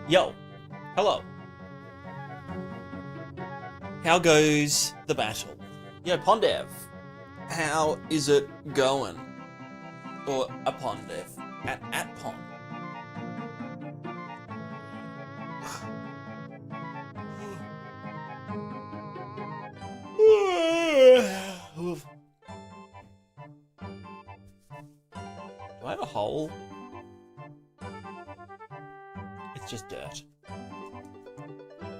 Yo, hello. How goes the battle? Yo, Pondev, how is it going? Or a Pondev, at Pond. Do I have a hole? It's just dirt.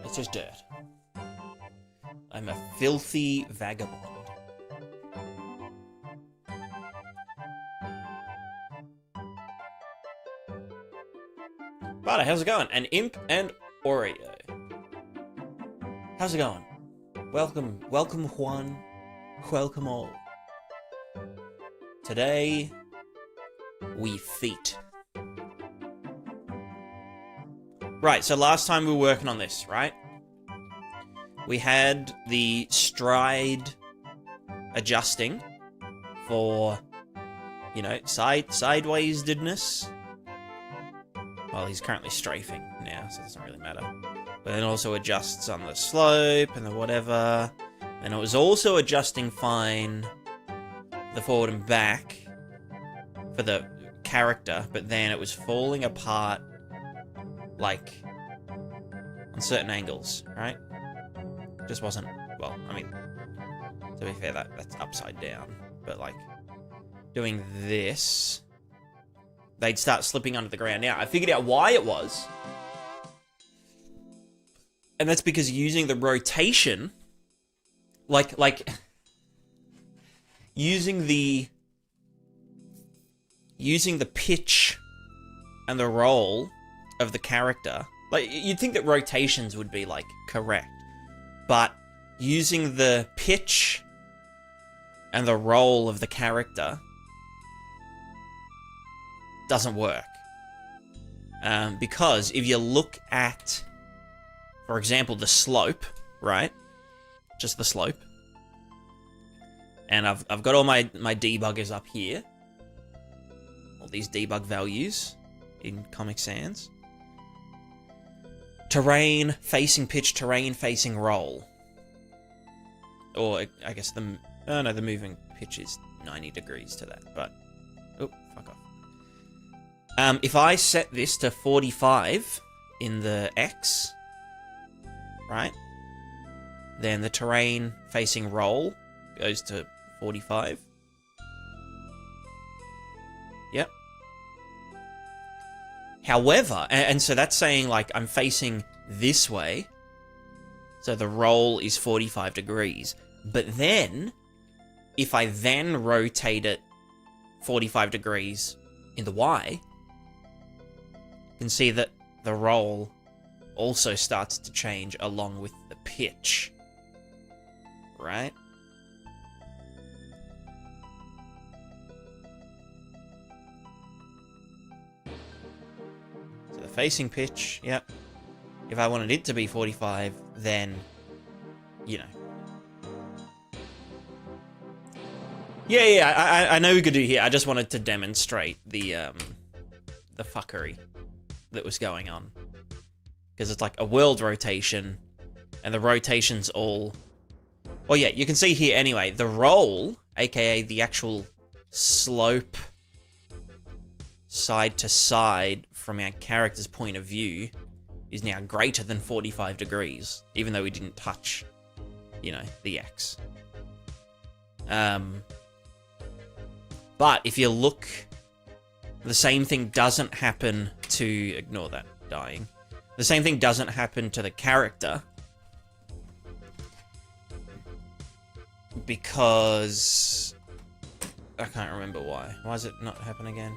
It's just dirt. I'm a filthy vagabond. Bada, how's it going? An Imp and Oreo. How's it going? Welcome Juan. Welcome all. Today, we feat. Right, so last time we were working on this, right? We had the stride adjusting for, you know, sidewaysedness. Well, he's currently strafing now, so it doesn't really matter. But then also adjusts on the slope and the whatever. And it was also adjusting fine the forward and back for the character, but then it was falling apart, like, on certain angles, right? Just wasn't, well, I mean, to be fair, that's upside down, but, like, doing this, they'd start slipping under the ground. Now, I figured out why it was, and that's because using the rotation, like, using the pitch and the roll of the character, like, you'd think that rotations would be, like, correct, but using the pitch and the roll of the character doesn't work. Because if you look at, for example, the slope, right? Just the slope. And I've got all my debuggers up here. All these debug values in Comic Sans. Terrain, facing pitch, terrain, facing roll. Or, I guess the moving pitch is 90 degrees to that, but... Oh, fuck off. If I set this to 45 in the X, right? Then the terrain facing roll goes to 45. Yep. However, and so that's saying, like, I'm facing this way, so the roll is 45 degrees. But then, if I then rotate it 45 degrees in the Y, you can see that the roll also starts to change along with the pitch. Right? So the facing pitch, yep. If I wanted it to be 45, then, you know. Yeah, I know we could do here. I just wanted to demonstrate the fuckery that was going on. Because it's like a world rotation, and the rotation's all... Well, yeah, you can see here anyway, the roll, aka the actual slope side to side from our character's point of view, is now greater than 45 degrees, even though we didn't touch, you know, the X. But if you look, the same thing doesn't happen to... Ignore that dying. The same thing doesn't happen to the character. Because... I can't remember why. Why does it not happen again?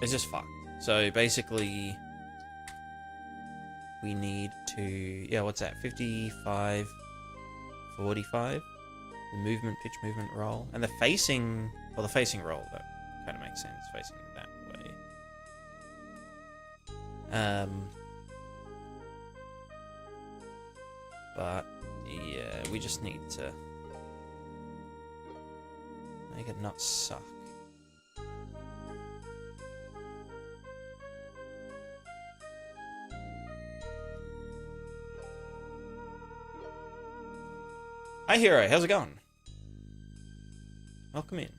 It's just fucked. So basically... we need to... Yeah, what's that? 55... 45? The movement, pitch, movement, roll. And the facing... Well, the facing roll, that kind of makes sense. Facing that way. But, yeah, we just need to... make it not suck. Hi, Hero. How's it going? Welcome in.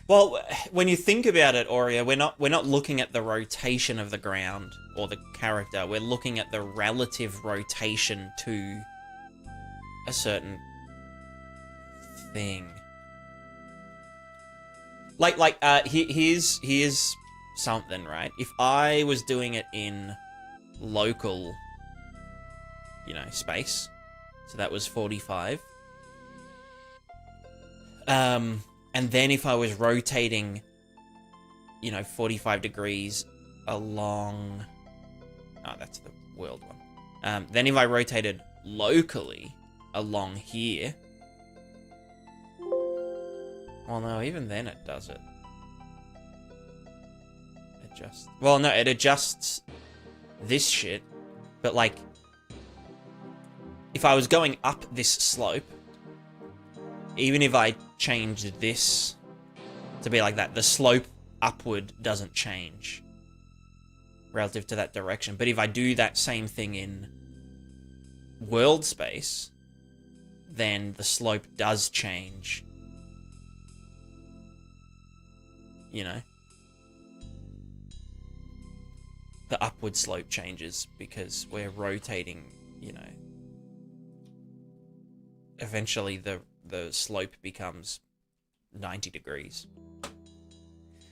Well, when you think about it, Aurea, we're not looking at the rotation of the ground or the character. We're looking at the relative rotation to a certain thing. Here's something, right? If I was doing it in local, space, so that was 45. And then if I was rotating, 45 degrees along... Oh, that's the world one. Then if I rotated locally along here... Well, no, even then it does it. Well, no, it adjusts this shit. But, if I was going up this slope, even if I changed this to be like that, the slope upward doesn't change relative to that direction. But if I do that same thing in world space, then the slope does change. The upward slope changes because we're rotating, eventually the slope becomes 90 degrees.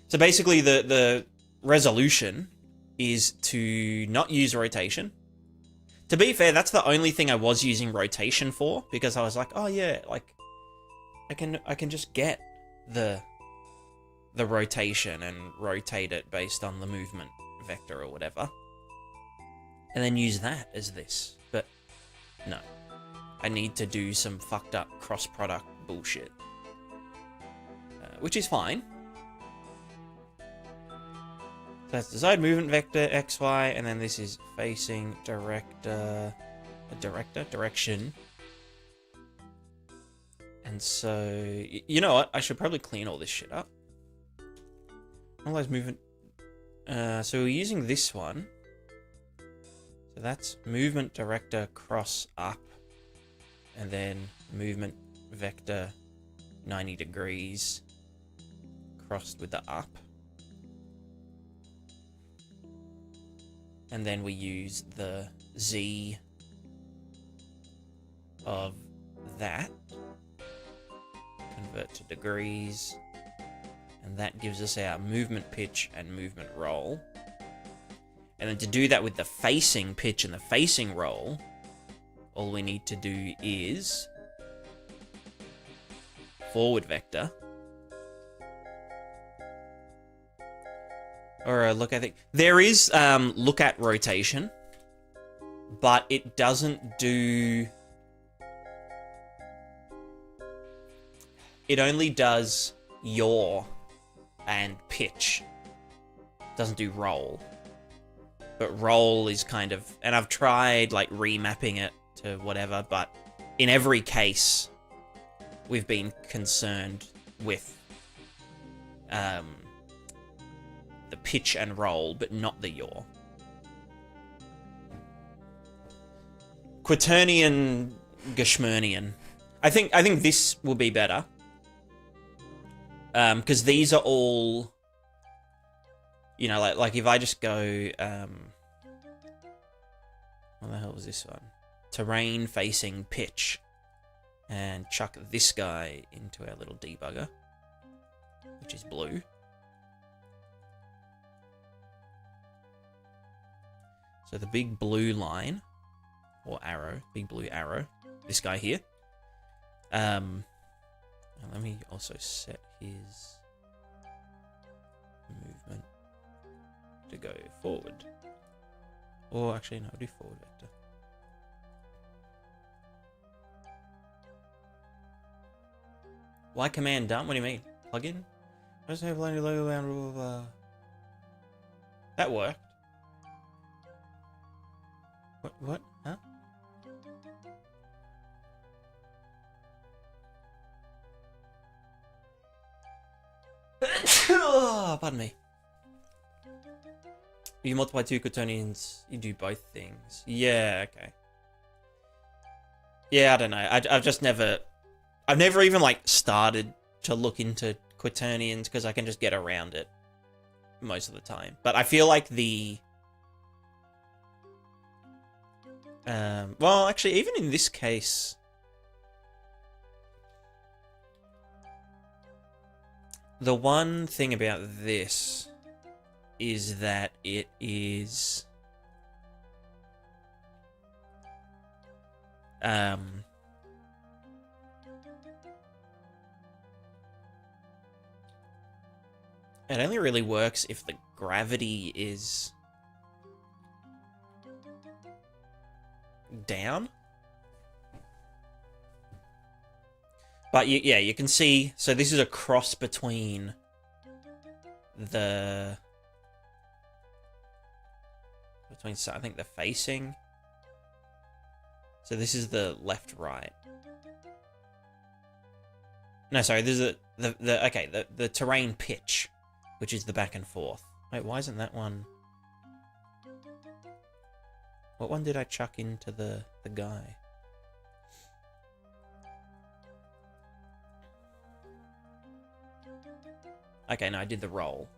So basically the resolution is to not use rotation. To be fair, that's the only thing I was using rotation for, because I was like, oh yeah, I can just get the rotation and rotate it based on the movement vector or whatever, and then use that as this. But no, I need to do some fucked up cross product bullshit, which is fine. So that's desired movement vector XY, and then this is facing direction. And so, you know what? I should probably clean all this shit up. Analyze movement. So we're using this one. So that's movement director cross up, and then movement vector 90 degrees crossed with the up. And then we use the Z of that. Convert to degrees. And that gives us our movement pitch and movement roll. And then to do that with the facing pitch and the facing roll, all we need to do is forward vector. Or look, I think there is look at rotation, but it doesn't do... It only does yaw and pitch. Doesn't do roll. But roll is kind of... And I've tried, remapping it to whatever, but in every case, we've been concerned with the pitch and roll, but not the yaw. Quaternion, Geschmernian. I think this will be better. Because these are all, like if I just go, what the hell was this one? Terrain facing pitch, and chuck this guy into our little debugger, which is blue. So the big blue line, or arrow, big blue arrow, this guy here. And let me also set his movement to go forward. Or actually, no, I'll do forward vector. Why command dump? What do you mean? Plugin? I just have only logo around, blah, blah, blah. That worked. What? Huh? Oh, pardon me. You multiply 2 quaternions, you do both things. Yeah, okay. Yeah, I don't know. I've never even, like, started to look into quaternions because I can just get around it most of the time. But I feel like the... well, actually, even in this case... The one thing about this is that it is... it only really works if the gravity is down. But yeah, you can see, so this is a cross between I think the facing. So this is the left right. No, sorry, this is the terrain pitch, which is the back and forth. Wait, why isn't that one? What one did I chuck into the guy? Okay, no, I did the roll.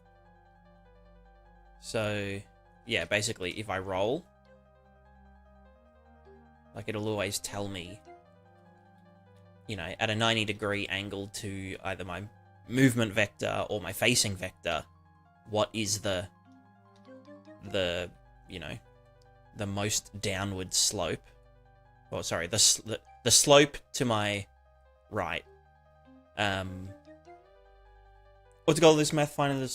So, yeah, basically, if I roll, like, it'll always tell me, you know, at a 90-degree angle to either my movement vector or my facing vector, what is the you know, the most downward slope. Oh, sorry, the slope to my right. What's the goal of this math finder?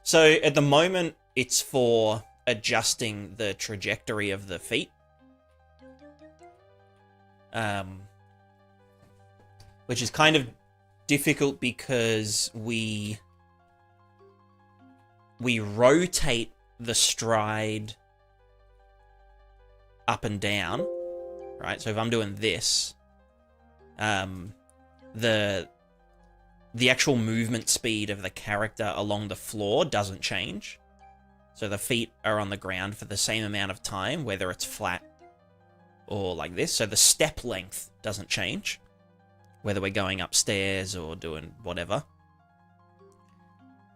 So at the moment, it's for adjusting the trajectory of the feet. Which is kind of difficult because we rotate the stride up and down, right? So if I'm doing this, the actual movement speed of the character along the floor doesn't change. So the feet are on the ground for the same amount of time, whether it's flat or like this. So the step length doesn't change, whether we're going upstairs or doing whatever.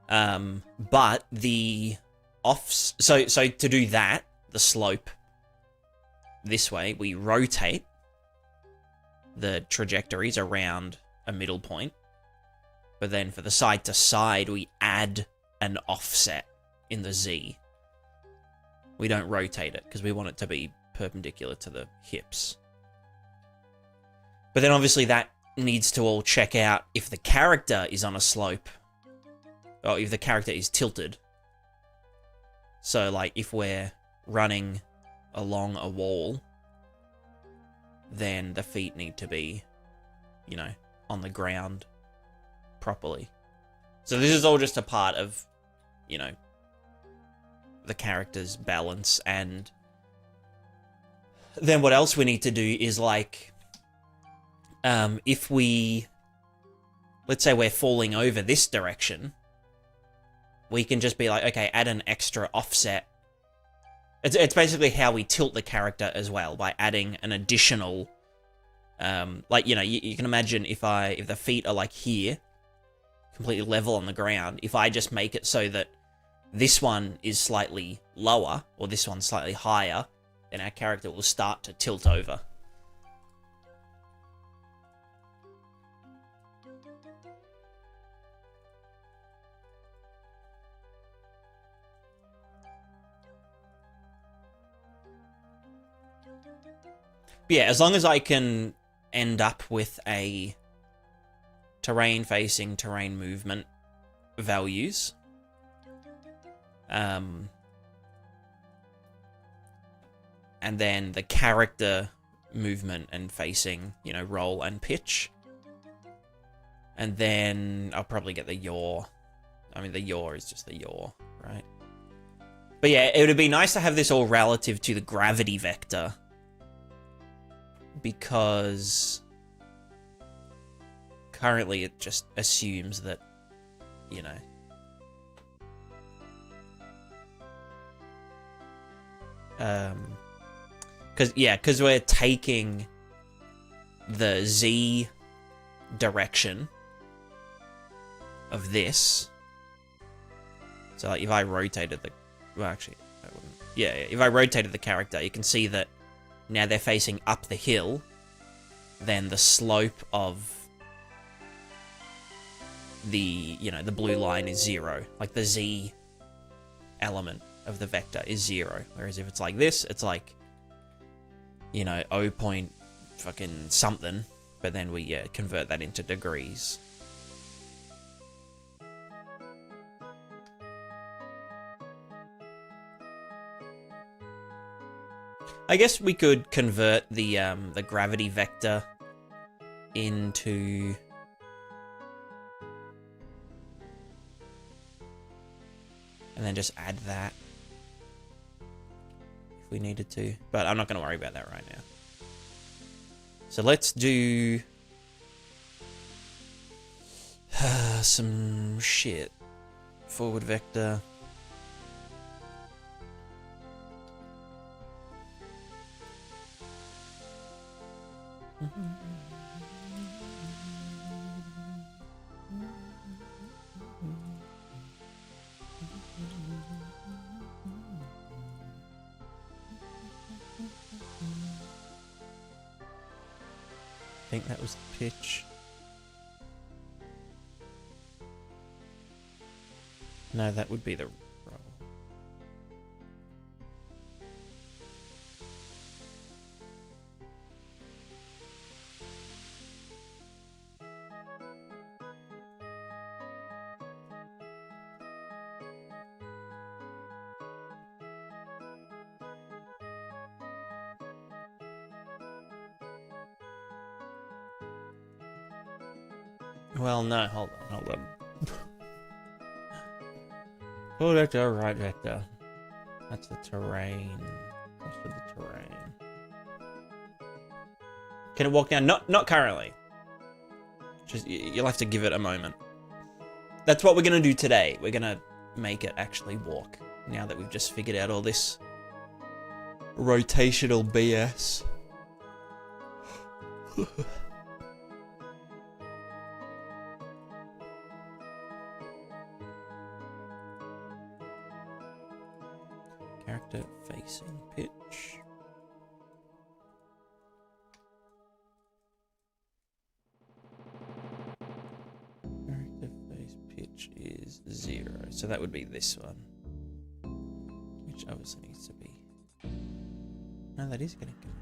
But the so to do that, the slope this way, we rotate the trajectories around a middle point. But then for the side to side, we add an offset in the Z. We don't rotate it because we want it to be perpendicular to the hips. But then obviously that needs to all check out if the character is on a slope, or if the character is tilted. So, like, if we're running along a wall, then the feet need to be, you know, on the ground properly. So this is all just a part of, you know, the character's balance. And then what else we need to do is, like, if we, let's say we're falling over this direction, we can just be like, okay, add an extra offset. It's basically how we tilt the character as well, by adding an additional, like, you know, you can imagine if the feet are like here, completely level on the ground, if I just make it so that this one is slightly lower, or this one's slightly higher, then our character will start to tilt over. But yeah, as long as I can end up with a terrain facing, terrain movement values, and then the character movement and facing, you know, roll and pitch, and then I'll probably get the yaw. I mean, the yaw is just the yaw, right? But yeah, it would be nice to have this all relative to the gravity vector, because currently it just assumes that, you know, because we're taking the Z direction of this. So like if I rotated the, well actually, I wouldn't. Yeah, if I rotated the character, you can see that now they're facing up the hill. Then the slope of the, you know, the blue line is 0. Like the Z element of the vector is 0. Whereas if it's like this, it's like, you know, 0 point fucking something. But then we, yeah, convert that into degrees. I guess we could convert the gravity vector into... and then just add that if we needed to. But I'm not going to worry about that right now. So let's do some shit. Forward vector. I think that was the pitch. No, that would be the roll. Well, no, hold on. Forward vector, right vector. That's the terrain. What's with the terrain? Can it walk down? Not currently. Just you'll have to give it a moment. That's what we're gonna do today. We're gonna make it actually walk. Now that we've just figured out all this rotational BS. Character facing pitch. Character face pitch is 0. So that would be this one. Which obviously needs to be. No, that is getting converted.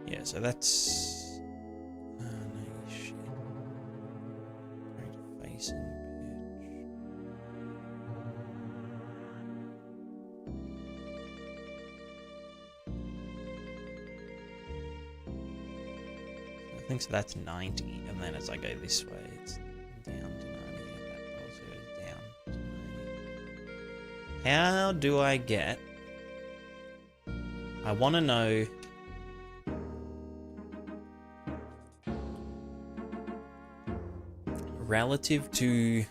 Yeah, so that's... no, shit. Character facing pitch. I think so that's 90, and then as I go this way, it's down to 90, and that also goes down to 90. How do I get... I want to know... relative to...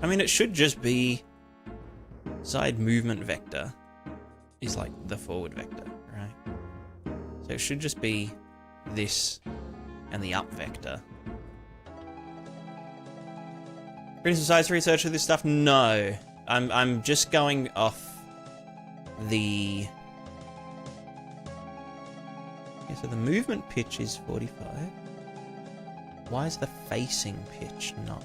I mean, it should just be... side movement vector is like the forward vector, right? So it should just be this and the up vector. Reading some science research for this stuff? No. I'm just going off the... yeah, so the movement pitch is 45. Why is the facing pitch not?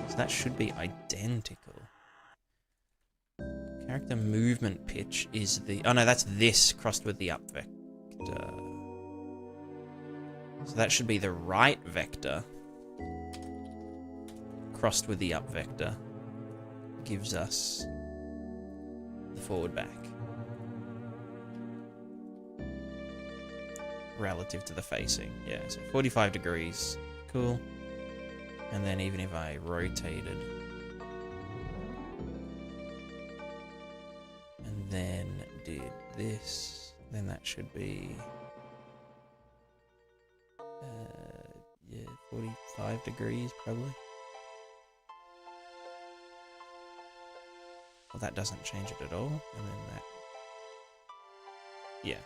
So that should be identical. Character movement pitch is the... Oh no, that's this crossed with the up vector. So that should be the right vector crossed with the up vector. Gives us the forward back. Relative to the facing. Yeah, so 45 degrees. Cool. And then even if I rotated... and then did this, then that should be... yeah, 45 degrees probably. Well, that doesn't change it at all. And then that... yeah,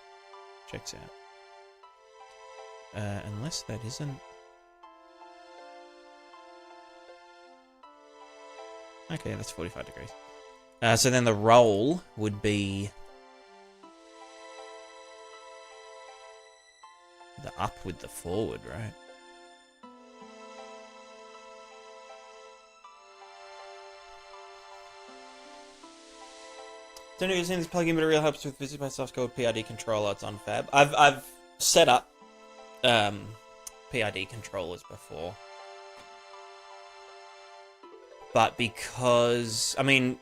checks out. Unless that isn't... okay, that's 45 degrees. So then the roll would be... the up with the forward, right? Don't know if you've seen this plugin, but it really helps with VisiPay soft called PID controller. It's on Fab. I've set up PID controllers before. But because, I mean,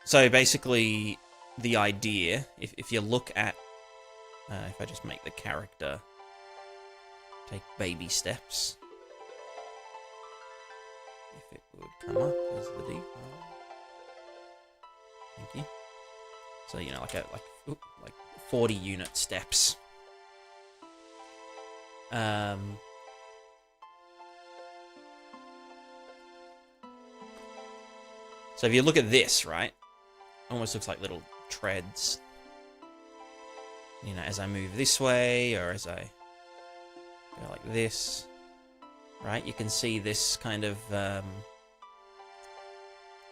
so basically the idea, if you look at, if I just make the character take baby steps, if it would come up as the default. Thank you. So, you know, like 40 unit steps. So if you look at this, right, almost looks like little treads. You know, as I move this way, or as I go like this, right, you can see this kind of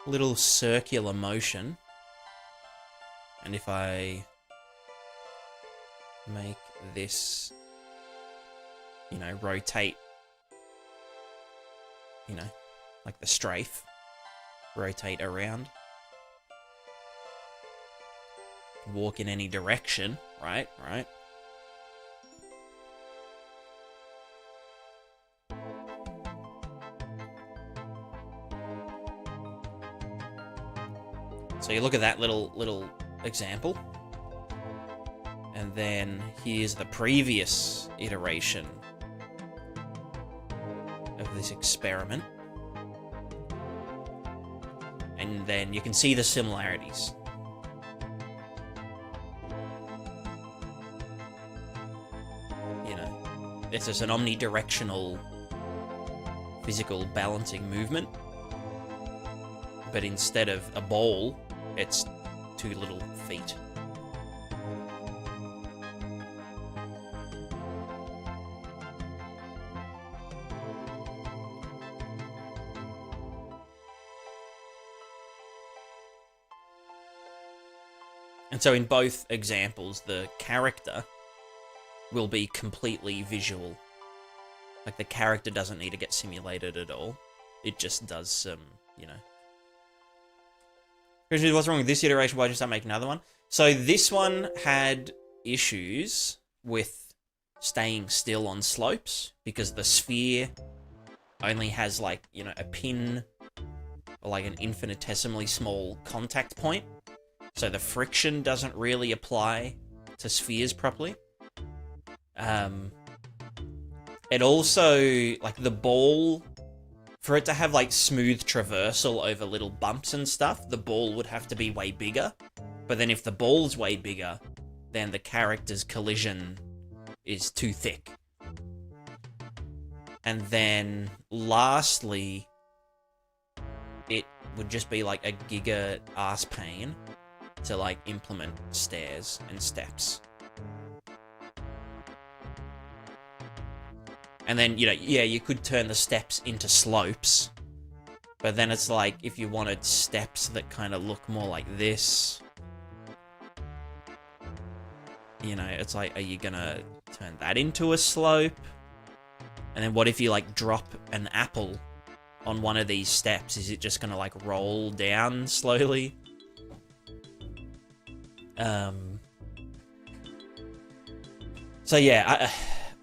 little circular motion. And if I make this, you know, rotate, you know, like the strafe, rotate around, walk in any direction, right? So you look at that little example, and then here's the previous iteration of this experiment. And then you can see the similarities. You know, it's just an omnidirectional physical balancing movement. But instead of a ball, it's two little feet. And so in both examples, the character will be completely visual. Like, the character doesn't need to get simulated at all. It just does some, you know. Christian, what's wrong with this iteration? Why just not make another one? So this one had issues with staying still on slopes because the sphere only has, like, you know, a pin or like an infinitesimally small contact point. So the friction doesn't really apply to spheres properly. It also, like, the ball, for it to have, like, smooth traversal over little bumps and stuff, the ball would have to be way bigger. But then if the ball's way bigger, then the character's collision is too thick. And then, lastly, it would just be, like, a giga ass pain to, like, implement stairs and steps. And then, you know, yeah, you could turn the steps into slopes, but then it's like, if you wanted steps that kind of look more like this, you know, it's like, are you gonna turn that into a slope? And then what if you, like, drop an apple on one of these steps? Is it just gonna, like, roll down slowly? So yeah,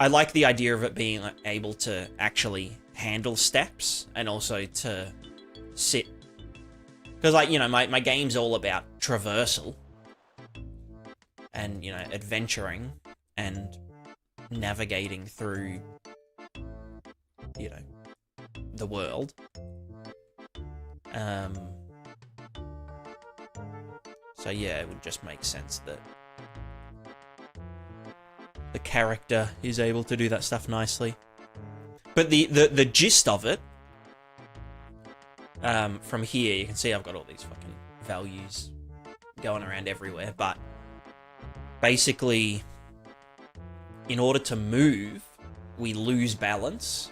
I like the idea of it being able to actually handle steps and also to sit. Because, like, you know, my game's all about traversal and, you know, adventuring and navigating through, you know, the world. So yeah, it would just make sense that the character is able to do that stuff nicely. But the gist of it, from here, you can see I've got all these fucking values going around everywhere, but basically, in order to move, we lose balance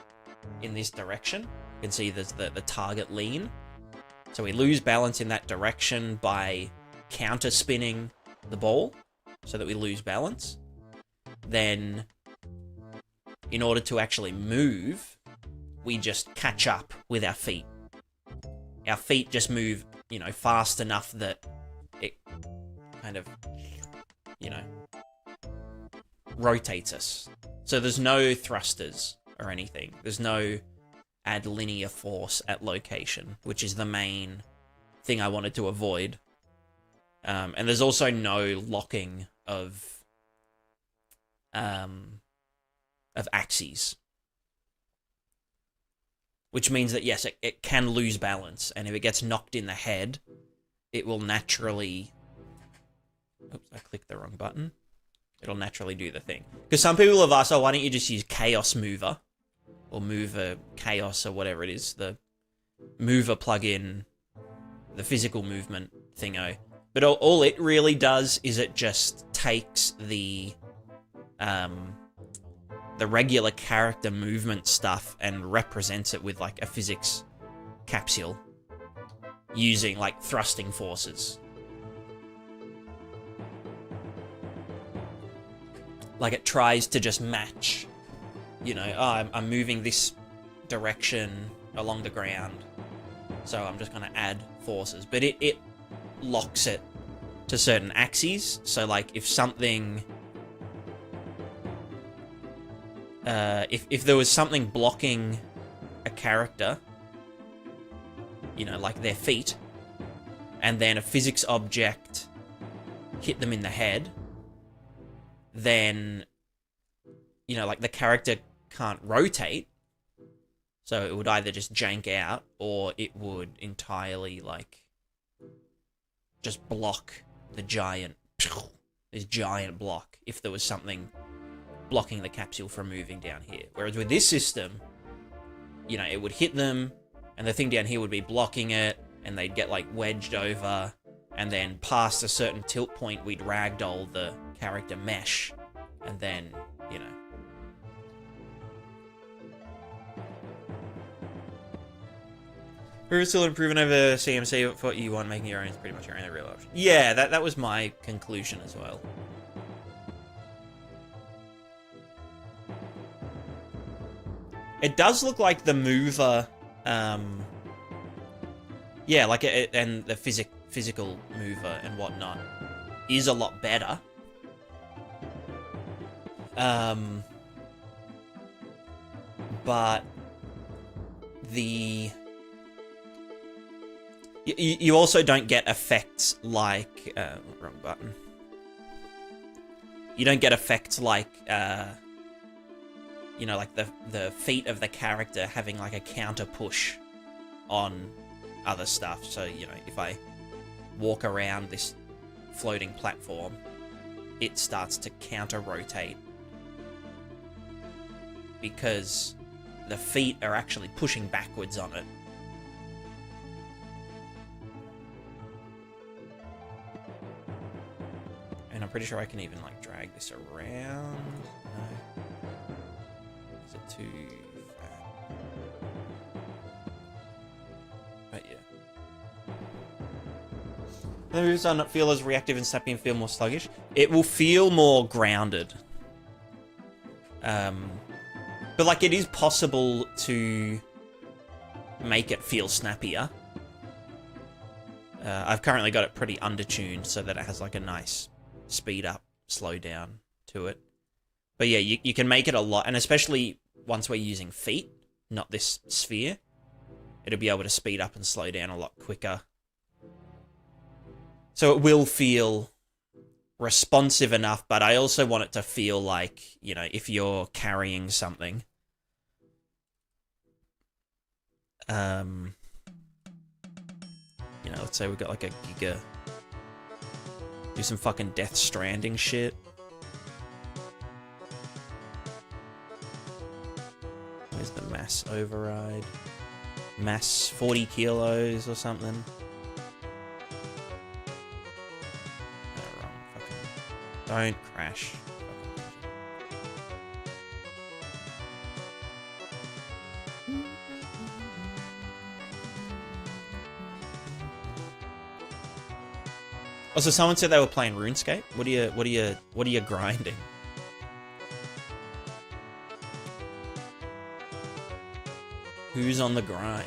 in this direction. You can see there's the target lean. So we lose balance in that direction by counter spinning the ball so that we lose balance. Then, in order to actually move, we just catch up with our feet. Our feet just move, you know, fast enough that it kind of, you know, rotates us. So there's no thrusters or anything. There's no add linear force at location, which is the main thing I wanted to avoid. And there's also no locking of axes. Which means that, yes, it can lose balance, and if it gets knocked in the head, it will naturally... Oops, I clicked the wrong button. It'll naturally do the thing. Because some people have asked, oh, why don't you just use Chaos Mover? Or Mover Chaos, or whatever it is. The Mover plugin, the physical movement thingo. But all it really does is it just takes the regular character movement stuff and represents it with, like, a physics capsule using, like, thrusting forces. Like, it tries to just match, you know, oh, I'm moving this direction along the ground, so I'm just going to add forces. But it locks it to certain axes, so, like, if something... if there was something blocking a character, you know, like their feet, and then a physics object hit them in the head, then, you know, like the character can't rotate, so it would either just jank out, or it would entirely, like, just block the this giant block if there was something blocking the capsule from moving down here. Whereas with this system, you know, it would hit them, and the thing down here would be blocking it, and they'd get, like, wedged over, and then past a certain tilt point, we'd ragdoll the character mesh, and then, you know. We're still improving over CMC for what you want, making your own is pretty much your only real option. Yeah, that was my conclusion as well. It does look like the mover, yeah, like and the physical mover and whatnot is a lot better. But you also don't get effects like wrong button. You don't get effects like you know, like the feet of the character having, like, a counter push on other stuff. So, you know, if I walk around this floating platform, it starts to counter rotate because the feet are actually pushing backwards on it. And I'm pretty sure I can even, like, drag this around. No. Is it too fat? But yeah. The moves do not feel as reactive and snappy and feel more sluggish. It will feel more grounded. But, like, it is possible to make it feel snappier. I've currently got it pretty undertuned so that it has, like, a nice speed up, slow down to it. But yeah, you can make it a lot, and especially once we're using feet, not this sphere, it'll be able to speed up and slow down a lot quicker. So it will feel responsive enough, but I also want it to feel like, you know, if you're carrying something. You know, let's say we've got like a Giga. Do some fucking Death Stranding shit. Where's the mass override? Mass 40 kilos or something. No, wrong. Fucking. Don't crash. Also, someone said they were playing RuneScape. What are you grinding? Who's on the grind?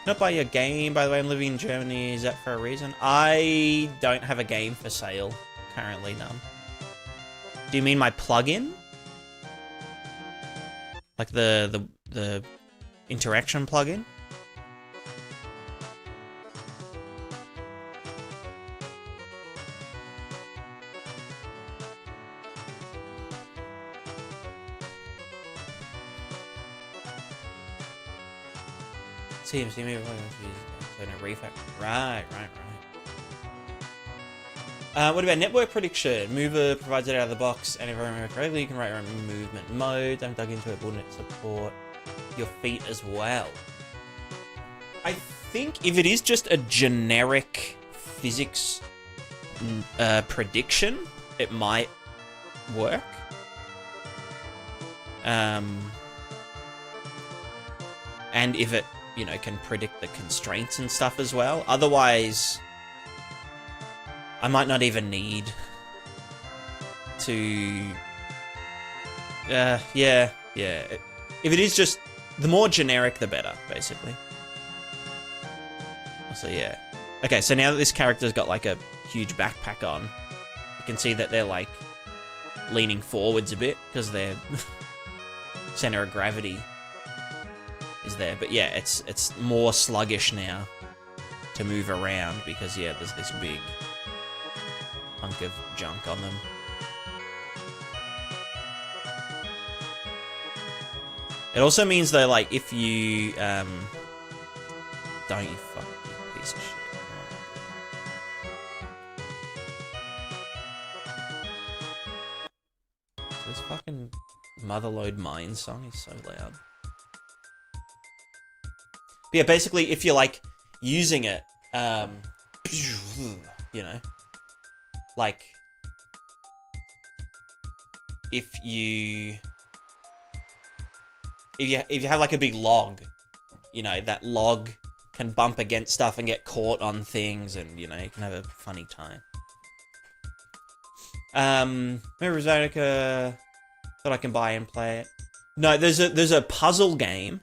Not buy your game, by the way. I'm living in Germany. Is that for a reason? I don't have a game for sale currently, none. Do you mean my plugin? Like the interaction plugin? See me refactor. Right. What about network prediction? Mover provides it out of the box, and if I remember correctly, you can write your own movement modes. I'm dug into it, wouldn't it support your feet as well? I think if it is just a generic physics prediction, it might work. And if it, you know, can predict the constraints and stuff as well. Otherwise, I might not even need to... yeah. If it is just... The more generic, the better, basically. So, yeah. Okay, so now that this character's got, like, a huge backpack on, you can see that they're, like, leaning forwards a bit, because their center of gravity is there. But, yeah, it's more sluggish now to move around, because, yeah, there's this big hunk of junk on them. It also means, though, like, if you, don't you fucking piece of shit. This fucking Motherload Mine song is so loud. But yeah, basically, if you're, like, using it, you know, like, if you have, like, a big log, you know, that log can bump against stuff and get caught on things, and, you know, you can have a funny time. Remember Zonica? Thought I can buy and play it. No, there's a puzzle game,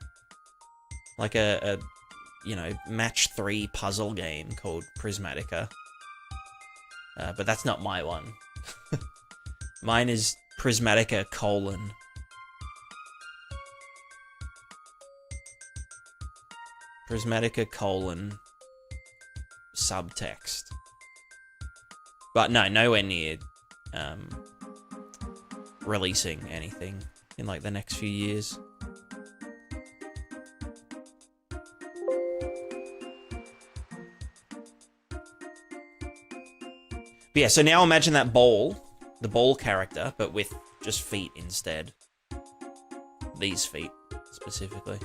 like a you know, match 3 puzzle game called Prismatica. But that's not my one. Mine is Prismatica : Prismatica : subtext. But no, nowhere near releasing anything in, like, the next few years. But yeah, so now imagine that ball, the ball character, but with just feet instead. These feet, specifically.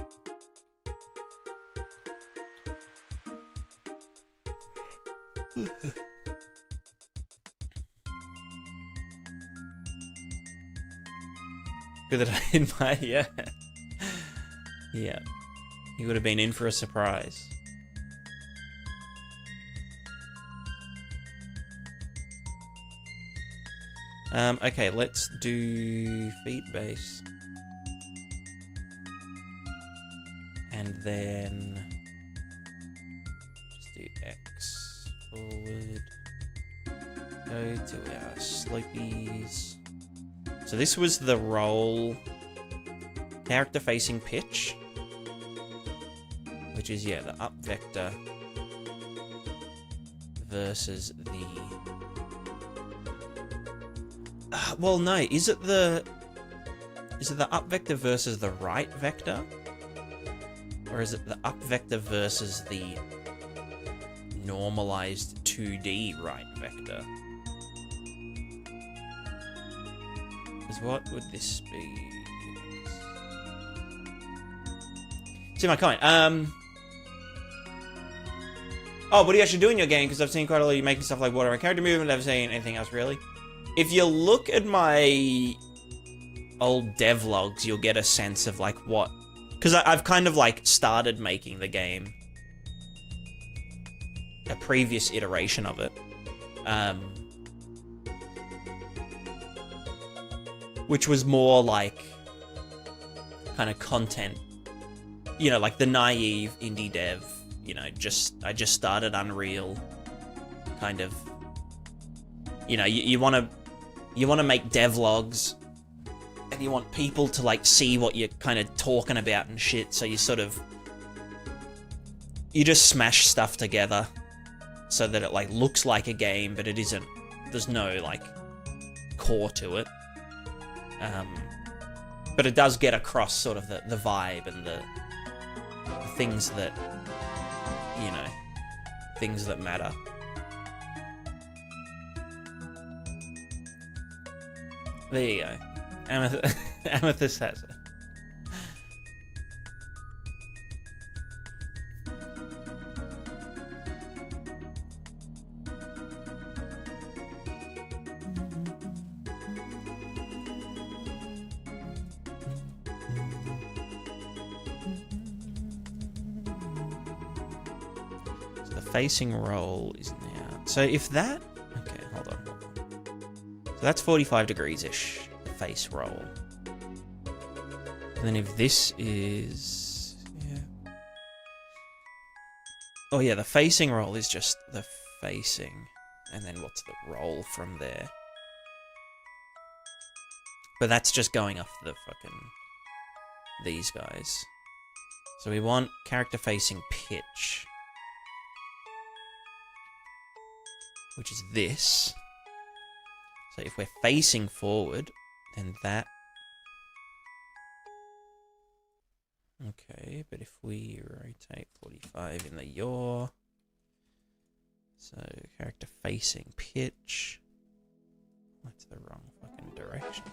Good that I didn't buy, yeah. Yeah. You would have been in for a surprise. Okay, let's do feet base. And then just do X forward. Go to our slopies. So this was the roll character facing pitch, which is, yeah, the up vector versus the... well, no, is it the up vector versus the right vector? Or is it the up vector versus the normalized 2D right vector? Because what would this be? See my comment. Oh, what do you actually do in your game? Because I've seen quite a lot of you making stuff like water and character movement. I've seen anything else really. If you look at my old devlogs, you'll get a sense of like what... Because I've kind of like started making the game. A previous iteration of it. Which was more like kind of content. You know, like the naive indie dev. You know, I just started Unreal. Kind of... You know, you want to make devlogs, and you want people to like see what you're kind of talking about and shit. So you just smash stuff together so that it like looks like a game, but it isn't. There's no like core to it. But it does get across sort of the vibe and the things that, you know, things that matter. There you go. Amethyst has it. So the facing roll is now... So if that... Okay, hold on. So that's 45 degrees-ish, the face roll. And then if this is... Yeah. Oh yeah, the facing roll is just the facing. And then what's the roll from there? But that's just going off the fucking... these guys. So we want character facing pitch. Which is this. So if we're facing forward, then that... Okay, but if we rotate 45 in the yaw... So, character facing pitch... That's the wrong fucking direction.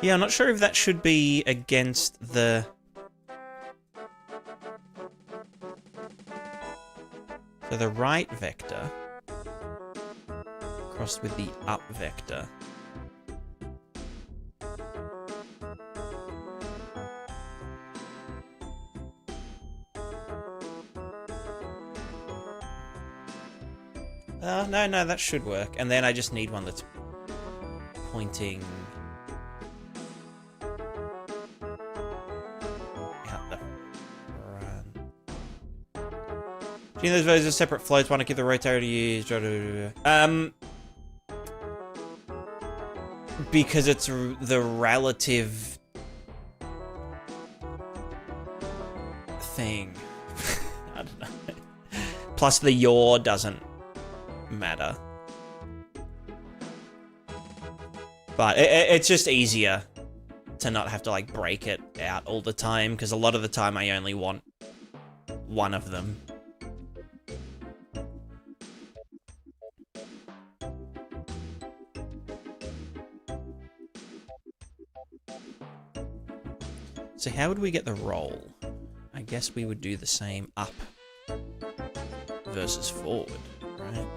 Yeah, I'm not sure if that should be against the... So the right vector crossed with the up vector. No, that should work. And then I just need one that's pointing out the front. Do you know those versions are separate floats? Want to keep the rotator to use? Because it's the relative thing. I don't know. Plus the yaw doesn't matter. But it's just easier to not have to like break it out all the time, because a lot of the time I only want one of them. So how would we get the roll? I guess we would do the same up versus forward, right?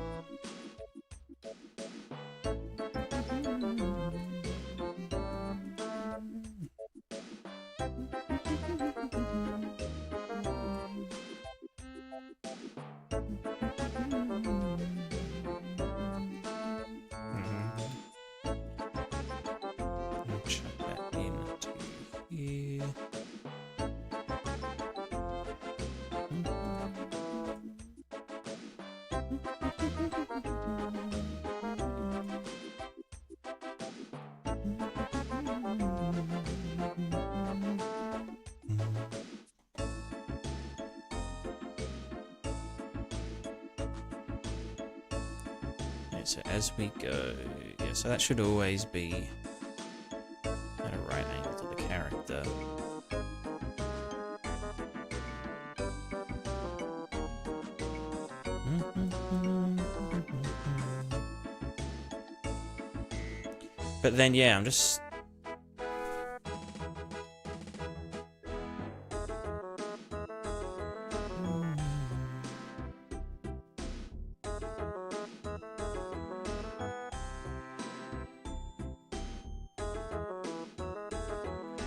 So as we go, yeah, so that should always be at a right angle to the character. But then, yeah, I'm just...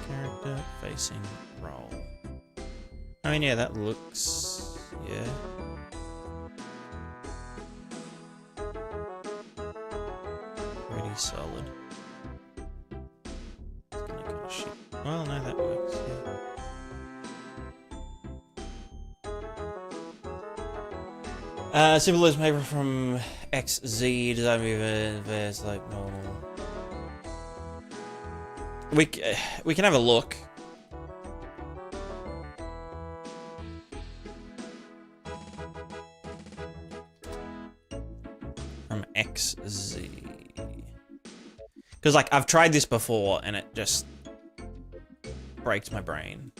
Character facing role. I mean, yeah, that looks... yeah. Pretty solid. It's gonna kind of shit. Well, no, that works, yeah. Symbolism paper from XZ, design move, there's like normal. We can have a look. From XZ. Because, like, I've tried this before, and it just breaks my brain.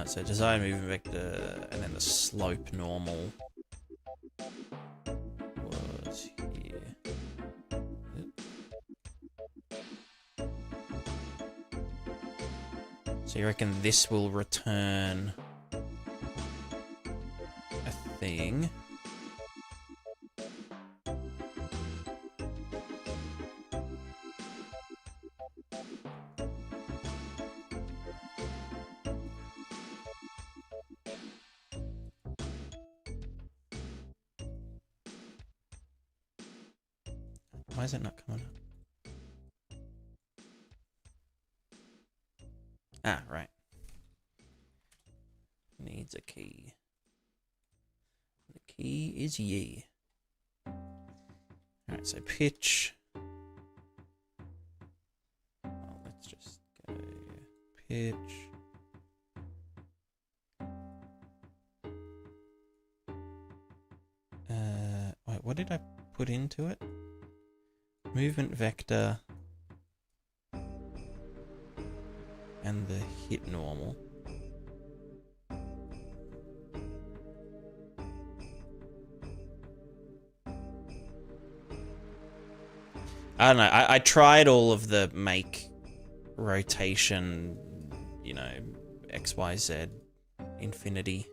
So design movement vector, and then the slope normal was here. So you reckon this will return a thing? Why is it not coming up? Ah, right. Needs a key. The key is ye. Alright, so pitch. Oh, let's just go pitch. Wait, what did I put into it? Movement vector. And the hit normal. I don't know, I tried all of the make, rotation, you know, XYZ, infinity.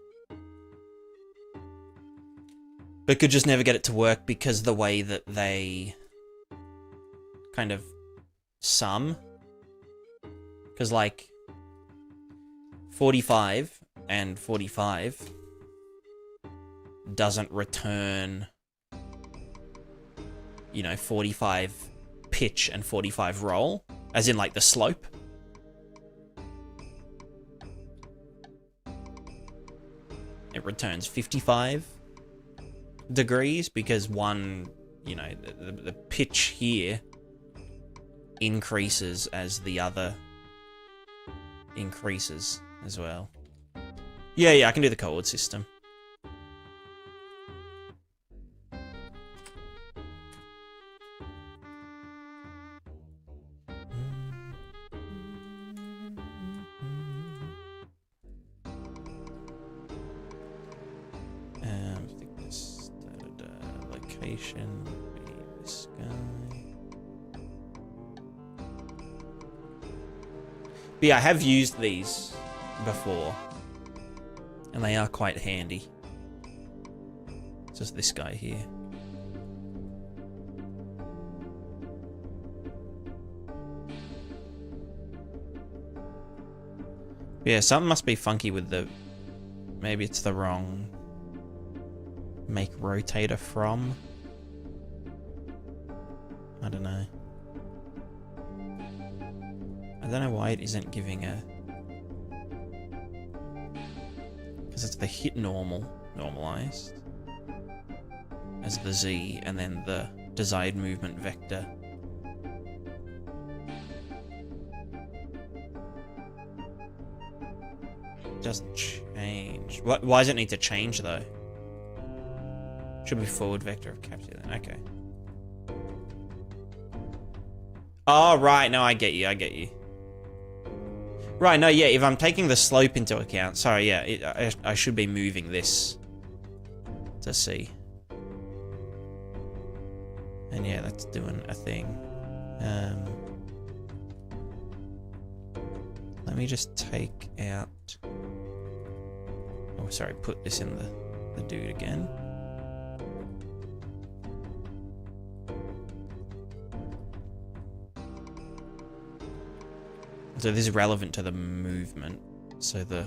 But could just never get it to work because the way that they kind of sum. Because, like, 45 and 45 doesn't return, you know, 45 pitch and 45 roll, as in, like, the slope. It returns 55 degrees because one, you know, the pitch here increases as the other increases as well. Yeah, I can do the coord system. Thickness, location, would be this guy. But yeah, I have used these before, and they are quite handy. It's just this guy here. Yeah, something must be funky with the... Maybe it's the wrong... Make rotator from. I don't know. I don't know why it isn't giving a... Because it's the hit normal, normalized. as the Z, and then the desired movement vector. Doesn't change. Why does it need to change, though? Should be forward vector of capture then. Okay. Oh, right. No, I get you. I get you. Right, no, yeah, if I'm taking the slope into account... Sorry, yeah, I should be moving this to C. And yeah, that's doing a thing. Let me just take out... Oh, sorry, put this in the dude again. So this is relevant to the movement. So the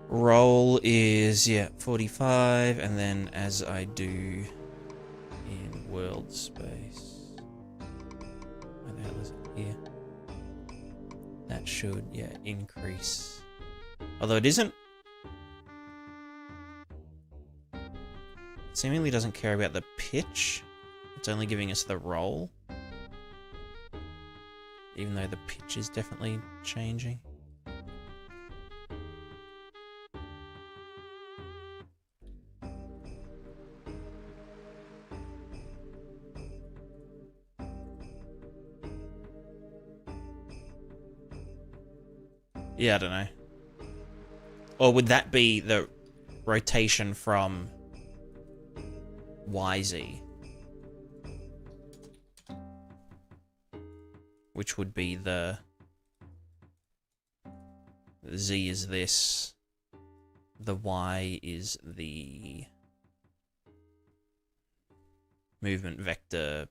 roll is, yeah, 45, and then as I do in world space, where the hell is it? Here. That should, yeah, increase. Although it isn't. It seemingly doesn't care about the pitch. It's only giving us the roll. Even though the pitch is definitely changing. Yeah, I don't know. Or would that be the rotation from YZ? Which would be the Z is this, the Y is the movement vector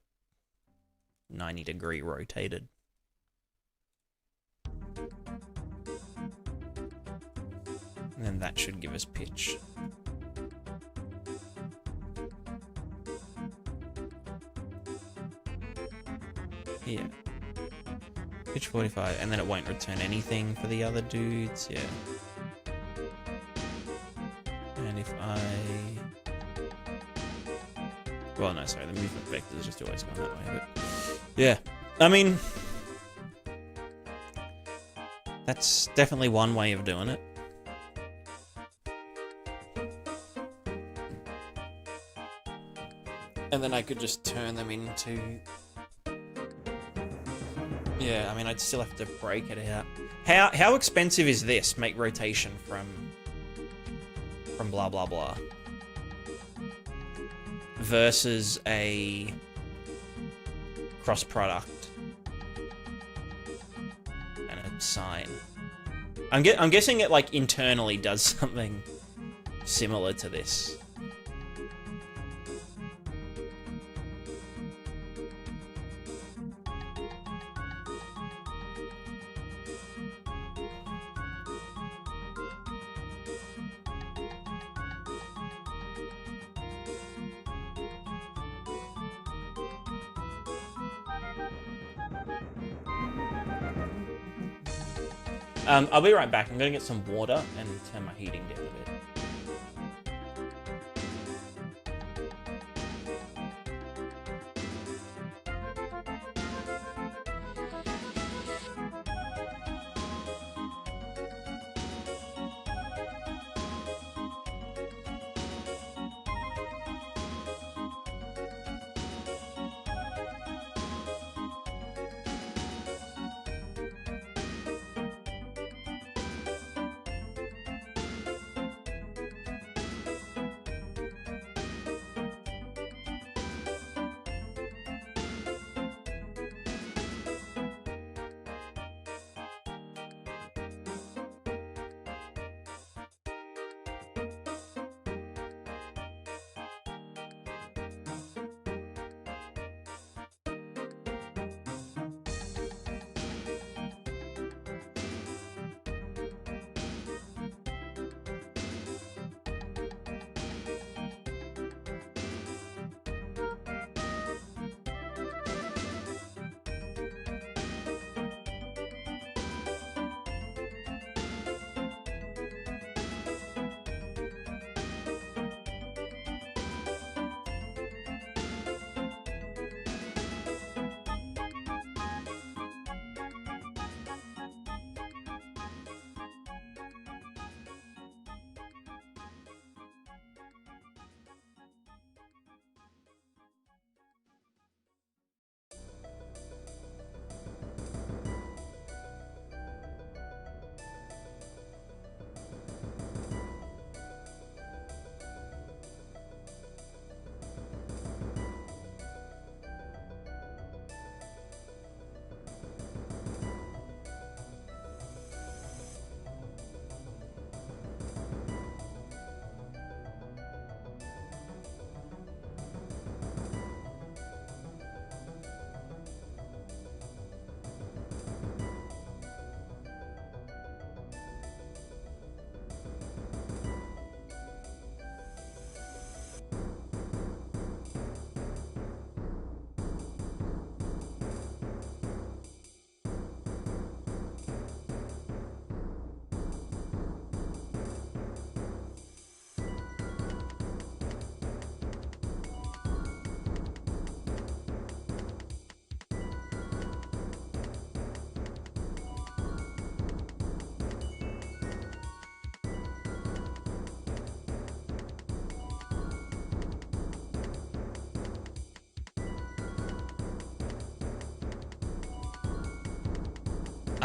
90-degree rotated. And then that should give us pitch. Yeah. Pitch 45, and then it won't return anything for the other dudes, yeah. And if I... Well, no, sorry, the movement vector is just always gone that way, but... Yeah, I mean... That's definitely one way of doing it. And then I could just turn them into... Yeah, I mean, I'd still have to break it out. How expensive is this? Make rotation from blah blah blah versus a cross product and a sine. I'm guessing it like internally does something similar to this. I'll be right back. I'm gonna get some water and turn my heating down a bit.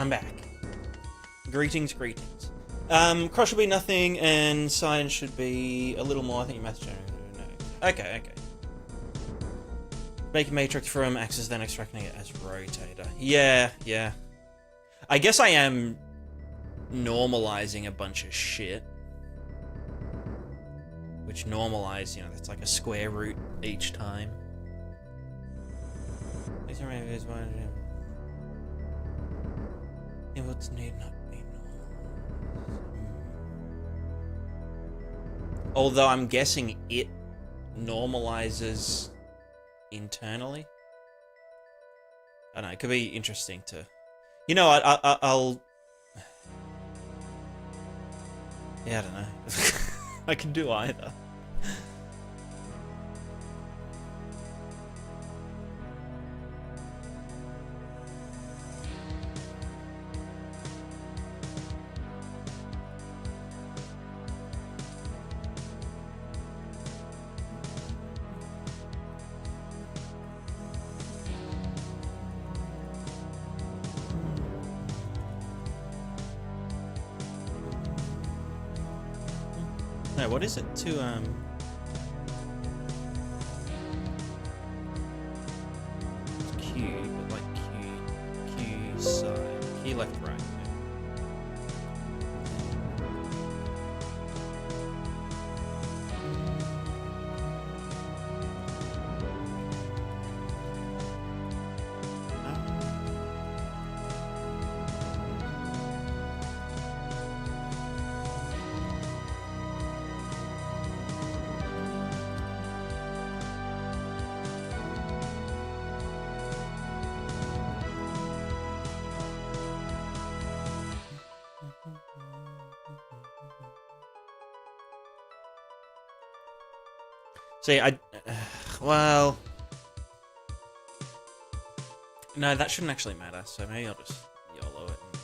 I'm back. Greetings, greetings. Cross should be nothing, and sign should be a little more. I think you must. No. Okay. Make a matrix from axis, then extracting it as rotator. Yeah. I guess I am normalizing a bunch of shit. Which normalize, you know, that's like a square root each time. Inputs need not be normalized. Although I'm guessing it normalizes internally. I don't know, it could be interesting to... You know, I'll... Yeah, I don't know. I can do either. No, what is it to, it's Q, but like Q side, Q left, right. See, well... No, that shouldn't actually matter, so maybe I'll just YOLO it and,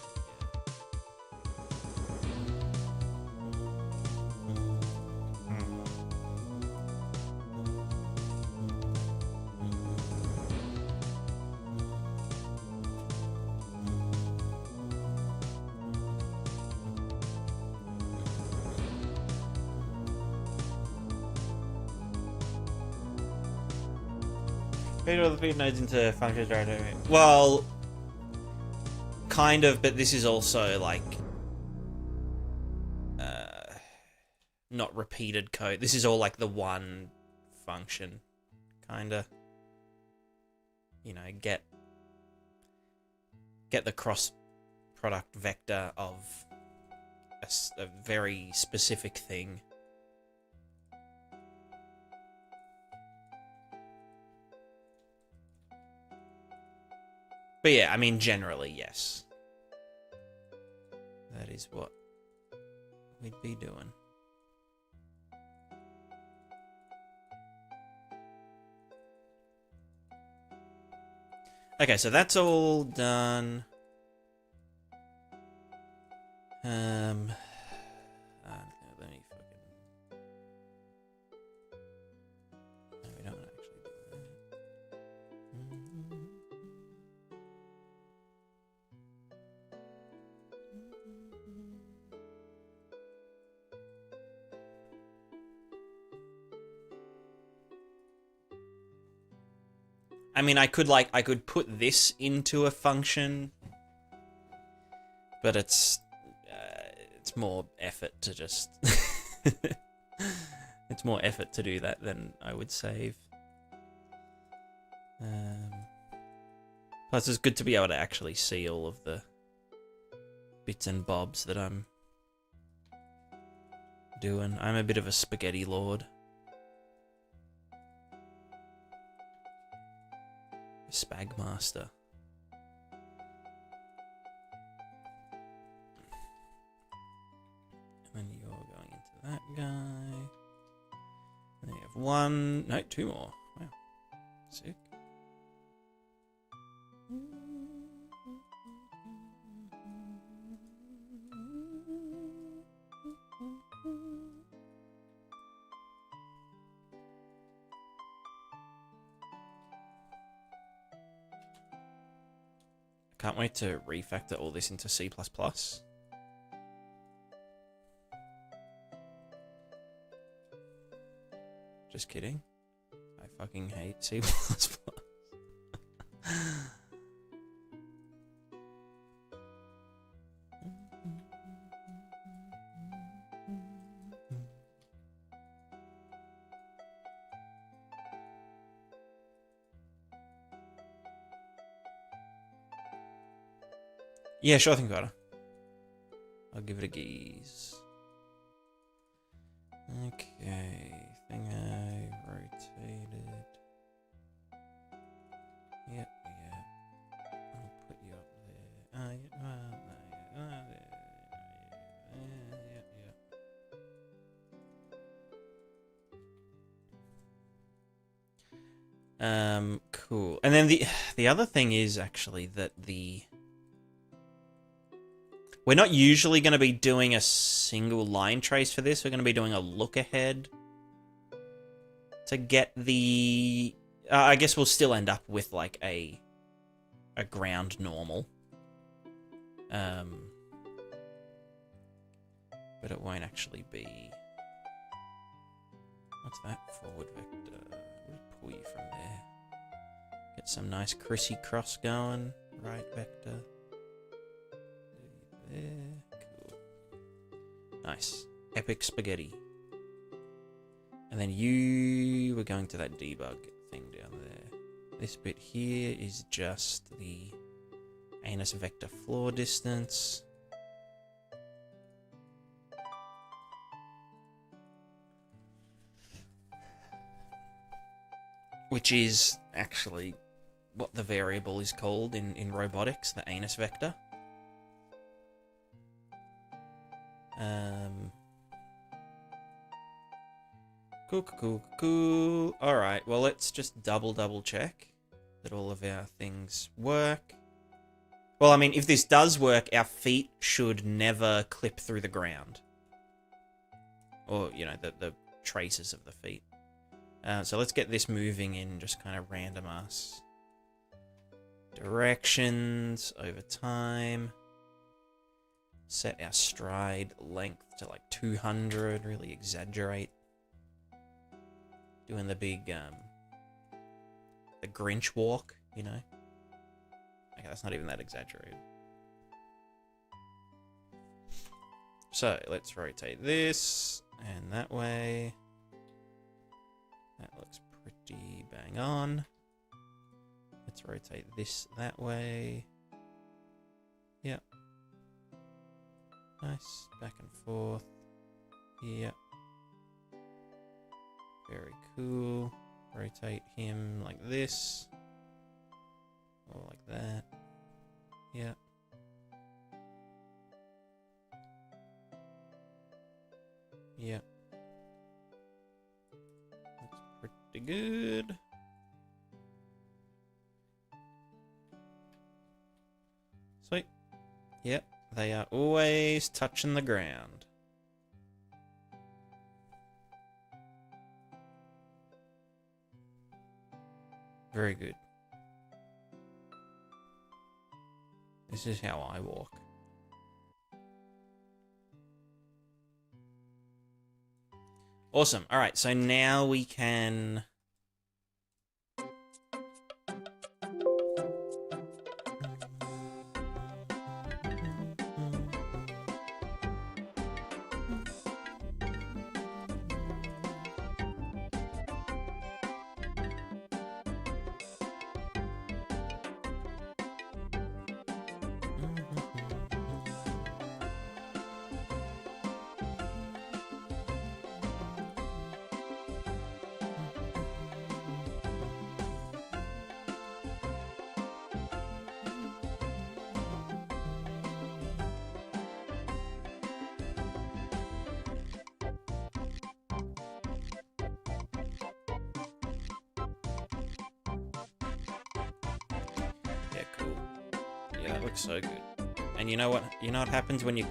feed all the feed nodes into functions right away. Well, kind of, but this is also like not repeated code. This is all like the one function, kinda. You know, get the cross product vector of a very specific thing. But yeah, I mean, generally, yes. That is what we'd be doing. Okay, so that's all done. Let me fucking... No, we don't want to actually do that. I mean, I could put this into a function, but it's more effort to just... It's more effort to do that than I would save. Plus, it's good to be able to actually see all of the bits and bobs that I'm doing. I'm a bit of a spaghetti lord. Spag master. And then you're going into that guy. And then you have one, no, two more. Wow. Sick. Can't wait to refactor all this into C++. Just kidding. I fucking hate C++. Yeah, sure thing, Carter. I'll give it a gaze. Okay, thing I rotated. Yep, yeah. I'll put you up there. Cool. And then the other thing is actually that we're not usually going to be doing a single line trace for this. We're going to be doing a look ahead to get the... I guess we'll still end up with like a ground normal. But it won't actually be... What's that? Forward vector. We'll pull you from there. Get some nice crissy cross going. Right vector. There. Cool. Nice. Epic spaghetti. And then we're going to that debug thing down there. This bit here is just the anus vector floor distance. Which is actually what the variable is called in robotics, the anus vector. Cool. Alright, well, let's just double check that all of our things work. Well, I mean, if this does work, our feet should never clip through the ground. Or, you know, the traces of the feet. So let's get this moving in just kind of random ass directions over time. Set our stride length to like 200, really exaggerate. Doing the big, the Grinch walk, you know? Okay, that's not even that exaggerated. So, let's rotate this, and that way. That looks pretty bang on. Let's rotate this that way. Yep. Nice. Back and forth. Yep. Very cool. Rotate him like this. Or like that. Yep. Yep. Looks pretty good. Sweet. Yep. They are always touching the ground. Very good. This is how I walk. Awesome. All right, so now we can... Yeah, cool. Yeah, that looks so good. And you know what? You know what happens when your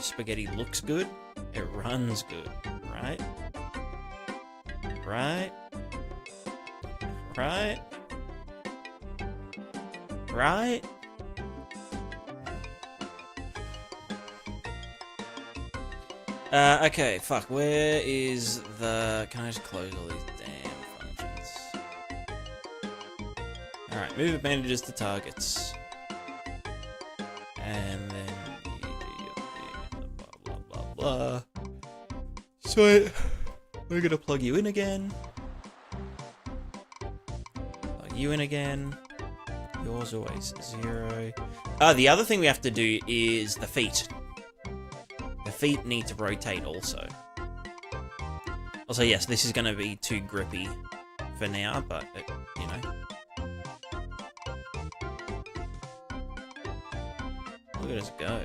spaghetti looks good? It runs good, right? Right? Right? Right? Okay, fuck. Where is the... Can I just close all these damn functions? Alright, move advantages to targets. And then you do your thing, blah, blah, blah, blah. Sweet. We're gonna plug you in again. Plug you in again. Yours always 0. The other thing we have to do is the feet. The feet need to rotate also. Also, yes, this is going to be too grippy for now, but, you know. Look at us go.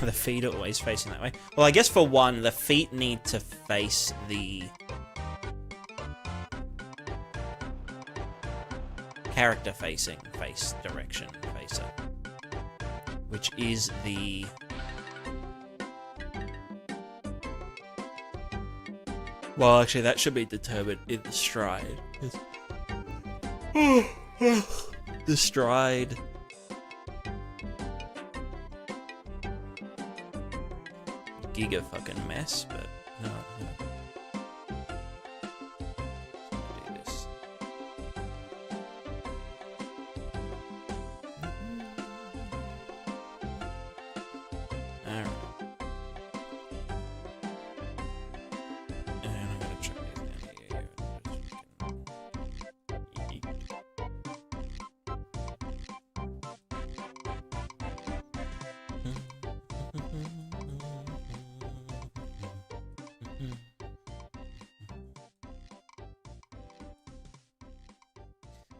The feet are always facing that way. Well, I guess for one, the feet need to face the character facing face direction facer, which is the well, actually, that should be determined in the stride. The stride. Giga fucking mess, but no. Do this. Alright. And I'm gonna try it down here.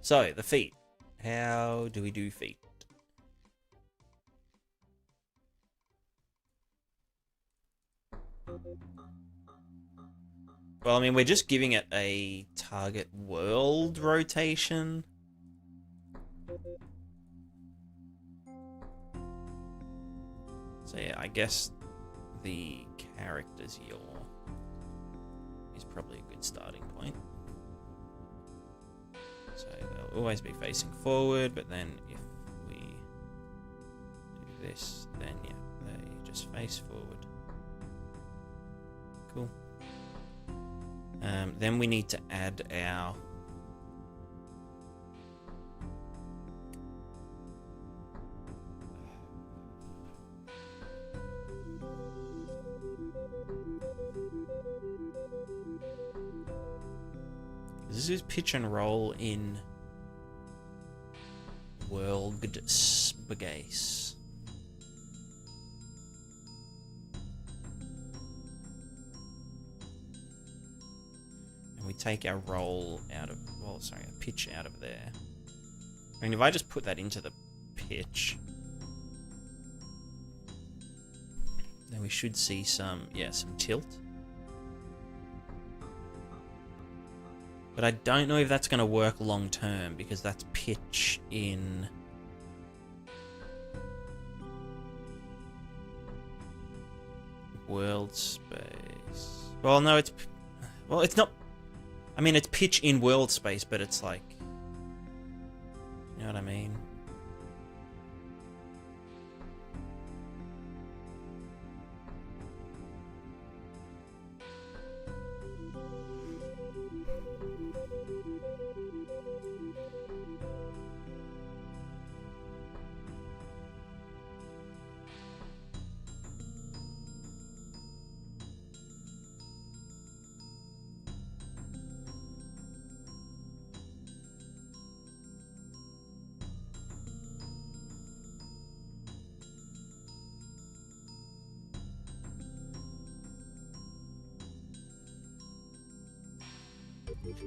So, the feet. How do we do feet? Well, I mean, we're just giving it a target world rotation. So yeah, I guess the character's yaw is probably a good starting point. So they'll always be facing forward, but then if we do this, then yeah, they just face forward. Cool. Then we need to add our this is pitch and roll in World Space. And we take our roll out of, well, sorry, a pitch out of there. I mean, if I just put that into the pitch, then we should see some, yeah, some tilt. But I don't know if that's going to work long term, because that's pitch in world space. Well, no, it's not. I mean, it's pitch in world space, but it's like, you know what I mean?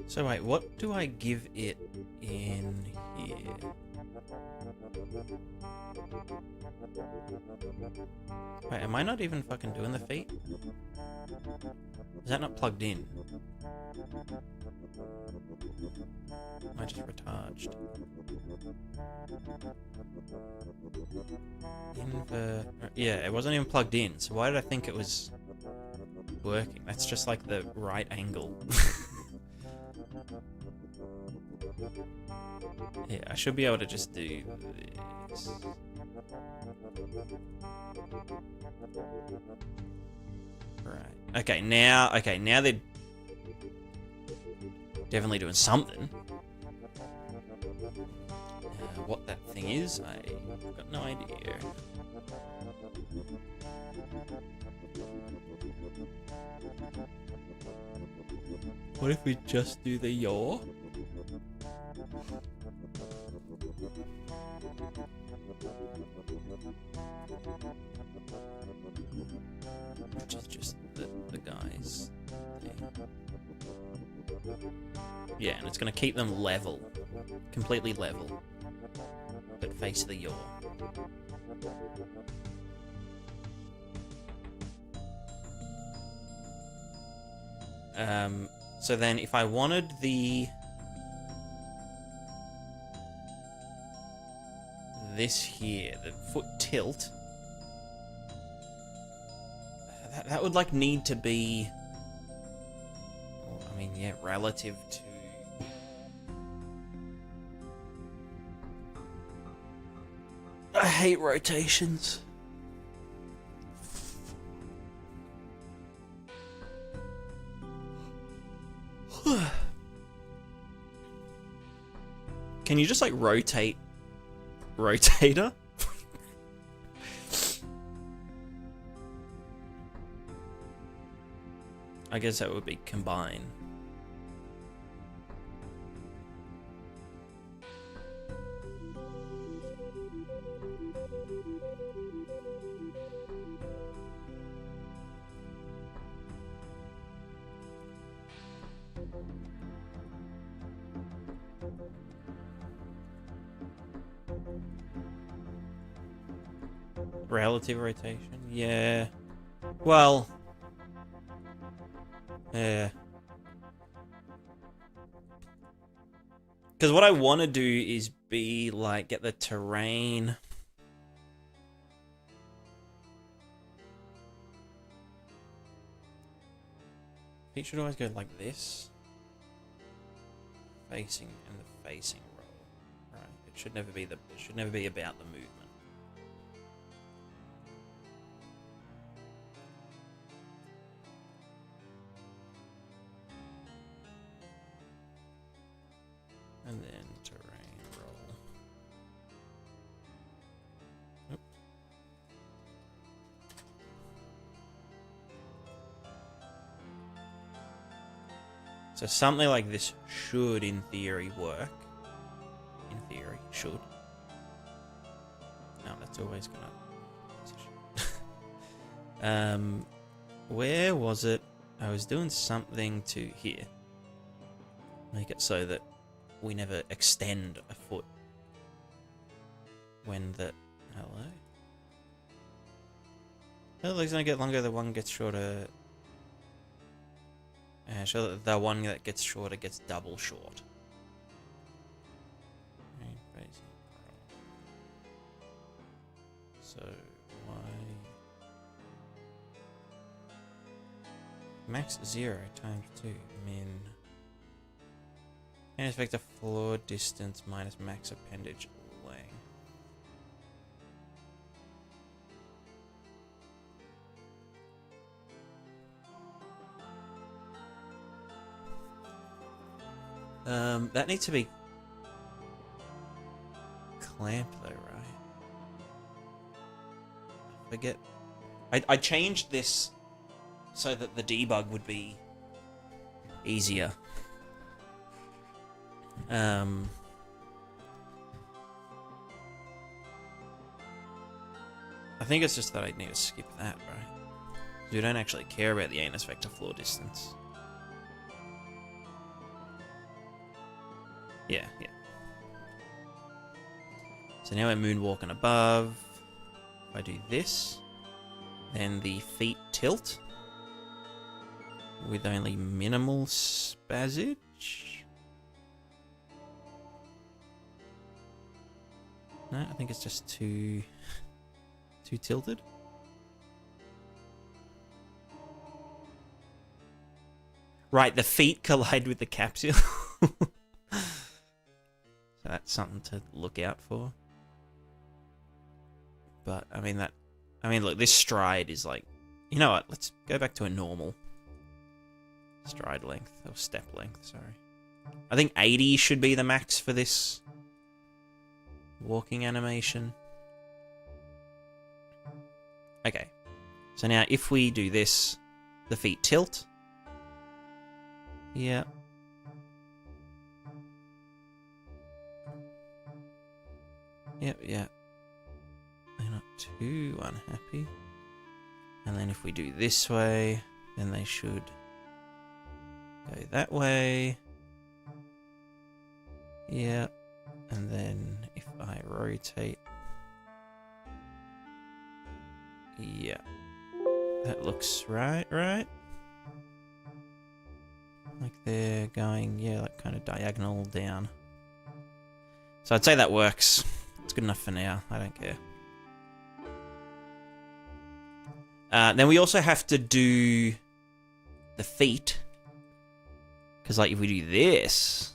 So wait, what do I give it in here? Wait, am I not even fucking doing the feet? Is that not plugged in? Am I just retarded? Yeah, it wasn't even plugged in, so why did I think it was working? That's just like the right angle. Yeah, I should be able to just do this. Right. Okay, now they're definitely doing something. What that thing is, I've got no idea. What if we just do the yaw? Which is just the guys thing. Yeah, and it's going to keep them level. Completely level. But face the yaw. So then if I wanted this here, the foot tilt, that would like need to be, well, I mean, yeah, relative to, I hate rotations. Can you just like rotate rotator? I guess that would be combine. Relative rotation? Yeah. Well. Yeah. Because what I want to do is be like, get the terrain. It should always go like this. Facing and the facing roll. Right. It should never be about the movement. And then terrain roll. Oop. So something like this should, in theory, work. In theory, should. No, that's always gonna... where was it? I was doing something to here. Make it so that we never extend a foot when the... Hello? The legs don't get longer, the one gets shorter. Show that the one that gets shorter gets double short. So, why... Max 0 times 2, min... And effect of floor distance minus max appendage length. That needs to be clamped though, right? I forget. I changed this so that the debug would be easier. I think it's just that I need to skip that, right? We don't actually care about the anus vector floor distance. Yeah, yeah. So now we're moonwalking above. If I do this, then the feet tilt with only minimal spazage. No, I think it's just too tilted. Right, the feet collide with the capsule. So that's something to look out for. But I mean look, this stride is like, you know what? Let's go back to a normal stride length or step length, sorry. I think 80 should be the max for this walking animation. Okay. So now if we do this, the feet tilt. Yeah. Yep, yeah. They're not too unhappy. And then if we do this way, then they should go that way. Yeah. And then if I rotate... Yeah. That looks right? Like they're going, yeah, like kind of diagonal down. So I'd say that works. It's good enough for now. I don't care. Then we also have to do the feet. Because, like, if we do this...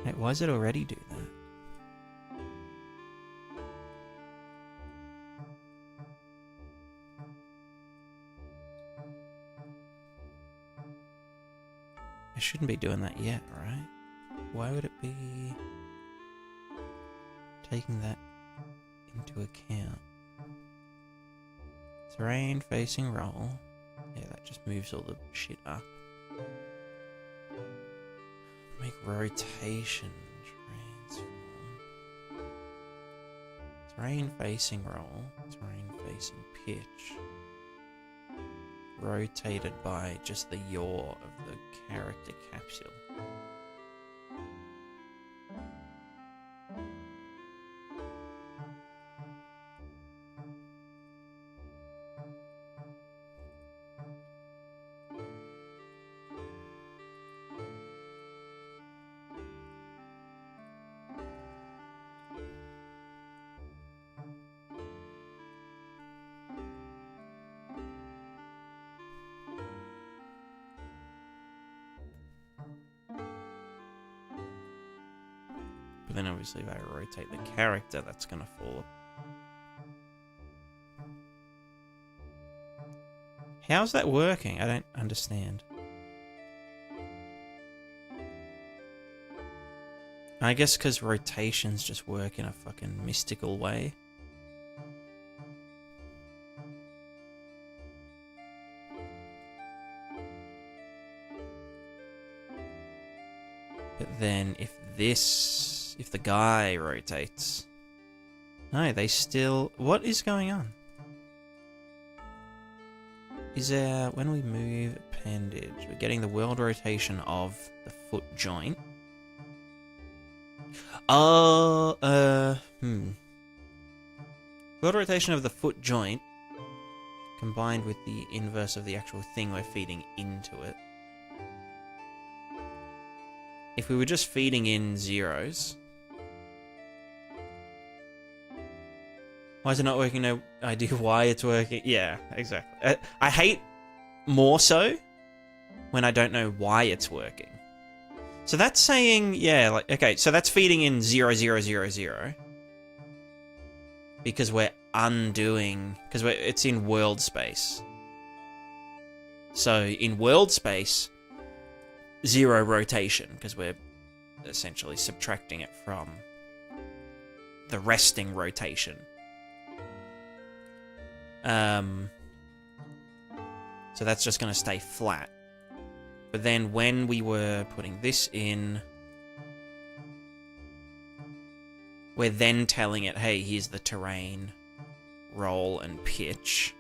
Wait, why does it already do that? I shouldn't be doing that yet, right? Why would it be taking that into account? Terrain facing roll. Yeah, that just moves all the shit up. Make rotation transform. Terrain facing roll. Terrain facing pitch. Rotated by just the yaw of the character capsule. But then obviously if I rotate the character, that's going to fall. How's that working? I don't understand. I guess because rotations just work in a fucking mystical way. But then if the guy rotates... No, they still... What is going on? Is there... When we move appendage, we're getting the world rotation of the foot joint. World rotation of the foot joint combined with the inverse of the actual thing we're feeding into it. If we were just feeding in zeros... Why is it not working? No idea why it's working. Yeah, exactly. I hate more so when I don't know why it's working. So that's saying, yeah, like, okay, so that's feeding in 0, 0, 0, 0. Because we're undoing, because it's in world space. So in world space, 0 rotation, because we're essentially subtracting it from the resting rotation. So that's just going to stay flat. But then when we were putting this in, we're then telling it, hey, here's the terrain, roll, and pitch.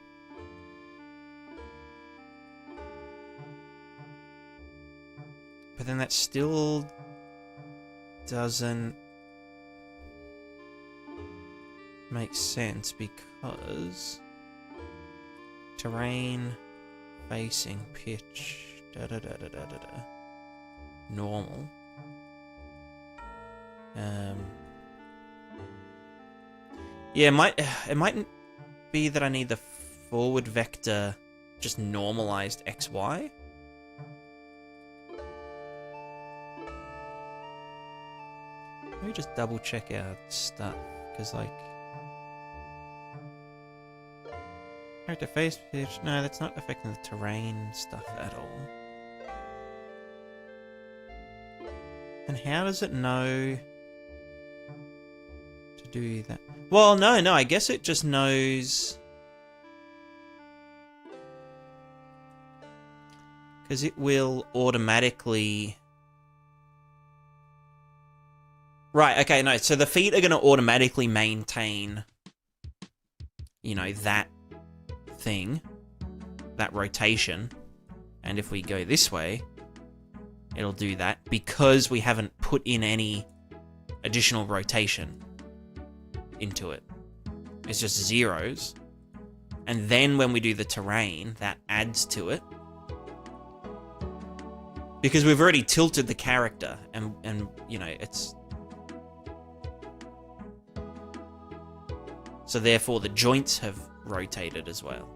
But then that still doesn't make sense because terrain, facing, pitch, normal. Yeah, it might be that I need the forward vector just normalized XY. Let me just double check our stuff, because like character face pitch, no, that's not affecting the terrain stuff at all. And how does it know to do that? Well, no, I guess it just knows because it will automatically. Right, okay, no, so the feet are going to automatically maintain, you know, that thing, that rotation. And if we go this way, it'll do that because we haven't put in any additional rotation into it. It's just zeros. And then when we do the terrain, that adds to it. Because we've already tilted the character and you know, it's... So therefore the joints have rotated as well.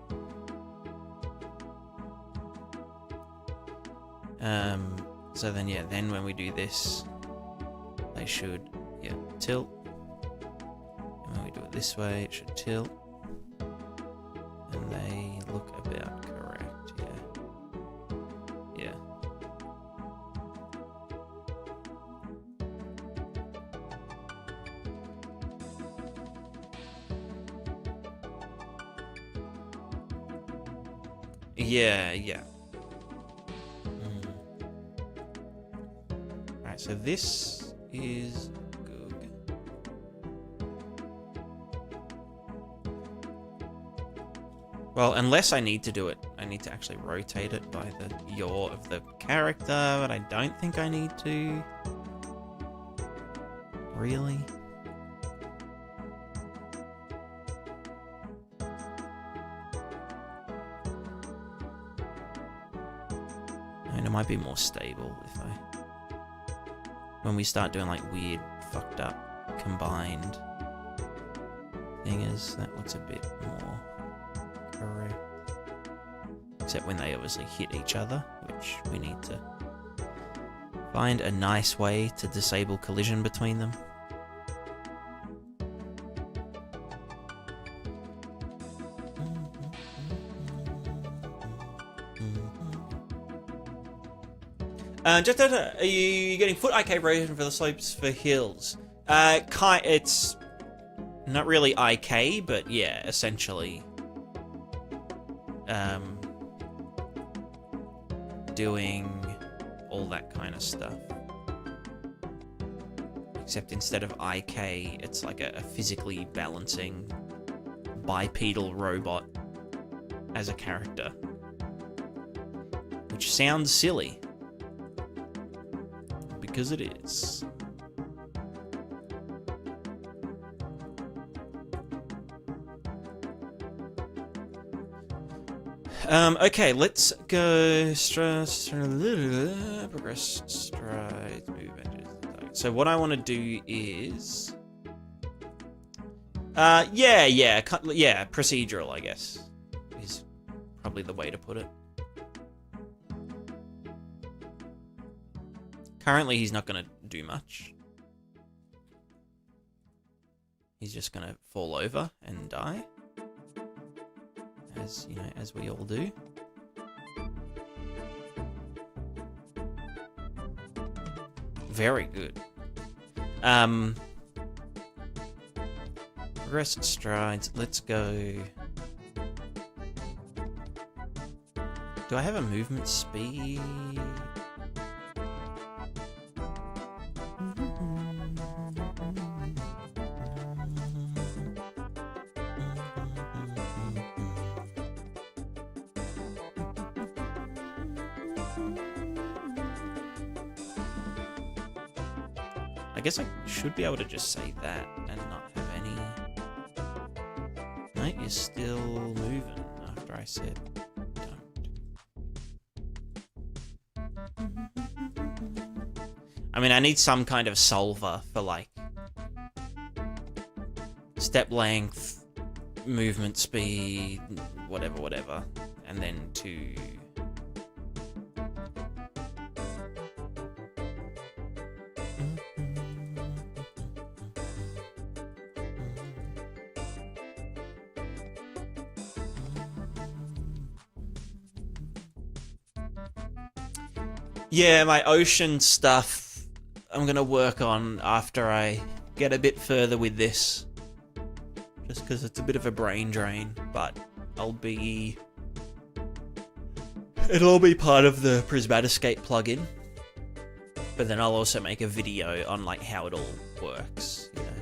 So then, yeah, then when we do this, they should, yeah, tilt. And when we do it this way, it should tilt. And they look about correct, yeah. Yeah. Yeah. Alright, so this is good. Well, unless I need to do it, I need to actually rotate it by the yaw of the character, but I don't think I need to. Really? It might be more stable if when we start doing like weird, fucked up, combined thingers, that looks a bit more correct. Except when they obviously hit each other, which we need to find a nice way to disable collision between them. Are you getting foot IK rotation for the slopes for hills? It's not really IK, but yeah, essentially doing all that kind of stuff. Except instead of IK, it's like a physically balancing bipedal robot as a character. Which sounds silly. Because it is. Okay, let's go progress, strides, move edges. So what I want to do is yeah, procedural, I guess, is probably the way to put it. Currently, he's not going to do much. He's just going to fall over and die. As, you know, as we all do. Very good. Progress strides. Let's go. Do I have a movement speed? guess I should be able to just say that and not have any... No, you're still moving after I said don't. I mean, I need some kind of solver for, like, step length, movement speed, whatever, and then to... Yeah, my ocean stuff I'm gonna work on after I get a bit further with this. Just because it's a bit of a brain drain, but it'll all be part of the Prismatiscape plugin. But then I'll also make a video on like how it all works, you know.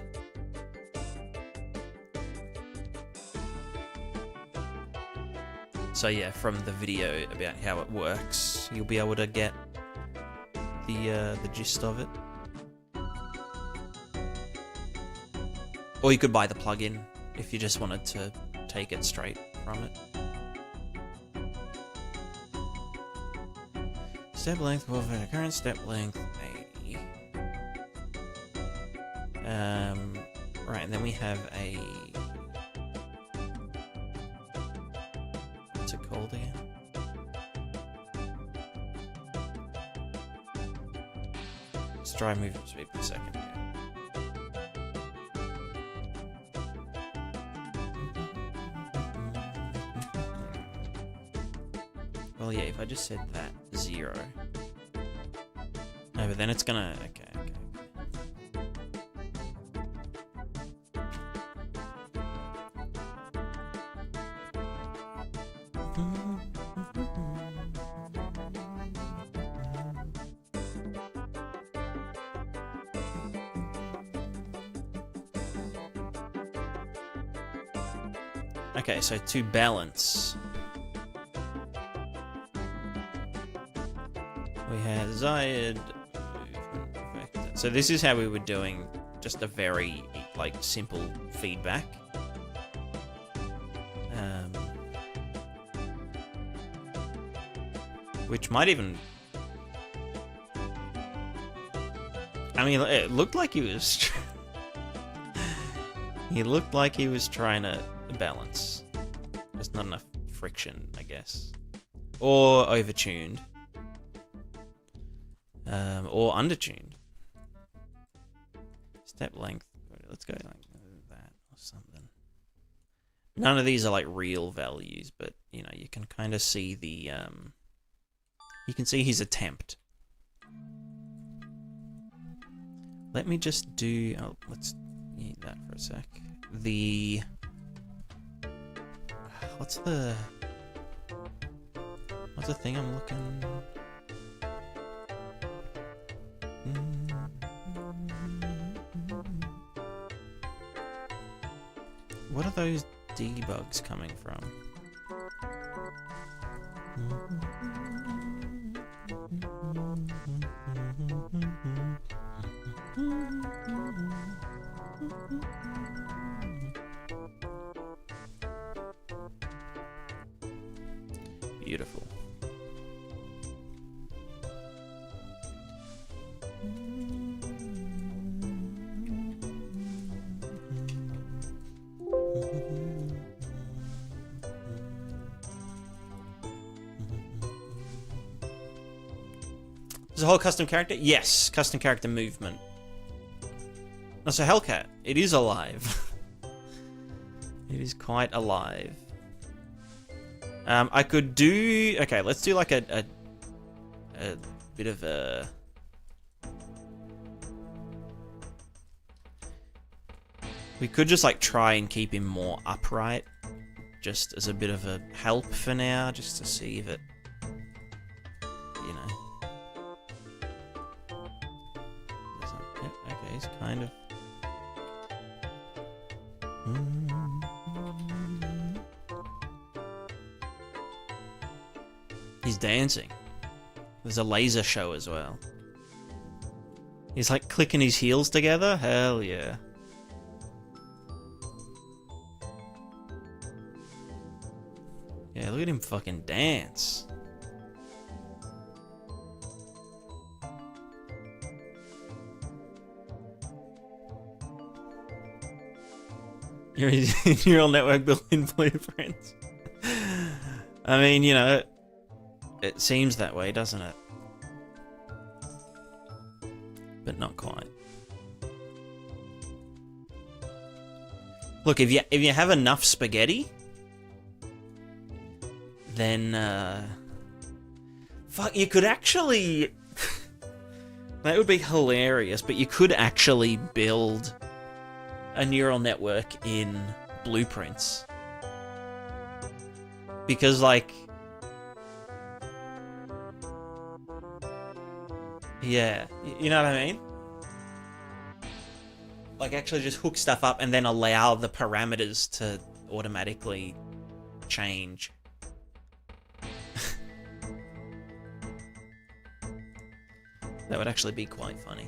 So yeah, from the video about how it works, you'll be able to get the gist of it. Or you could buy the plugin if you just wanted to take it straight from it. Step length, well, for the current step length 80. Right, and then we have a... What's it called again? Stride movement speed per second. Yeah. Well, yeah, if I just said that 0. No, but then it's gonna. Okay. Okay, so to balance, we had desired movement vector. So this is how we were doing just a very, like, simple feedback. Which might even... I mean, it looked like he was... he looked like he was trying to balance. There's not enough friction, I guess. Or overtuned. Or undertuned. Step length. Let's go like that or something. None of these are like real values, but you know, you can kind of see the you can see his attempt. Let me just do let's eat that for a sec. The what's the thing I'm looking? What are those debugs coming from? Beautiful. Is a whole custom character? Yes, custom character movement. Oh, so Hellcat, it is alive. It is quite alive. I could do... Okay, let's do like a bit of a... We could just like try and keep him more upright. Just as a bit of a help for now, just to see if it... You know... Okay, he's kind of... He's dancing. There's a laser show as well. He's like clicking his heels together? Hell yeah. Yeah, look at him fucking dance. Your neural network building blueprints. I mean, you know, it seems that way, doesn't it? But not quite. Look, if you have enough spaghetti, then fuck, you could actually that would be hilarious, but you could actually build a neural network in blueprints. Because, like, yeah, you know what I mean? Like, actually just hook stuff up and then allow the parameters to automatically change. That would actually be quite funny.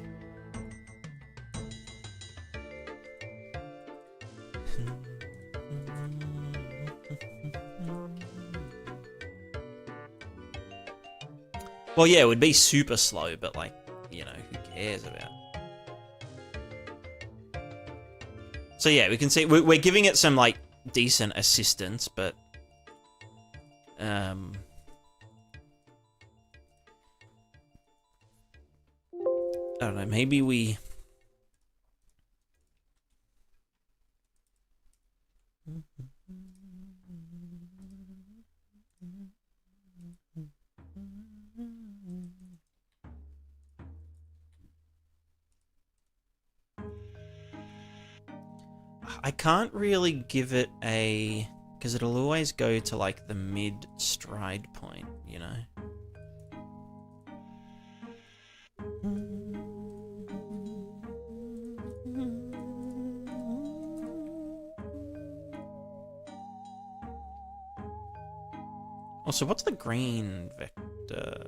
Well, yeah, it would be super slow, but, like, you know, who cares about? So, yeah, we can see we're giving it some, like, decent assistance, but I don't know, maybe we... I can't really give it a... because it'll always go to, like, the mid-stride point, you know? Also, what's the green vector?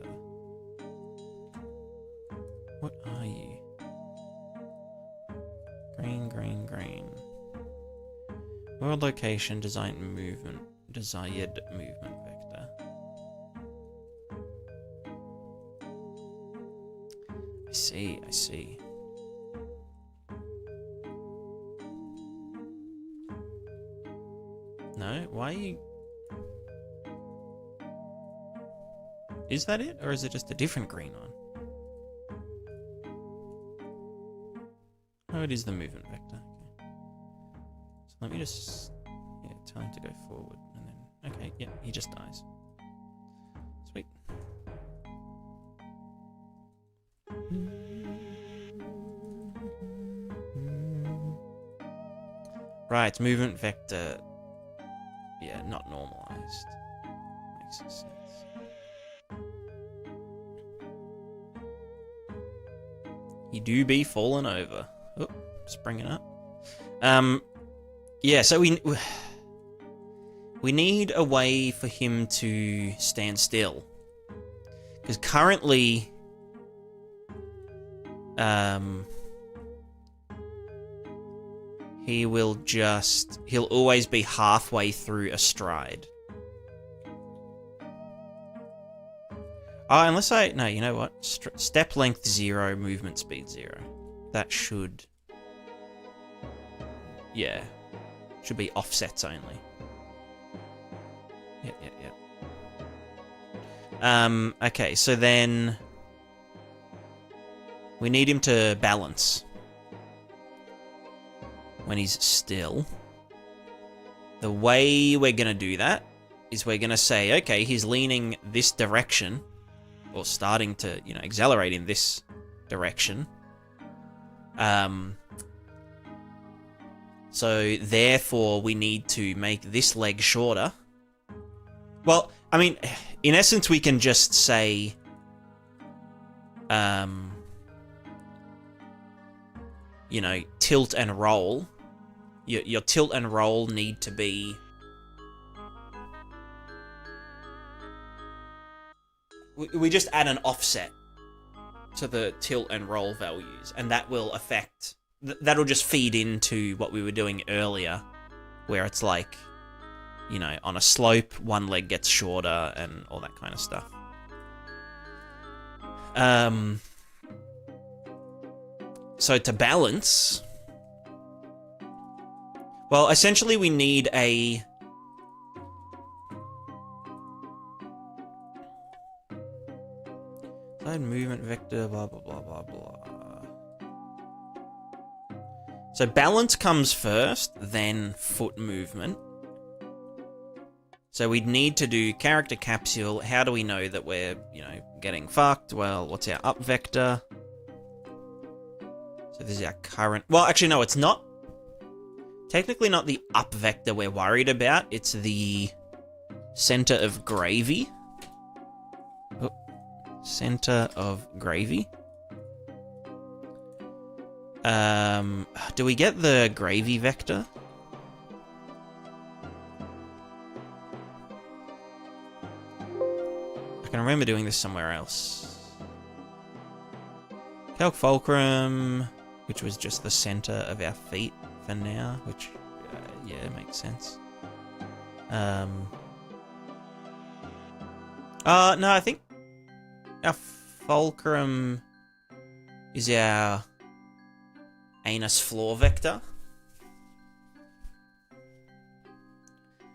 What are you? Green, green, green. World location, desired movement vector. I see. No, why are you... Is that it? Or is it just a different green one? Oh, it is the movement vector. Okay. So let me just... yeah, tell him to go forward. And then... okay, yeah, he just dies. Sweet. Right, movement vector... yeah, not normalized. Makes sense. You do be falling over. Oh, springing up. Yeah, so we need a way for him to stand still. Because currently... he will just... he'll always be halfway through a stride. Oh, unless I... no, you know what? Step length 0, movement speed 0. That should... yeah. Should be offsets only. Yep. Okay, so then... we need him to balance. When he's still. The way we're going to do that is we're going to say, okay, he's leaning this direction. Or starting to, you know, accelerate in this direction. So, therefore, we need to make this leg shorter. Well, I mean, in essence, we can just say... you know, tilt and roll. Your tilt and roll need to be... we just add an offset. to the tilt and roll values, and that will affect... That'll just feed into what we were doing earlier, where it's like, you know, on a slope, one leg gets shorter and all that kind of stuff. So to balance... Well, essentially we need a... Side movement vector, blah, blah, blah, blah, blah. So balance comes first, then foot movement. So we'd need to do character capsule. How do we know that we're, you know, getting fucked? Well, what's our up vector? So this is our current... Well, actually, no, it's not. Technically not the up vector we're worried about. It's the center of gravy. Oh, center of gravy. Do we get the gravy vector? I can remember doing this somewhere else. Calc fulcrum, which was just the center of our feet for now, which, yeah, makes sense. No, I think our fulcrum is our anus floor vector.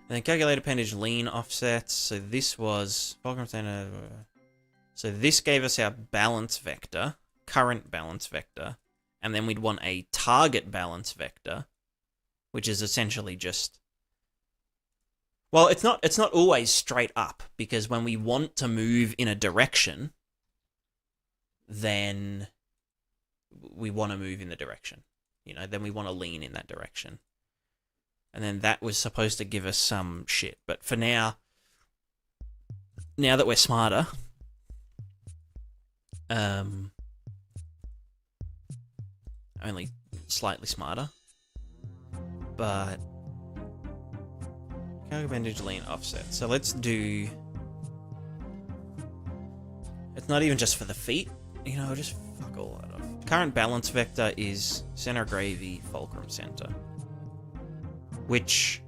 And then calculate appendage lean offsets. So this was fulcrum center. So this gave us our balance vector, current balance vector, and then we'd want a target balance vector, which is essentially just... Well, it's not always straight up, because when we want to move in a direction, then we want to move in the direction. You know, then we want to lean in that direction. And then that was supposed to give us some shit. But for now that we're smarter, only slightly smarter, but calc appendage lean offset. So let's do... It's not even just for the feet, you know, just fuck all that off. Current balance vector is center gravy, fulcrum center. Which...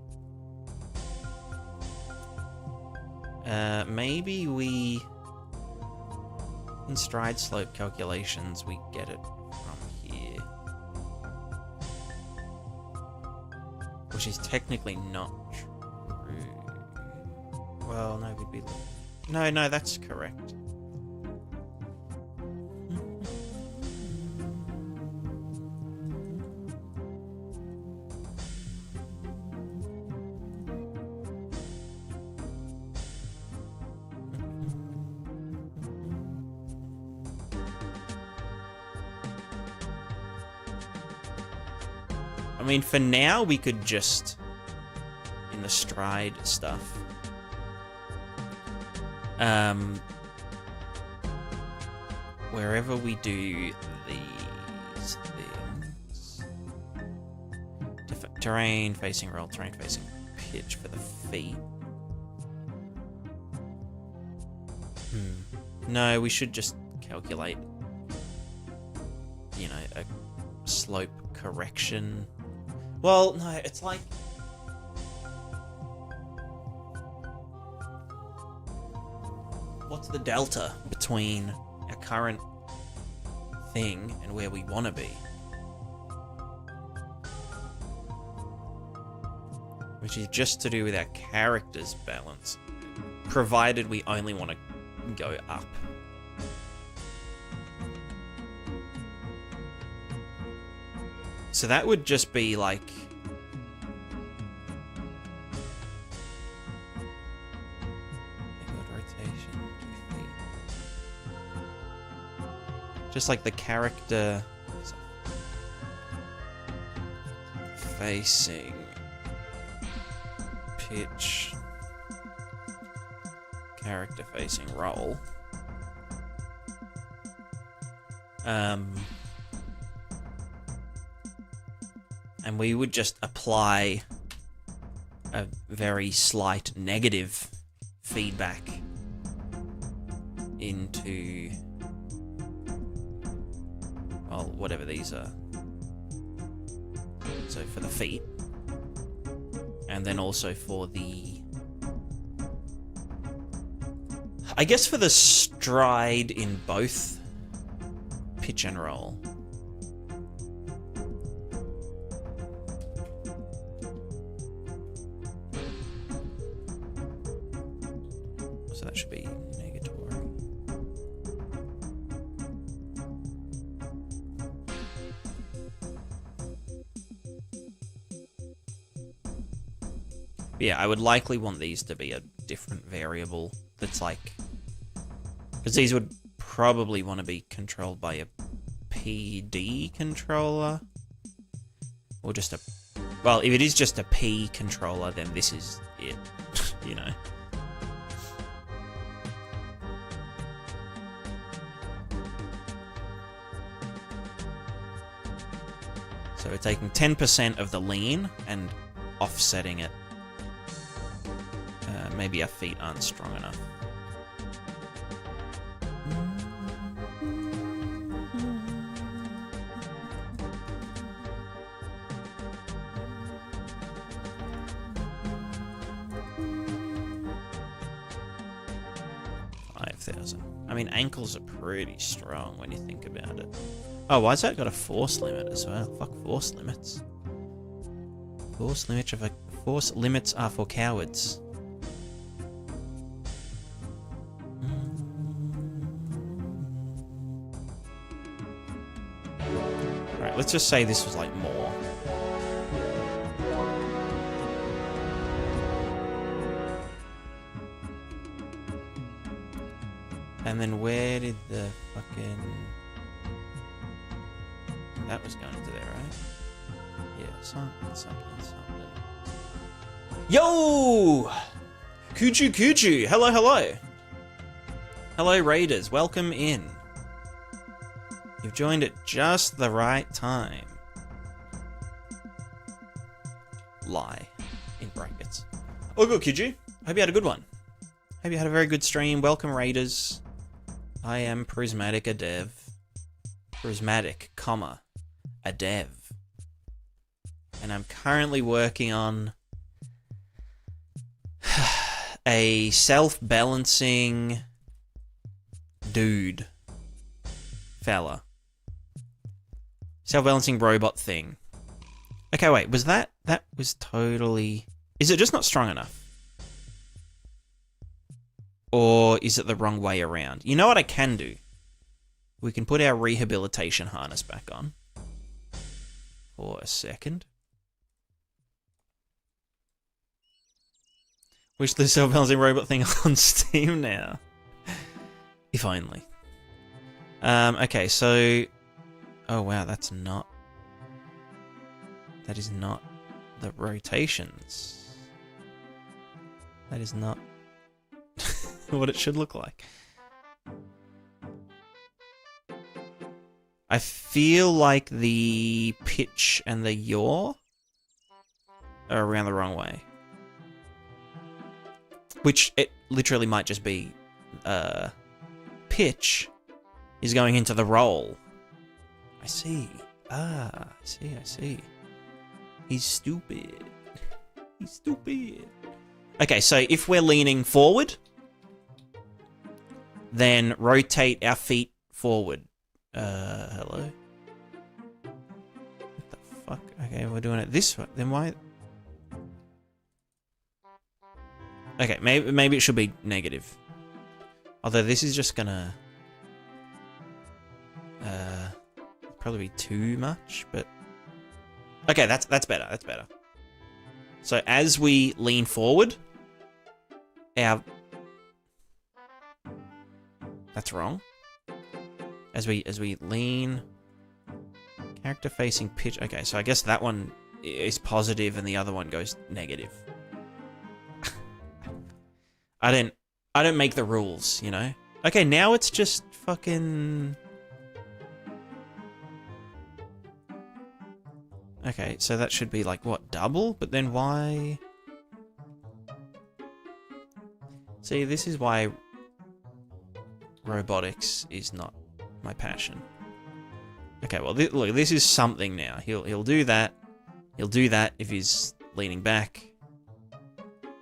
maybe we... In stride slope calculations, we get it from here. Which is technically not true. Well, no, we'd be... No, that's correct. I mean, for now, we could just, in the stride stuff, wherever we do these things, terrain facing roll, terrain facing pitch for the feet. No, we should just calculate, you know, a slope correction. Well, no, it's like... What's the delta between our current thing and where we want to be? Which is just to do with our character's balance, provided we only want to go up. So that would just be like... rotation, just like the character facing pitch, character facing roll. And we would just apply a very slight negative feedback into well, whatever these are. So for the feet. And then also for the... I guess for the stride in both pitch and roll. So that should be negatory. Yeah, I would likely want these to be a different variable that's like... Because these would probably want to be controlled by a PD controller. Or just a... Well, if it is just a P controller, then this is it, you know. So we're taking 10% of the lean and offsetting it. Maybe our feet aren't strong enough. I mean, ankles are pretty strong when you think about it. Oh, why's that got a force limit as well? Fuck force limits. Force limits are for cowards. Alright, let's just say this was like more. And then where did the fucking... That was going into there, right? Yeah, something. Yo! Kuju! Hello. Hello, Raiders. Welcome in. You've joined at just the right time. Lie. In brackets. Oh, good, Kuju. Hope you had a good one. Hope you had a very good stream. Welcome, Raiders. I am Prismatic, a dev. Prismatic, comma, a dev. And I'm currently working on a self-balancing dude. Fella. Self-balancing robot thing. Okay, wait, was that was totally... Is it just not strong enough? Or is it the wrong way around? You know what I can do? We can put our rehabilitation harness back on. For a second. Wish the self-balancing robot thing on Steam now. If only. Okay, so... Oh wow, that's not... That is not the rotations. That is not... what it should look like. I feel like the pitch and the yaw are around the wrong way. Which it literally might just be pitch is going into the roll. I see. I see. He's stupid. He's stupid. Okay, so if we're leaning forward, then rotate our feet forward. Hello? What the fuck? Okay, we're doing it this way. Then why? Okay, maybe it should be negative. Although this is just gonna... probably be too much, but... Okay, that's better, that's better. So as we lean forward, our... That's wrong. As we lean... Character facing pitch... Okay, so I guess that one is positive and the other one goes negative. I don't make the rules, you know? Okay, now it's just fucking... Okay, so that should be like, what, double? But then why... See, this is why robotics is not my passion. Okay, well, look, this is something now. He'll do that. He'll do that if he's leaning back.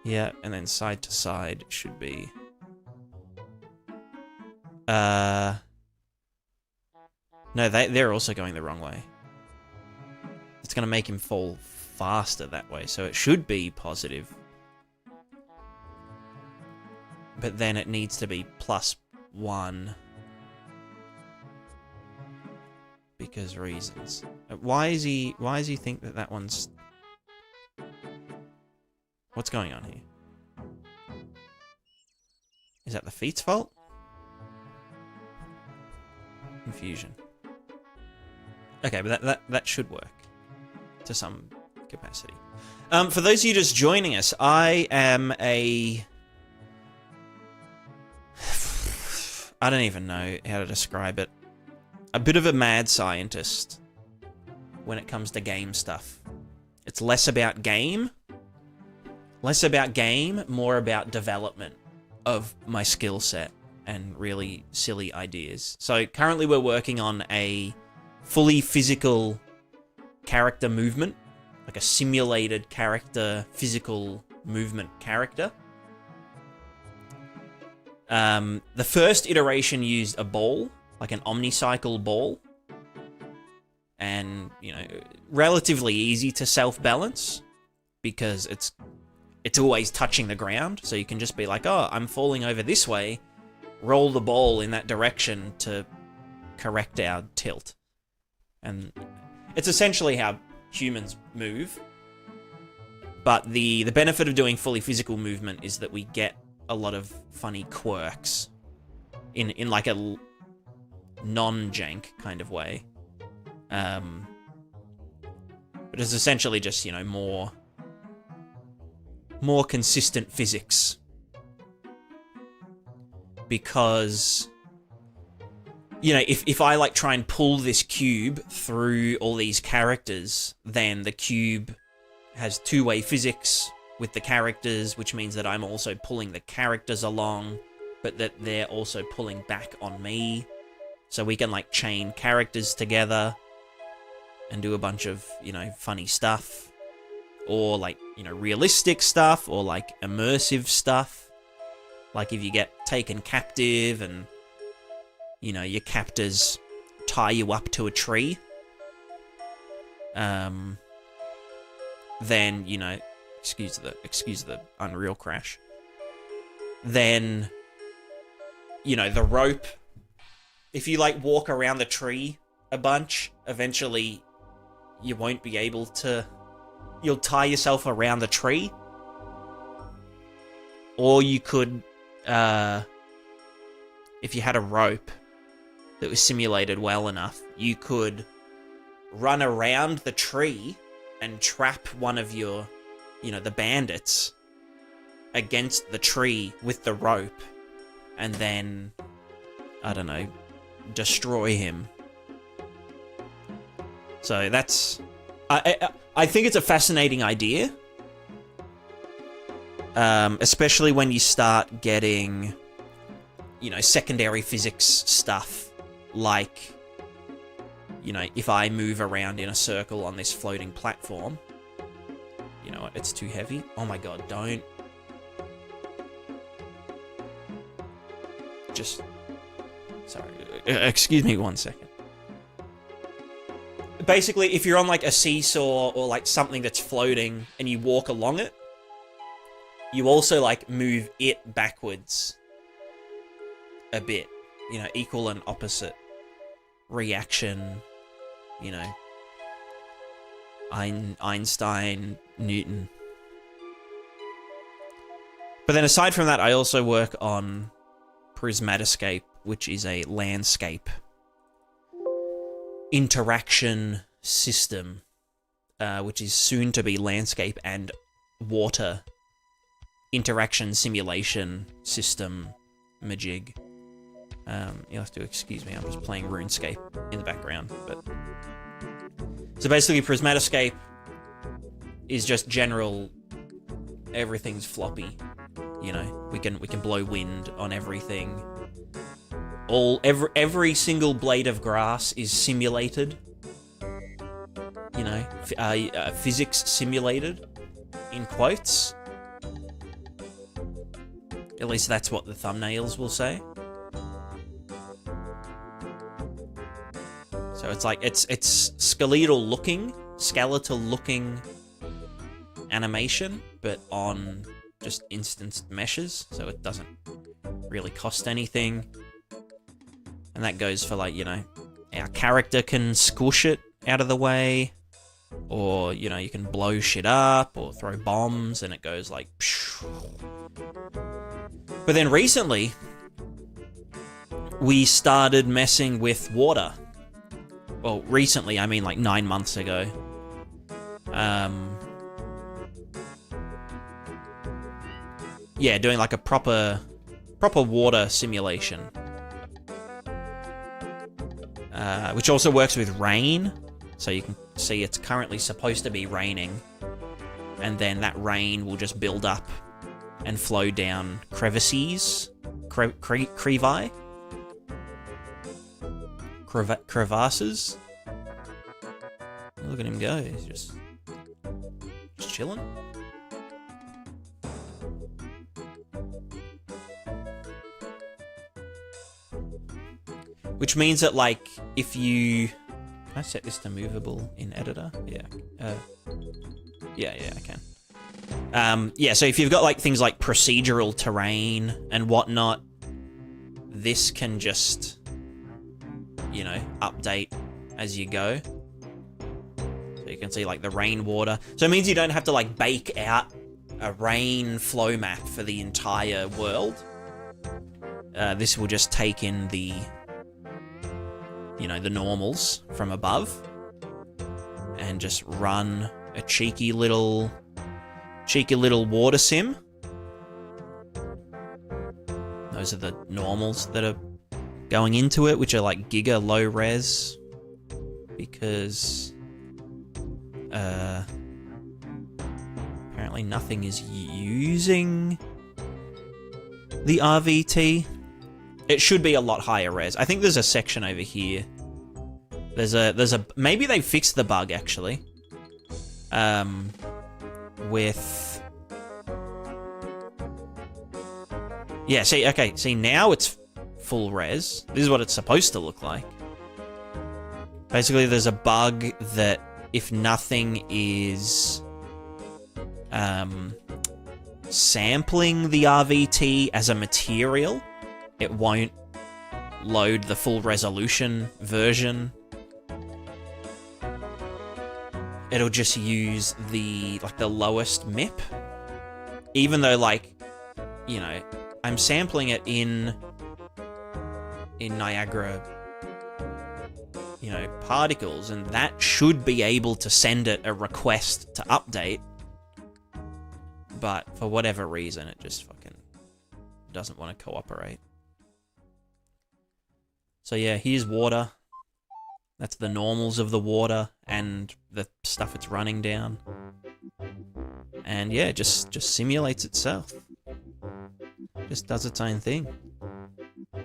Yeah, and then side to side should be... No, they're also going the wrong way. It's going to make him fall faster that way, so it should be positive. But then it needs to be +1. Because reasons. Why does he think that that one's... What's going on here? Is that the feet's fault? Confusion. Okay, but that should work to some capacity. For those of you just joining us, I am a... I don't even know how to describe it. A bit of a mad scientist when it comes to game stuff. It's less about game, more about development of my skill set and really silly ideas. So currently we're working on a fully physical character movement, like a simulated character, physical movement character. The first iteration used a ball, like an omnicycle ball, and, you know, relatively easy to self-balance because it's always touching the ground, so you can just be like, oh, I'm falling over this way, roll the ball in that direction to correct our tilt. And it's essentially how humans move, but the benefit of doing fully physical movement is that we get a lot of funny quirks in like a non-jank kind of way. But it's essentially just, you know, more consistent physics. Because, you know, if I like try and pull this cube through all these characters, then the cube has two-way physics with the characters, which means that I'm also pulling the characters along, but that they're also pulling back on me. So we can like chain characters together and do a bunch of, you know, funny stuff. Or like, you know, realistic stuff, or like immersive stuff. Like if you get taken captive and, you know, your captors tie you up to a tree. Then, you know, excuse the Unreal crash. Then, you know, the rope, if you like walk around the tree a bunch, eventually you won't be able to, you'll tie yourself around the tree. Or you could, if you had a rope that was simulated well enough, you could run around the tree and trap one of your, you know, the bandits against the tree with the rope, and then, I don't know, destroy him. So that's... I think it's a fascinating idea. Especially when you start getting, you know, secondary physics stuff, like, you know, if I move around in a circle on this floating platform, you know what, it's too heavy. Oh my god, don't. Just, sorry, excuse me 1 second. Basically, if you're on like a seesaw or like something that's floating and you walk along it, you also like move it backwards a bit, you know, equal and opposite reaction, you know, Einstein, Newton. But then aside from that, I also work on Prismatiscape, which is a landscape interaction system, which is soon to be landscape and water interaction simulation system majig. You'll have to excuse me, I'm just playing RuneScape in the background. But so basically Prismatiscape is just general, everything's floppy, you know, we can blow wind on everything. every single blade of grass is simulated. You know, physics simulated, in quotes. At least that's what the thumbnails will say. So it's like, it's skeletal looking animation, but on just instanced meshes, so it doesn't really cost anything. And that goes for, like, you know, our character can squish it out of the way, or, you know, you can blow shit up or throw bombs and it goes like pshh. But then recently we started messing with water. Well, recently, I mean like 9 months ago. Yeah, doing like a proper water simulation. Which also works with rain. So you can see it's currently supposed to be raining. And then that rain will just build up and flow down crevices. Crevasses? Look at him go. He's just chilling. Which means that, like, if you... Can I set this to movable in editor? Yeah. Yeah, I can. Yeah, so if you've got, like, things like procedural terrain and whatnot, this can just, you know, update as you go. So you can see, like, the rainwater. So it means you don't have to, like, bake out a rain flow map for the entire world. This will just take in the... you know, the normals from above and just run a cheeky little water sim. Those are the normals that are going into it, which are like giga low res, because apparently nothing is using the RVT. It should be a lot higher res. I think there's a section over here. There's a maybe they fixed the bug actually. With yeah, see now it's full res. This is what it's supposed to look like. Basically, there's a bug that if nothing is sampling the RVT as a material, it won't load the full resolution version. It'll just use the lowest MIP. Even though, like, you know, I'm sampling it in Niagara, you know, particles, and that should be able to send it a request to update. But for whatever reason, it just fucking doesn't want to cooperate. So yeah, here's water. That's the normals of the water and the stuff it's running down. And yeah, just simulates itself. Just does its own thing. I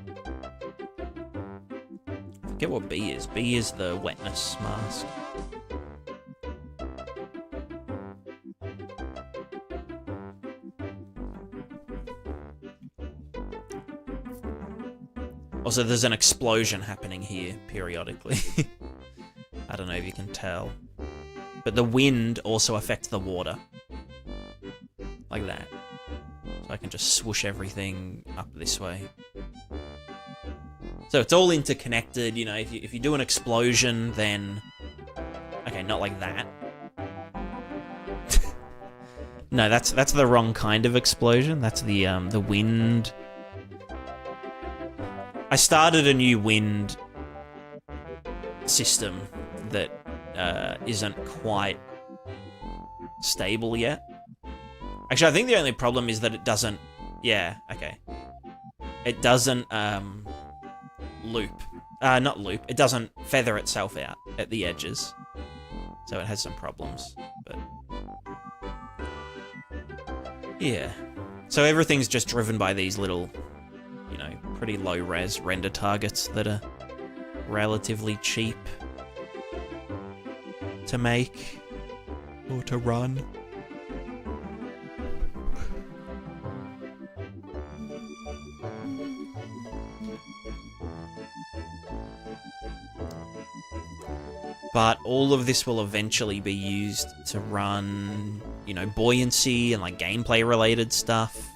forget what B is. B is the wetness mask. Also, there's an explosion happening here periodically. I don't know if you can tell. But the wind also affects the water. Like that. So I can just swoosh everything up this way. So it's all interconnected, you know, if you do an explosion, then... Okay, not like that. No, that's the wrong kind of explosion. That's the wind... I started a new wind system that isn't quite stable yet. Actually, I think the only problem is that it doesn't... Yeah, okay. It doesn't loop. Not loop. It doesn't feather itself out at the edges. So it has some problems, but... Yeah. So everything's just driven by these little, you know, pretty low-res render targets that are relatively cheap to make or to run. But all of this will eventually be used to run, you know, buoyancy and like gameplay related stuff,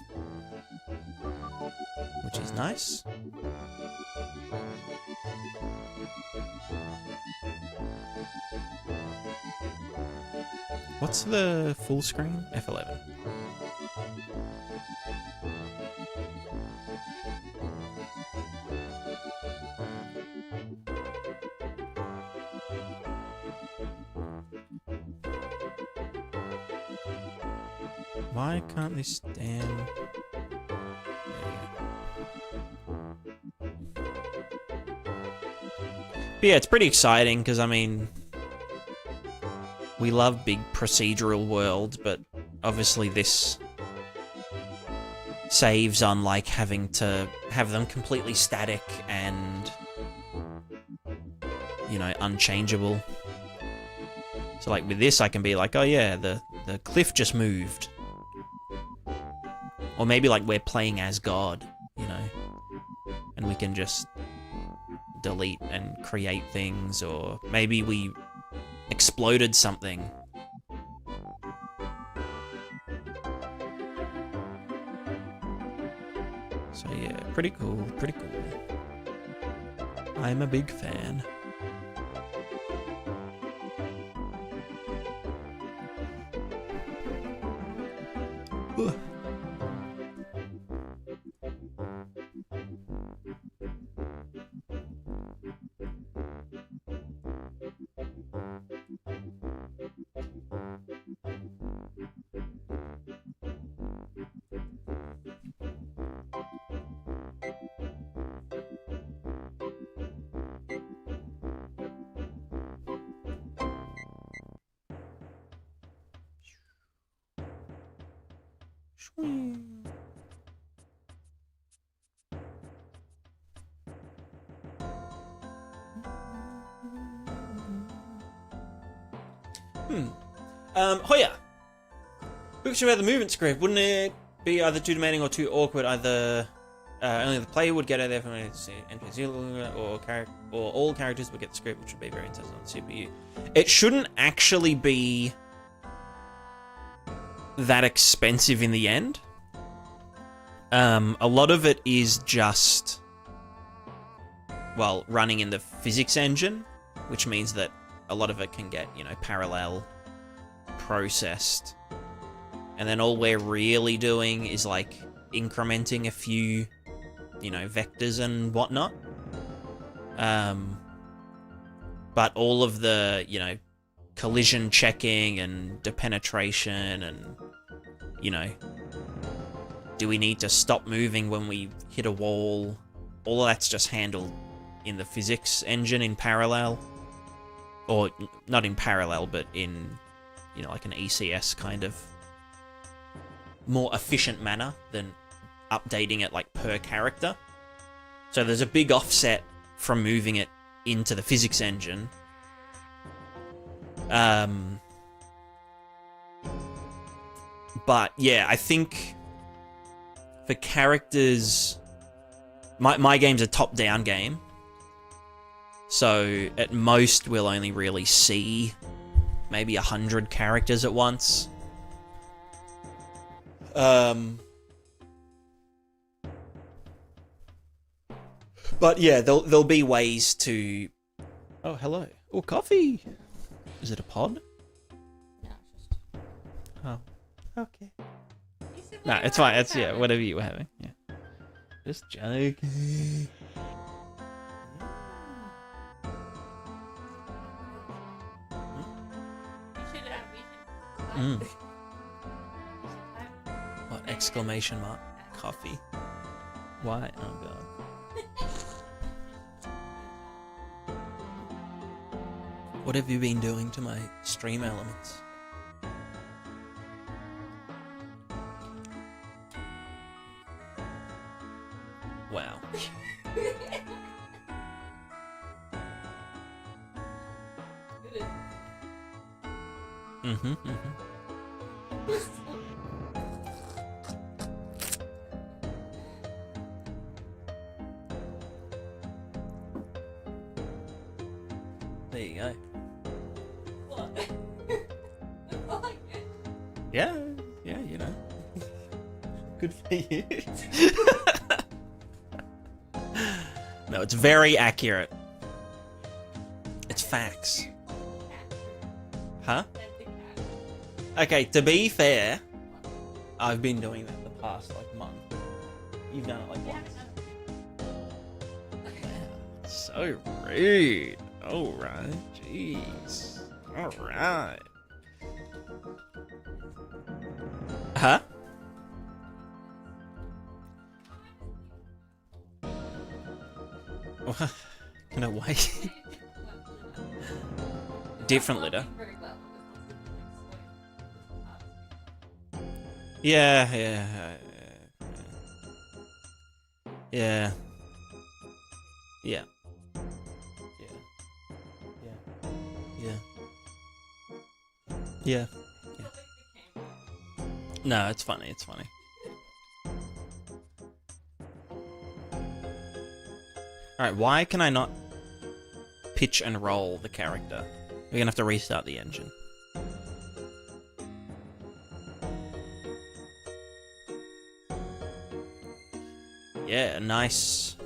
which is nice. What's the full screen? F11. Why can't this stand? But yeah, it's pretty exciting because, I mean, we love big procedural worlds, but obviously this saves on like having to have them completely static and, you know, unchangeable. So like with this I can be like, oh yeah, the cliff just moved. Or maybe like we're playing as God, you know, and we can just delete and create things, or maybe we exploded something. So yeah, pretty cool, pretty cool. I'm a big fan. Ugh. Hoya! Quick about the movement script. Wouldn't it be either too demanding or too awkward? Either only the player would get out there from NPC or all characters would get the script, which would be very intense on the CPU. It shouldn't actually be that expensive in the end. A lot of it is just, well, running in the physics engine, which means that a lot of it can get, you know, parallel processed. And then all we're really doing is like incrementing a few, you know, vectors and whatnot. But all of the, you know, collision checking and depenetration and, you know, do we need to stop moving when we hit a wall? All of that's just handled in the physics engine in parallel. Or not in parallel, but in, you know, like an ECS kind of more efficient manner than updating it like per character. So there's a big offset from moving it into the physics engine. But yeah, I think for characters, my game's a top-down game. So at most we'll only really see maybe 100 characters at once. But yeah, there'll be ways to... Oh, hello. Oh, coffee! Is it a pod? No, it's just... Oh, okay. Nah, it's fine. It's, yeah, whatever you were having. Yeah. Just joking. What, exclamation mark? Coffee. Why? Oh god. What have you been doing to my stream elements? Wow. Mm-hmm. There you go. Yeah, you know. Good for you. No, it's very accurate. It's facts. Huh? Okay, to be fair, I've been doing that the past, like, month. You've done it, like, once. So rude. Alright, jeez. Alright. Huh? Can I wait? Different litter. Yeah. Yeah. No, it's funny, Alright, why can I not pitch and roll the character? We're gonna have to restart the engine. Yeah, a nice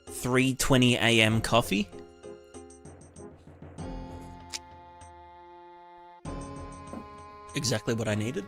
3:20 AM coffee. Exactly what I needed.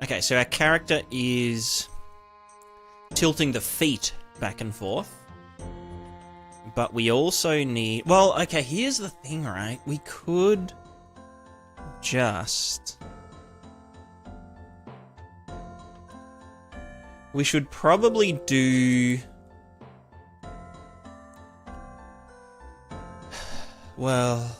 Okay, so our character is tilting the feet back and forth. But we also need... Well, okay, here's the thing, right? We could just... We should probably do... Well,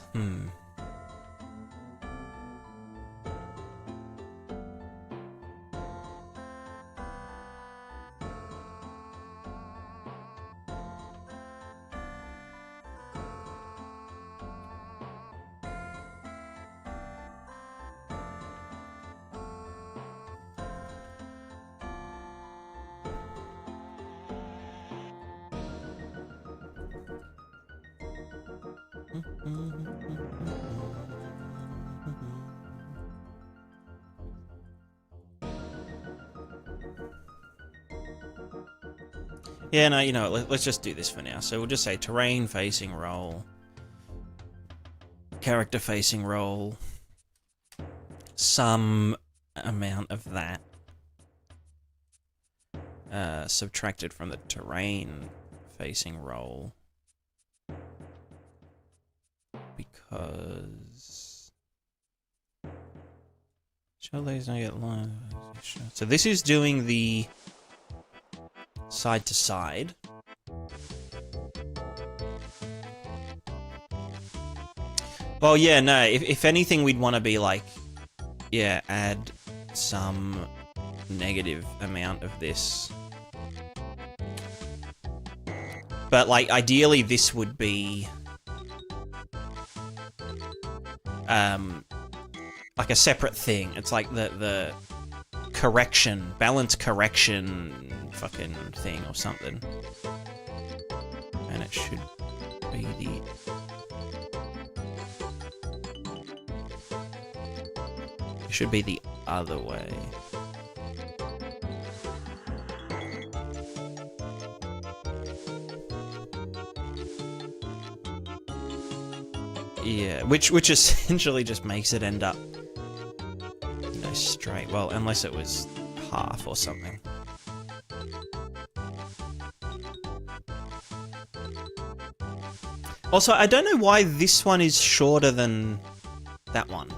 yeah, no, you know, let's just do this for now. So we'll just say terrain facing role, character facing role, some amount of that subtracted from the terrain facing role, because show these don't get line. So this is doing the side to side. Well, yeah, no, if anything, we'd want to be like, yeah, add some negative amount of this. But, like, ideally this would be, like a separate thing. It's like the correction, balance correction fucking thing or something. And it should be the... It should be the other way. Yeah, which essentially just makes it end up, you know, straight. Well, unless it was half or something. Also, I don't know why this one is shorter than that one.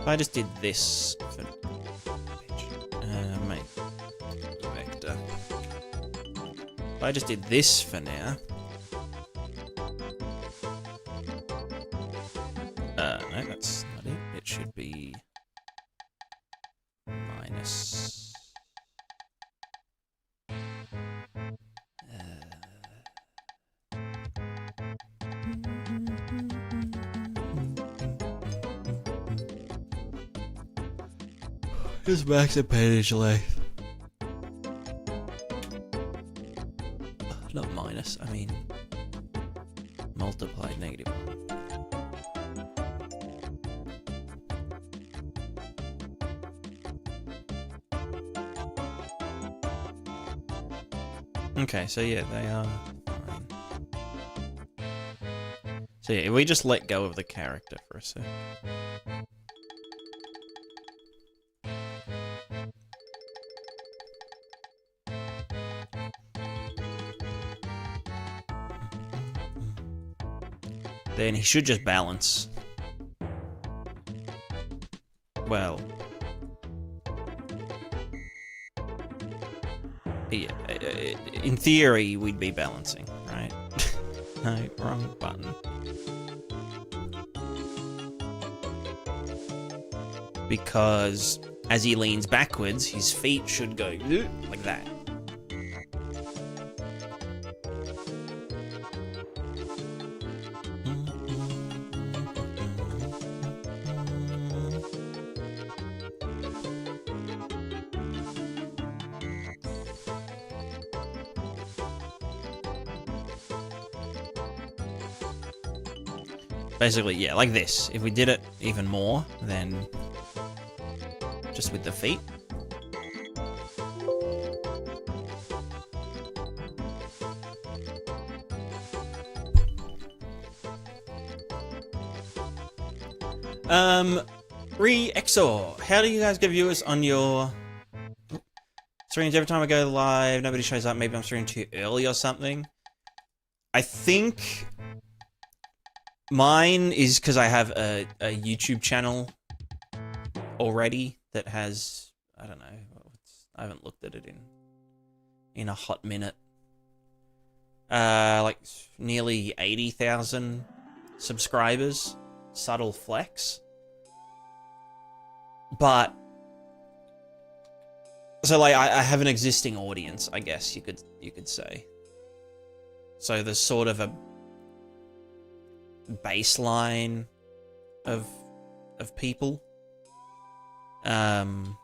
If I just did this for make vector. If I just did this for now. No, that's not it. It should be minus. Just max the page length. Not minus, I mean multiplied negative. Okay, so yeah, they are fine. So yeah, we just let go of the character for a sec. Then he should just balance. Well, yeah, in theory, we'd be balancing, right? No, wrong button. Because as he leans backwards, his feet should go like that. Basically, yeah, like this. If we did it even more, then just with the feet. Re-Exor, how do you guys get viewers on your streams? Every time I go live, nobody shows up. Maybe I'm streaming too early or something. I think mine is because I have a YouTube channel already that has, I don't know, I haven't looked at it in a hot minute. Like nearly 80,000 subscribers. Subtle flex. But so like I have an existing audience, I guess you could say. So there's sort of a baseline of people. And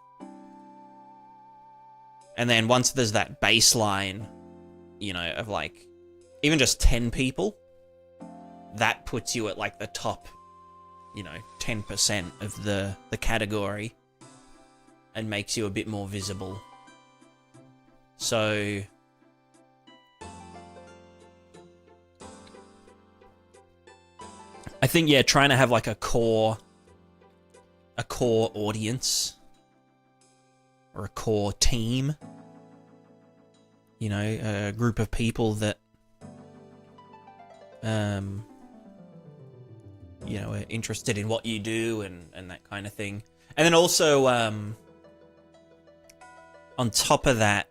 then once there's that baseline, you know, of like even just 10 people, that puts you at like the top, you know, 10% of the category and makes you a bit more visible. So I think, yeah, trying to have like a core audience or a core team, you know, a group of people that you know, are interested in what you do and that kind of thing. And then also, on top of that,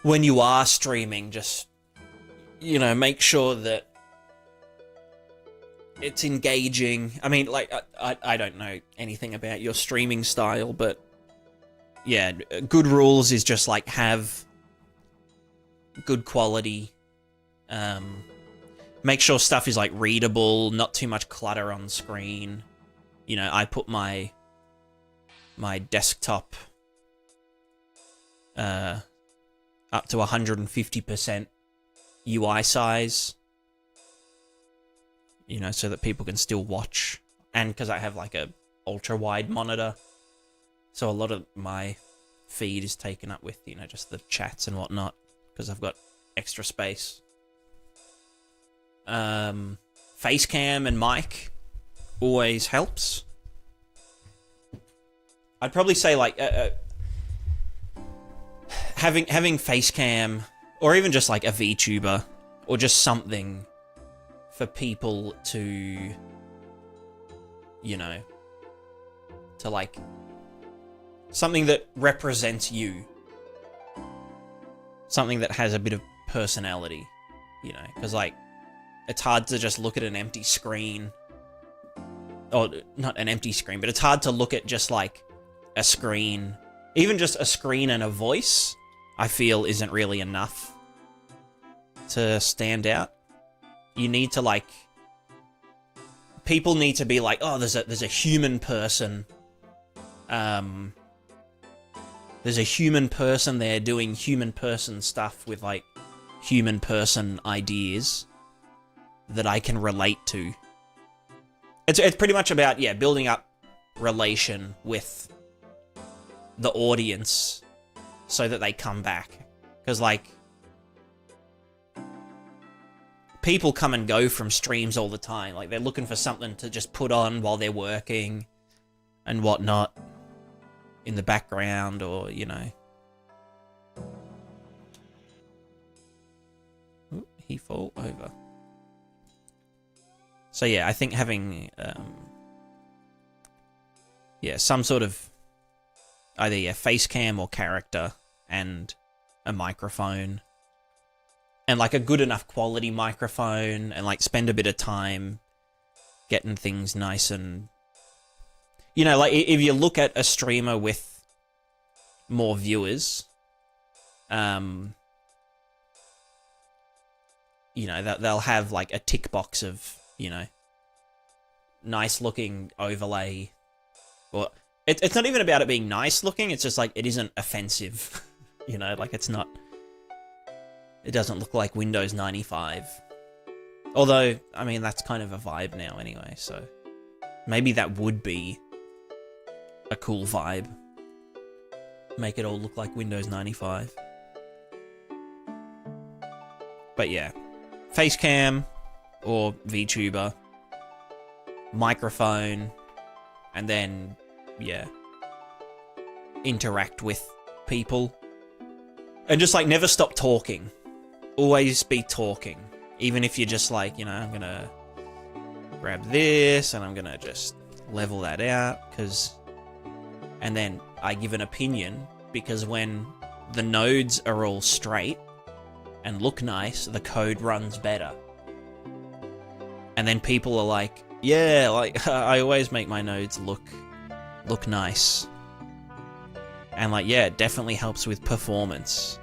when you are streaming, just, you know, make sure that it's engaging. I mean, like, I don't know anything about your streaming style, but yeah, good rules is just like have good quality. Make sure stuff is like readable, not too much clutter on screen. You know, I put my desktop up to 150% UI size. You know, so that people can still watch. And because I have like a ultra wide monitor, so a lot of my feed is taken up with, you know, just the chats and whatnot, because I've got extra space. Face cam and mic always helps. I'd probably say like having face cam, or even just like a VTuber, or just something for people to, you know, to like something that represents you, something that has a bit of personality, you know, because like it's hard to just look at an empty screen, or not an empty screen, but it's hard to look at just like a screen, even just a screen and a voice, I feel isn't really enough to stand out. You need to like, people need to be like, oh, there's a human person. There's a human person there doing human person stuff with like human person ideas that I can relate to. It's pretty much about, yeah, building up relation with the audience so that they come back. Because like, people come and go from streams all the time. Like, they're looking for something to just put on while they're working and whatnot in the background, or, you know. Ooh, he fall over. So yeah, I think having, yeah, some sort of either a face cam or character and a microphone, and like a good enough quality microphone, and like spend a bit of time getting things nice and, you know, like if you look at a streamer with more viewers, you know, they'll have like a tick box of, you know, nice looking overlay. Or it's not even about it being nice looking, it's just like it isn't offensive. You know, like it's not, it doesn't look like Windows 95. Although, I mean, that's kind of a vibe now anyway, so maybe that would be a cool vibe. Make it all look like Windows 95. But yeah, facecam or VTuber, microphone, and then, yeah, interact with people. And just like never stop talking. Always be talking. Even if you're just like, you know, I'm gonna grab this and I'm gonna just level that out, because, and then I give an opinion, because when the nodes are all straight and look nice, the code runs better. And then people are like, yeah, like I always make my nodes look nice. And like, yeah, it definitely helps with performance.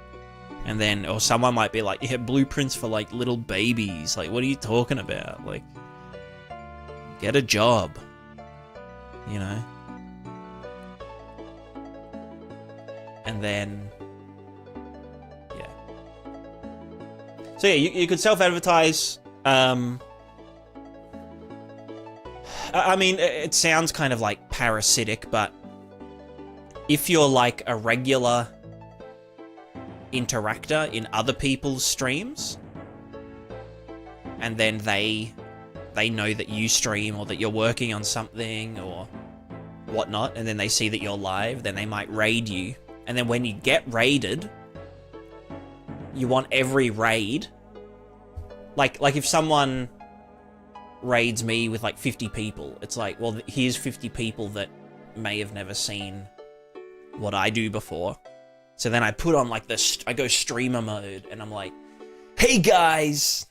And then, or someone might be like, yeah, blueprints for like little babies. Like, what are you talking about? Like, get a job, you know? And then, yeah. So yeah, you could self-advertise. I mean, it sounds kind of like parasitic, but if you're like a regular interactor in other people's streams, and then they know that you stream or that you're working on something or whatnot, and then they see that you're live, then they might raid you. And then when you get raided, you want every raid, like if someone raids me with like 50 people, it's like, well, here's 50 people that may have never seen what I do before. So then I put on like I go streamer mode, and I'm like, hey guys,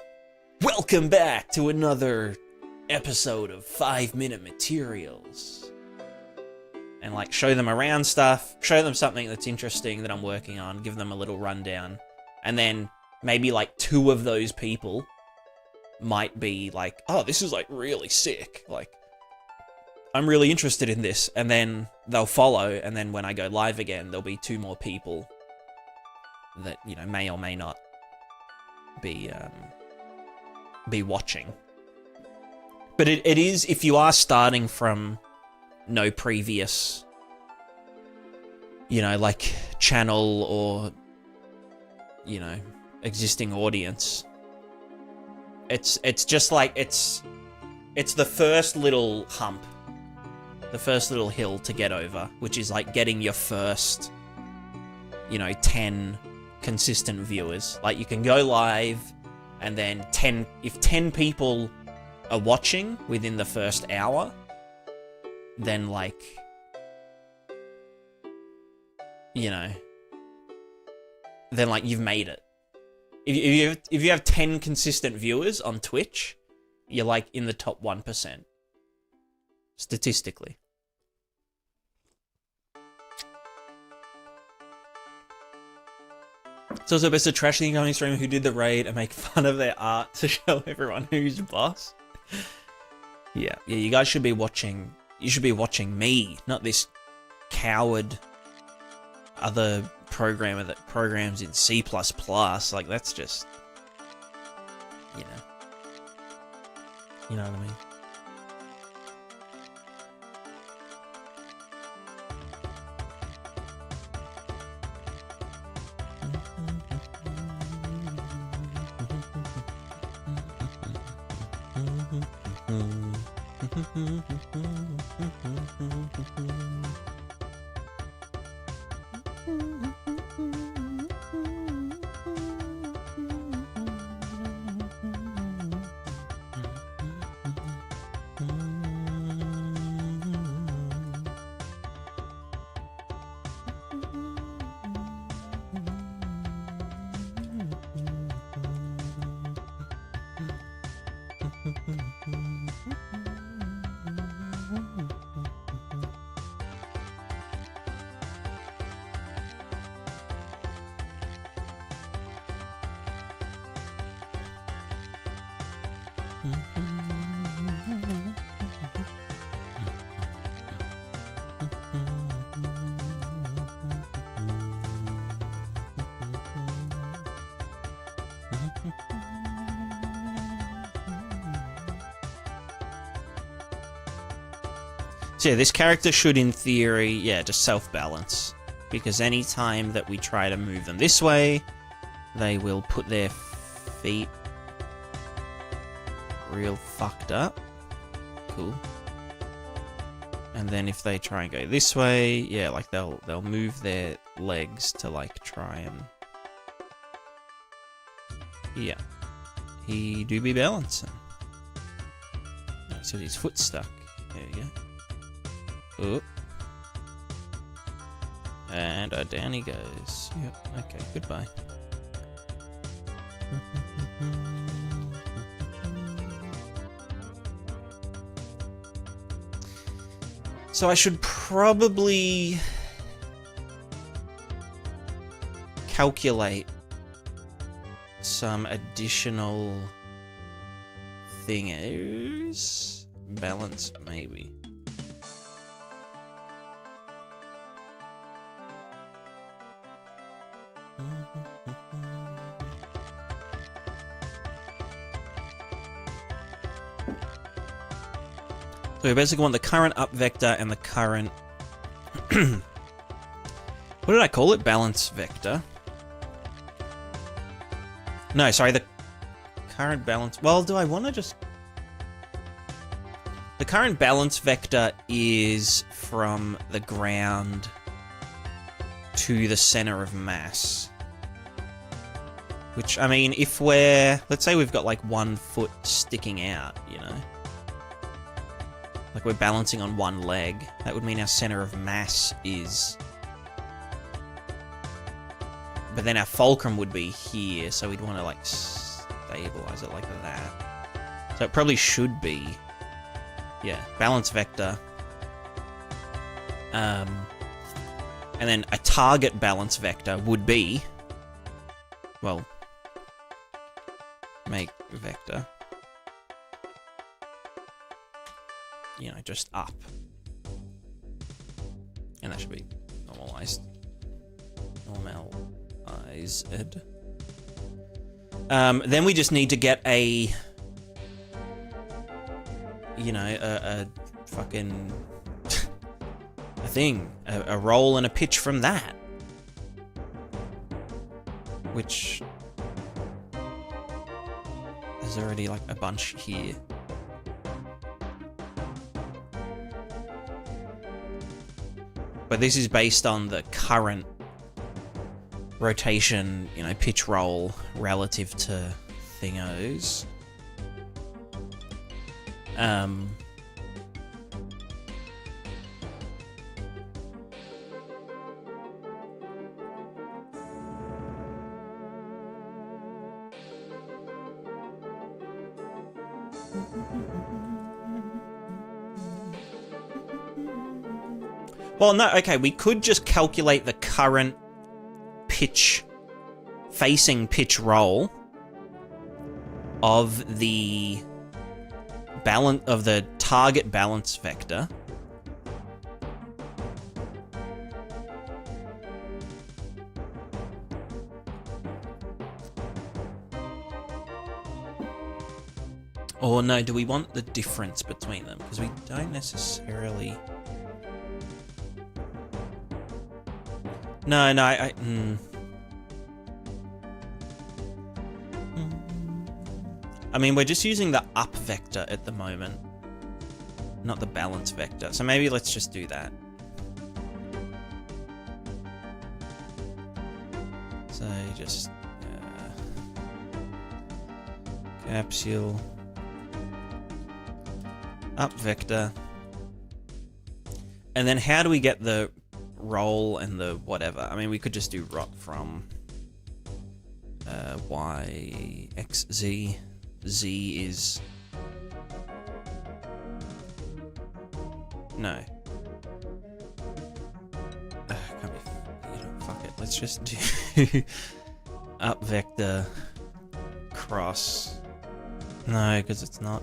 welcome back to another episode of 5-Minute Materials. And like show them around stuff, show them something that's interesting that I'm working on, give them a little rundown. And then maybe like 2 of those people might be like, oh, this is like really sick. Like, I'm really interested in this. And then they'll follow, and then when I go live again, there'll be 2 more people that, you know, may or may not be watching. But it is, if you are starting from no previous, you know, like channel or, you know, existing audience, it's just like, it's the first little hump, the first little hill to get over, which is like getting your first, you know, 10 consistent viewers. Like, you can go live, and then if 10 people are watching within the first hour, then like, you know, then like you've made it. If you have 10 consistent viewers on Twitch, you're like in the top 1%. Statistically. It's also best to trash the incoming streamer who did the raid and make fun of their art to show everyone who's boss. Yeah, you guys should be watching. You should be watching me, not this coward other programmer that programs in C++. Like, that's just, you know what I mean? So yeah, this character should, in theory, yeah, just self-balance. Because any time that we try to move them this way, they will put their feet real fucked up. Cool. And then if they try and go this way, yeah, like they'll move their legs to like try and... Yeah. He do be balancing. Oh, so his foot's stuck. There you go. Oop. And down he goes. Yep, okay, goodbye. So I should probably calculate some additional thingers. Balance, maybe. So we basically want the current up vector and the current... What did I call it? Balance vector. No, sorry, the current balance... Well, do I want to just... The current balance vector is from the ground to the center of mass. Which, I mean, if we're... Let's say we've got, like, 1 foot sticking out, you know? Like, we're balancing on 1 leg. That would mean our center of mass is... But then our fulcrum would be here, so we'd want to, like, stabilize it like that. So it probably should be... Yeah, balance vector. And then a target balance vector would be... Well... Make vector. You know, just up. And that should be normalized. Normalized. Then we just need to get a... You know, a fucking... a thing. A roll and a pitch from that. Which... There's already, like, a bunch here. But this is based on the current rotation, you know, pitch roll relative to thingos. Well, no, okay, we could just calculate the current pitch, facing pitch roll of the target balance vector. Or no, do we want the difference between them? Because we don't necessarily... No, I mean, we're just using the up vector at the moment, not the balance vector. So maybe let's just do that. So just capsule up vector. And then how do we get the roll and the whatever? I mean, we could just do rot from y, x, z. Z is... No. Can't be... fuck it. Let's just do up vector cross. No, because it's not...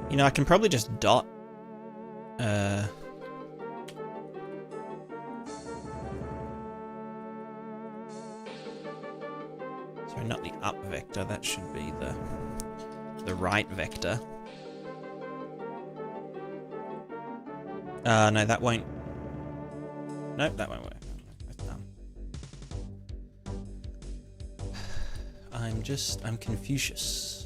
You know, I can probably just dot. Sorry, not the up vector. That should be the right vector. No, that won't. Nope, that won't work. That's done. I'm Confucius.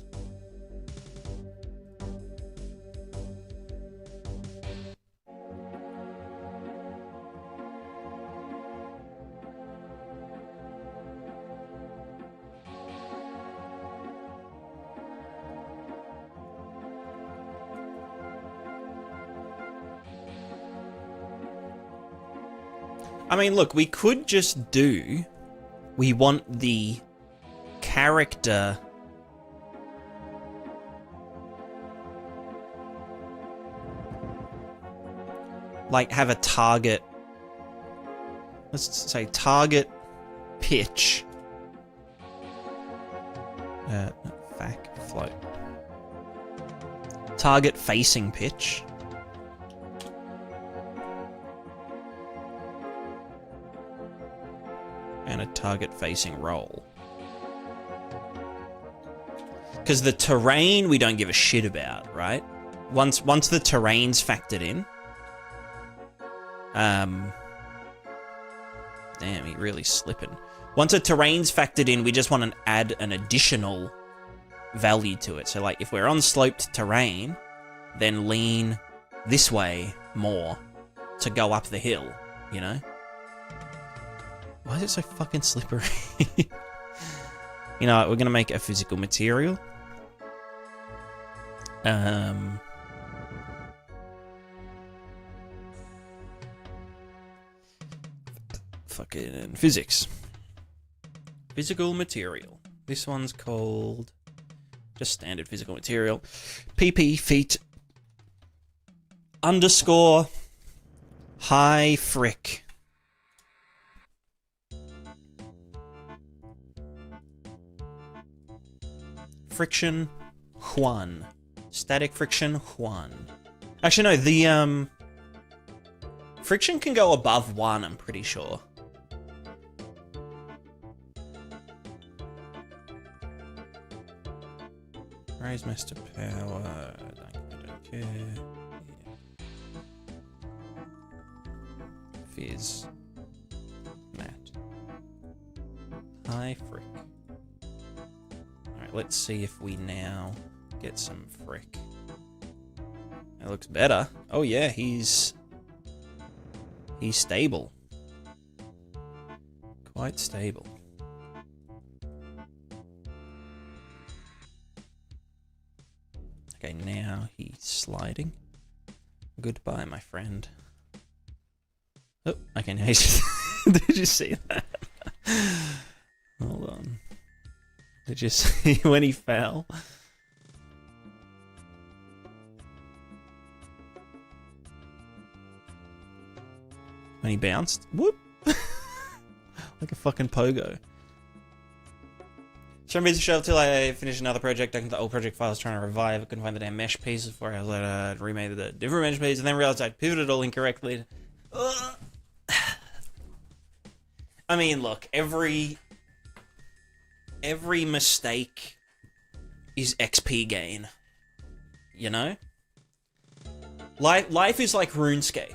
I mean, look, we could just do... We want the character... Like, have a target... Let's say target pitch. Float. Target facing pitch. And a target facing roll. Because the terrain we don't give a shit about, right? Once the terrain's factored in. Damn, he really slipping. Once a terrain's factored in, we just want to add an additional value to it. So like if we're on sloped terrain, then lean this way more to go up the hill, you know? Why is it so fucking slippery? You know, we're gonna make a physical material. Fucking physics. Physical material. This one's called just standard physical material. PP feet underscore high frick. Friction 1. Static friction 1. Actually, no, the friction can go above 1, I'm pretty sure. Raise master power. I don't care. Yeah. Fizz. Mat. Hi, frick. Alright, let's see if we now get some frick. That looks better. Oh yeah, he's stable. Quite stable. Okay, now he's sliding. Goodbye, my friend. Oh, okay, now he's... Did you see that? Hold on. Did you see when he fell? When he bounced? Whoop! Like a fucking pogo. So I'm busy show till I finish another project. I can the old project file I was trying to revive. I couldn't find the damn mesh pieces before I was later remade the different mesh pieces and then realized I'd pivoted all incorrectly. I mean, look, every mistake is XP gain. You know? Life is like RuneScape.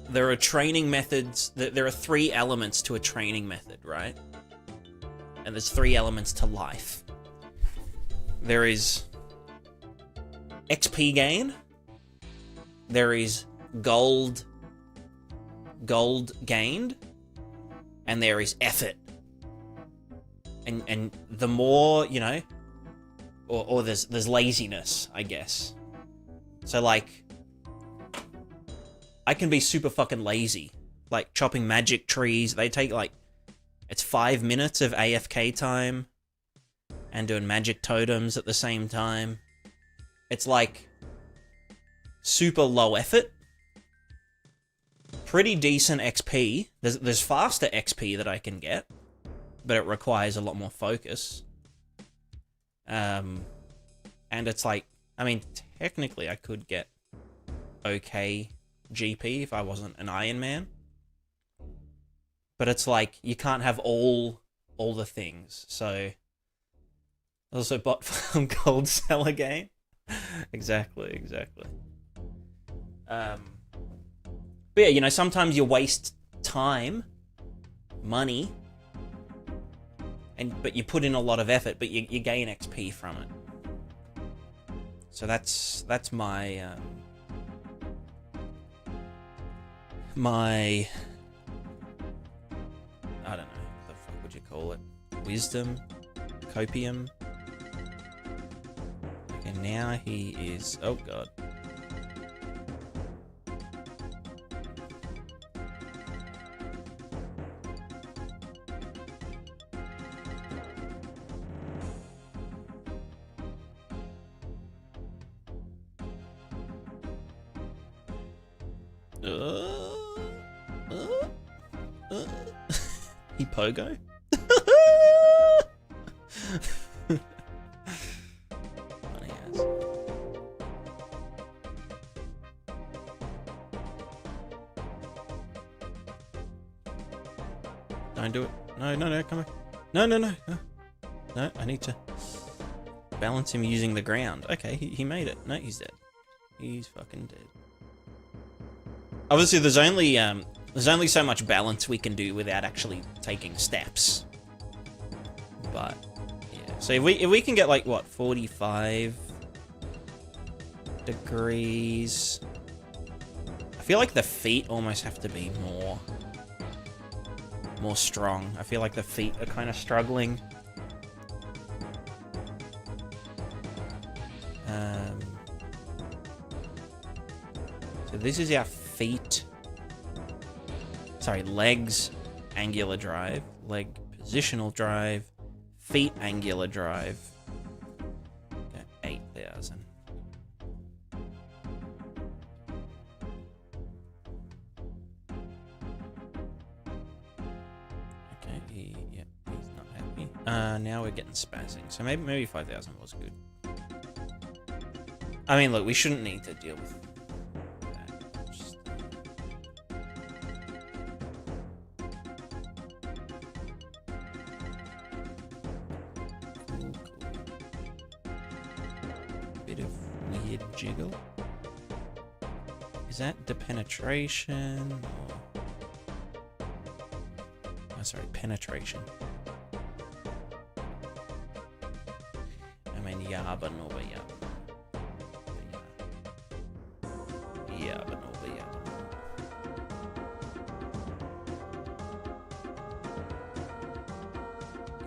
There are training methods. There are 3 elements to a training method, right? And there's 3 elements to life. There is XP gain. There is gold gained. And there is effort. And the more, you know, or there's laziness, I guess. So like, I can be super fucking lazy. Like chopping magic trees. They take like, it's 5 minutes of AFK time. And doing magic totems at the same time. It's like super low effort. Pretty decent XP. There's faster XP that I can get. But it requires a lot more focus. And it's like, I mean, technically I could get okay GP if I wasn't an Iron Man. But it's like, you can't have all the things. So, I also bought from Gold Seller game. Exactly. But yeah, you know, sometimes you waste time, money, but you put in a lot of effort, but you gain XP from it. So that's my my, I don't know, what the fuck would you call it? Wisdom? Copium? Okay, now he is, oh god. He pogo? Funny ass. Don't do it. No, come back. No. No, I need to balance him using the ground. Okay, he made it. No, he's dead. He's fucking dead. Obviously, there's only so much balance we can do without actually taking steps. But yeah, so if we can get like what 45 degrees, I feel like the feet almost have to be more strong. I feel like the feet are kind of struggling. So this is our feet. Sorry, legs, angular drive, leg positional drive, feet angular drive. Okay, 8,000. Okay, he's not happy. Now we're getting spazzing. So maybe 5,000 was good. I mean, look, we shouldn't need to deal with that. Jiggle. Is that depenetration? Or... Oh, sorry, penetration. I mean, Yaban over Yaban. Yaban over Yaban.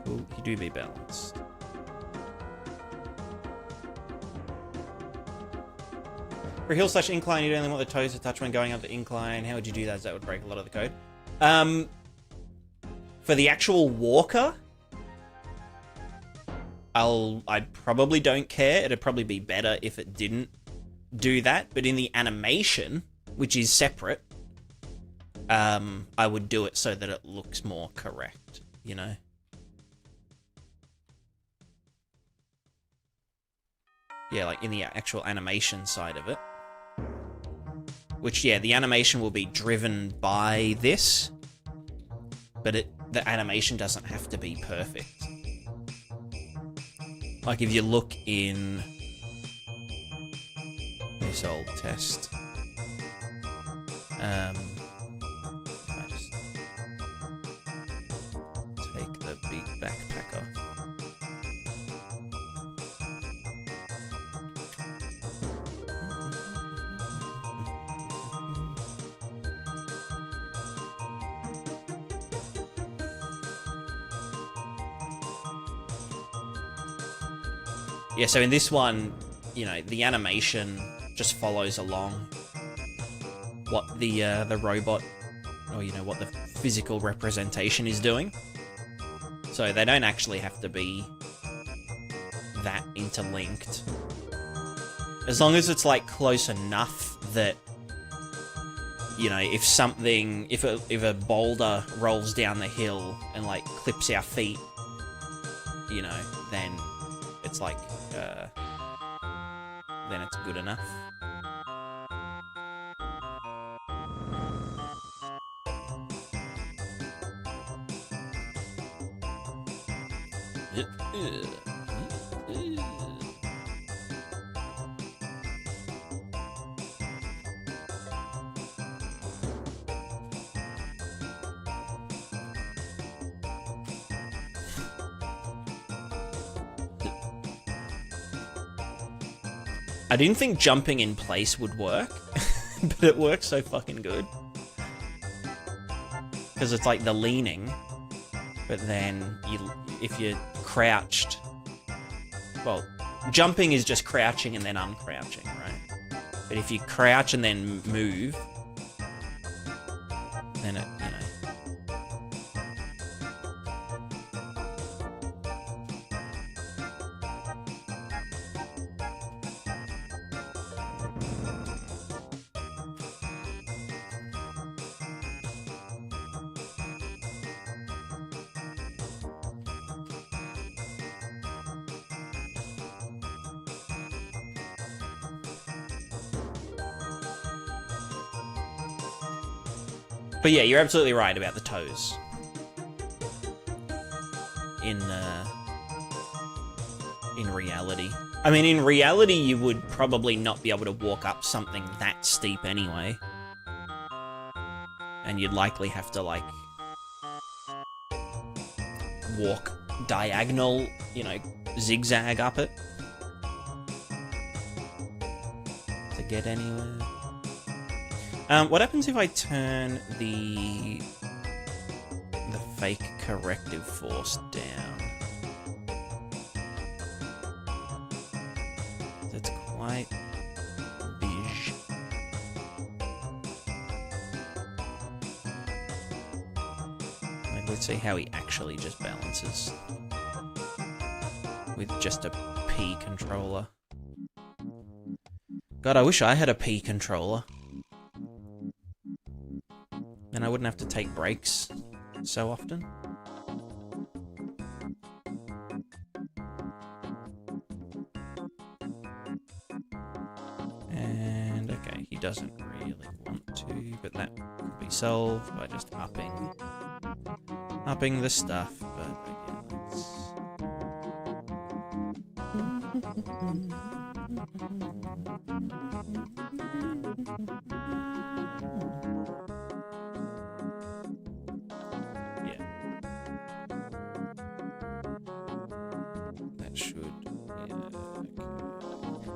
Cool, you do be balanced. For hill slash incline, you only want the toes to touch when going up the incline. How would you do that? That would break a lot of the code. For the actual walker, I probably don't care. It'd probably be better if it didn't do that. But in the animation, which is separate, I would do it so that it looks more correct, you know? Yeah, like in the actual animation side of it. Which, yeah, the animation will be driven by this, but the animation doesn't have to be perfect. Like if you look in this old test, I just take the big backpack off. Yeah, so in this one, you know, the animation just follows along what the robot, or, you know, what the physical representation is doing. So they don't actually have to be that interlinked. As long as it's, like, close enough that, you know, if a boulder rolls down the hill and, like, clips our feet, you know, then it's like, then it's good enough. I didn't think jumping in place would work, but it works so fucking good. Because it's like the leaning, but then if you're crouched, well, jumping is just crouching and then uncrouching, right? But if you crouch and then move, then it, you know. But yeah, you're absolutely right about the toes. In reality. I mean, in reality, you would probably not be able to walk up something that steep anyway. And you'd likely have to, like, walk diagonal, you know, zigzag up it to get anywhere. What happens if I turn the fake corrective force down? That's quite beige. Like, let's see how he actually just balances with just a P controller. God, I wish I had a P controller. Then I wouldn't have to take breaks so often. And okay, he doesn't really want to, but that could be solved by just upping the stuff. But again, let's...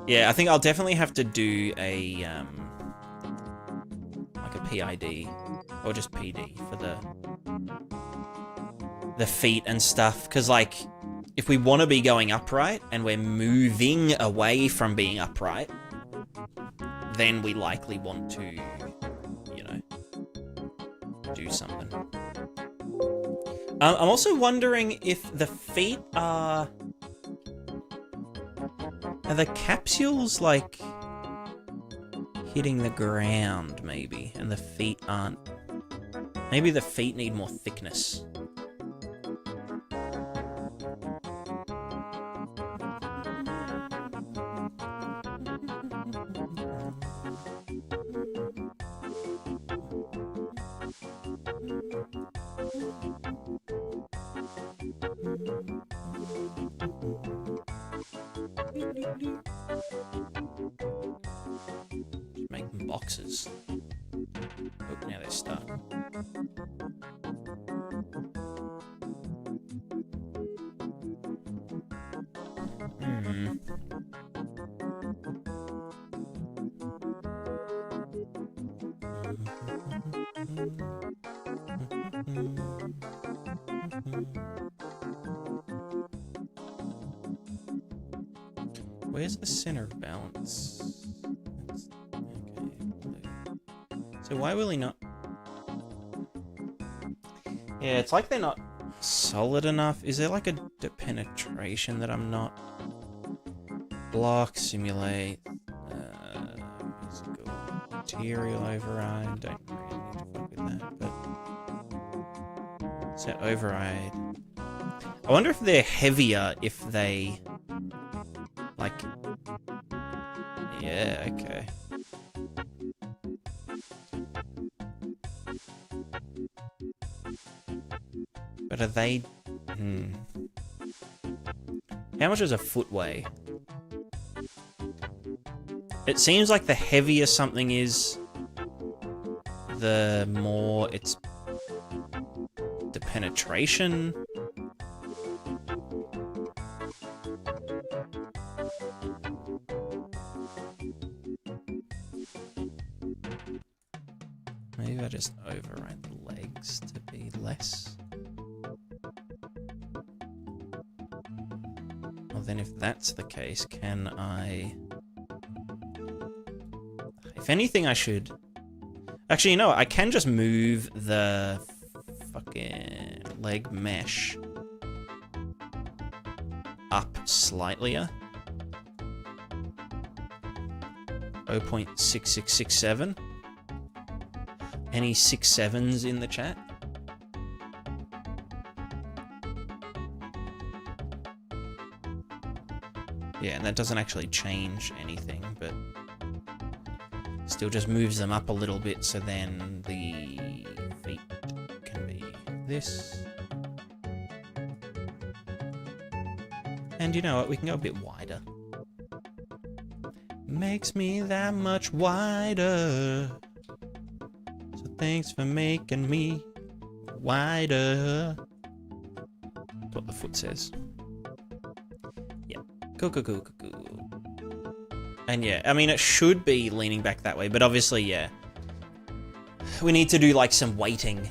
Yeah, I think I'll definitely have to do a like a PID or just PD for the feet and stuff, because like if we want to be going upright and we're moving away from being upright, then we likely want to, you know, do something. I'm also wondering if the feet are the capsules like hitting the ground maybe, and the feet aren't. Maybe the feet need more thickness. Making boxes. Oh, now they're stuck. Where's the center of balance? Okay. So why will he not? Yeah, it's like they're not solid enough. Is there like a penetration that I'm not? Block, simulate, musical, material override. Don't really need to fuck with that, but set override. I wonder if they're heavier if they like. Yeah, okay. But are they? How much does a foot weigh? It seems like the heavier something is, the more it's the penetration. Maybe I just override the legs to be less. Well, then if that's the case, can I... If anything, I should... Actually, you know what? I can just move the fucking leg mesh up slightlier. 0.6667. Any 6.7s in the chat? Yeah, and that doesn't actually change anything, but still just moves them up a little bit, so then the feet can be this. And you know what? We can go a bit wider. Makes me that much wider. So thanks for making me wider. That's what the foot says. Yeah. Cool, cool, cool, cool, cool. And yeah, I mean, it should be leaning back that way, but obviously, yeah. We need to do, like, some weighting.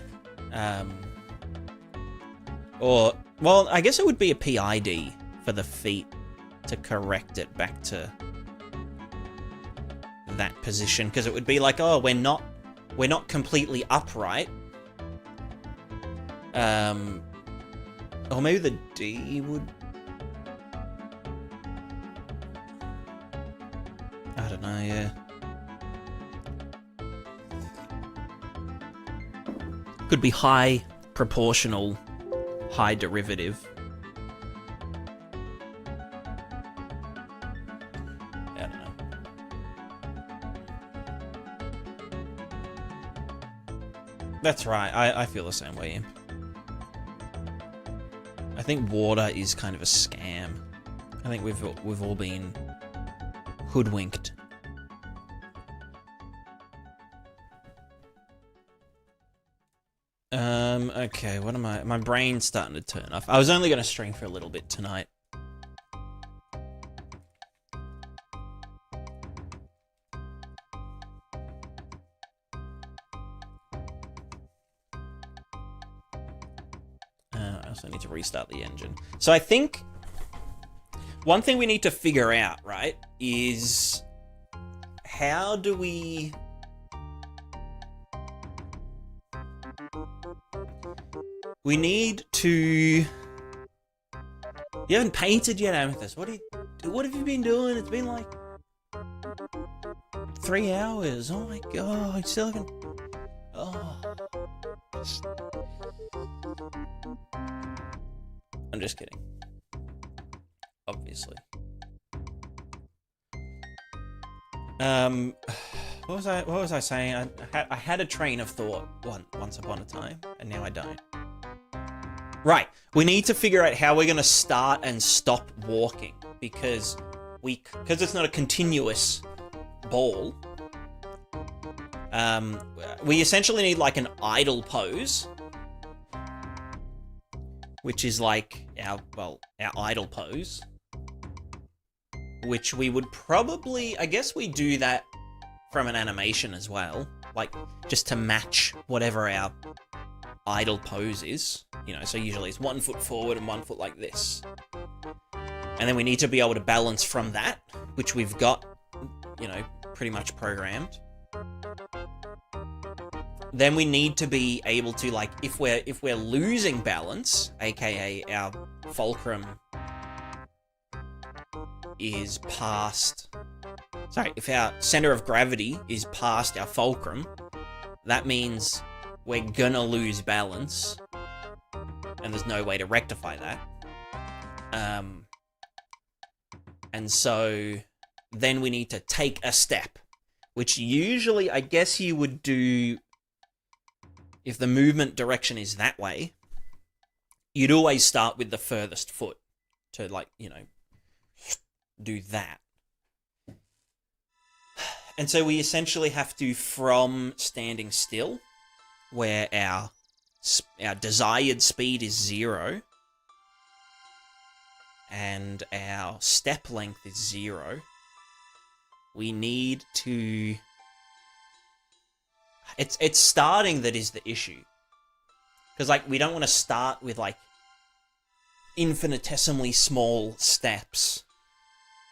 Or, well, I guess it would be a PID for the feet to correct it back to that position, because it would be like, oh, we're not completely upright. Or maybe the D would... I don't know, yeah. Could be high proportional, high derivative. I don't know. That's right, I feel the same way, Imp. I think water is kind of a scam. I think we've all been hoodwinked. Okay, what am I? My brain's starting to turn off. I was only going to stream for a little bit tonight. also need to restart the engine. So I think one thing we need to figure out, right, is how do we... We need to... You haven't painted yet, Amethyst. What have you been doing? It's been like 3 hours. Oh my god, I still haven't... Oh. I'm just kidding. Obviously. What was I saying? I had a train of thought once upon a time, and now I don't. Right, we need to figure out how we're going to start and stop walking, because it's not a continuous ball. We essentially need like an idle pose, which is like our idle pose, which we would probably, I guess we do that from an animation as well, like just to match whatever our idle pose is, you know, so usually it's 1 foot forward and 1 foot like this. And then we need to be able to balance from that, which we've got, you know, pretty much programmed. Then we need to be able to, like, if we're losing balance, aka our fulcrum is past... Sorry, if our center of gravity is past our fulcrum, that means we're gonna lose balance, and there's no way to rectify that. And so then we need to take a step, which usually I guess you would do if the movement direction is that way. You'd always start with the furthest foot to, like, you know, do that. And so we essentially have to, from standing still, where our desired speed is 0, and our step length is 0, we need to... It's starting that is the issue. Because, like, we don't want to start with, like, infinitesimally small steps.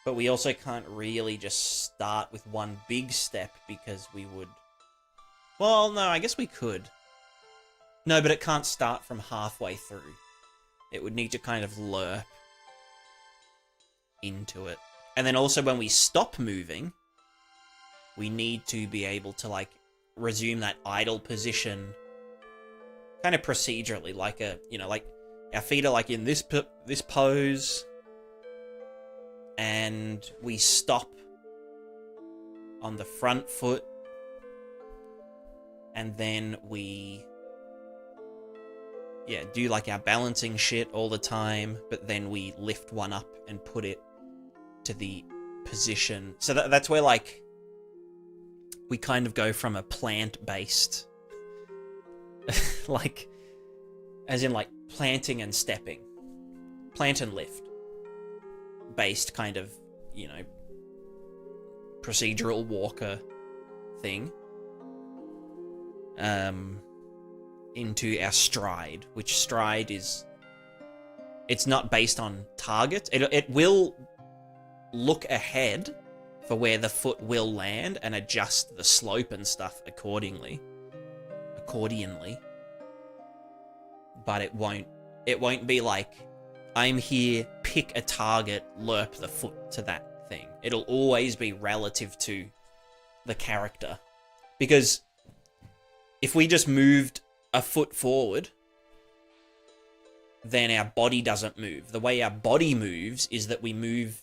But we also can't really just start with one big step, because we would... Well, no, I guess we could. No, but it can't start from halfway through. It would need to kind of lerp into it. And then also when we stop moving, we need to be able to, like, resume that idle position kind of procedurally, like a, you know, like our feet are like in this pose, and we stop on the front foot, and then we do like our balancing shit all the time, but then we lift one up and put it to the position. So that's where, like, we kind of go from a plant-based, like, as in, like, planting and stepping, plant and lift based kind of, you know, procedural walker thing, into our stride, which stride is, it's not based on targets. It will look ahead for where the foot will land and adjust the slope and stuff accordingly. But it won't be like, I'm here, pick a target, lerp the foot to that thing. It'll always be relative to the character. Because if we just moved a foot forward, then our body doesn't move. The way our body moves is that we move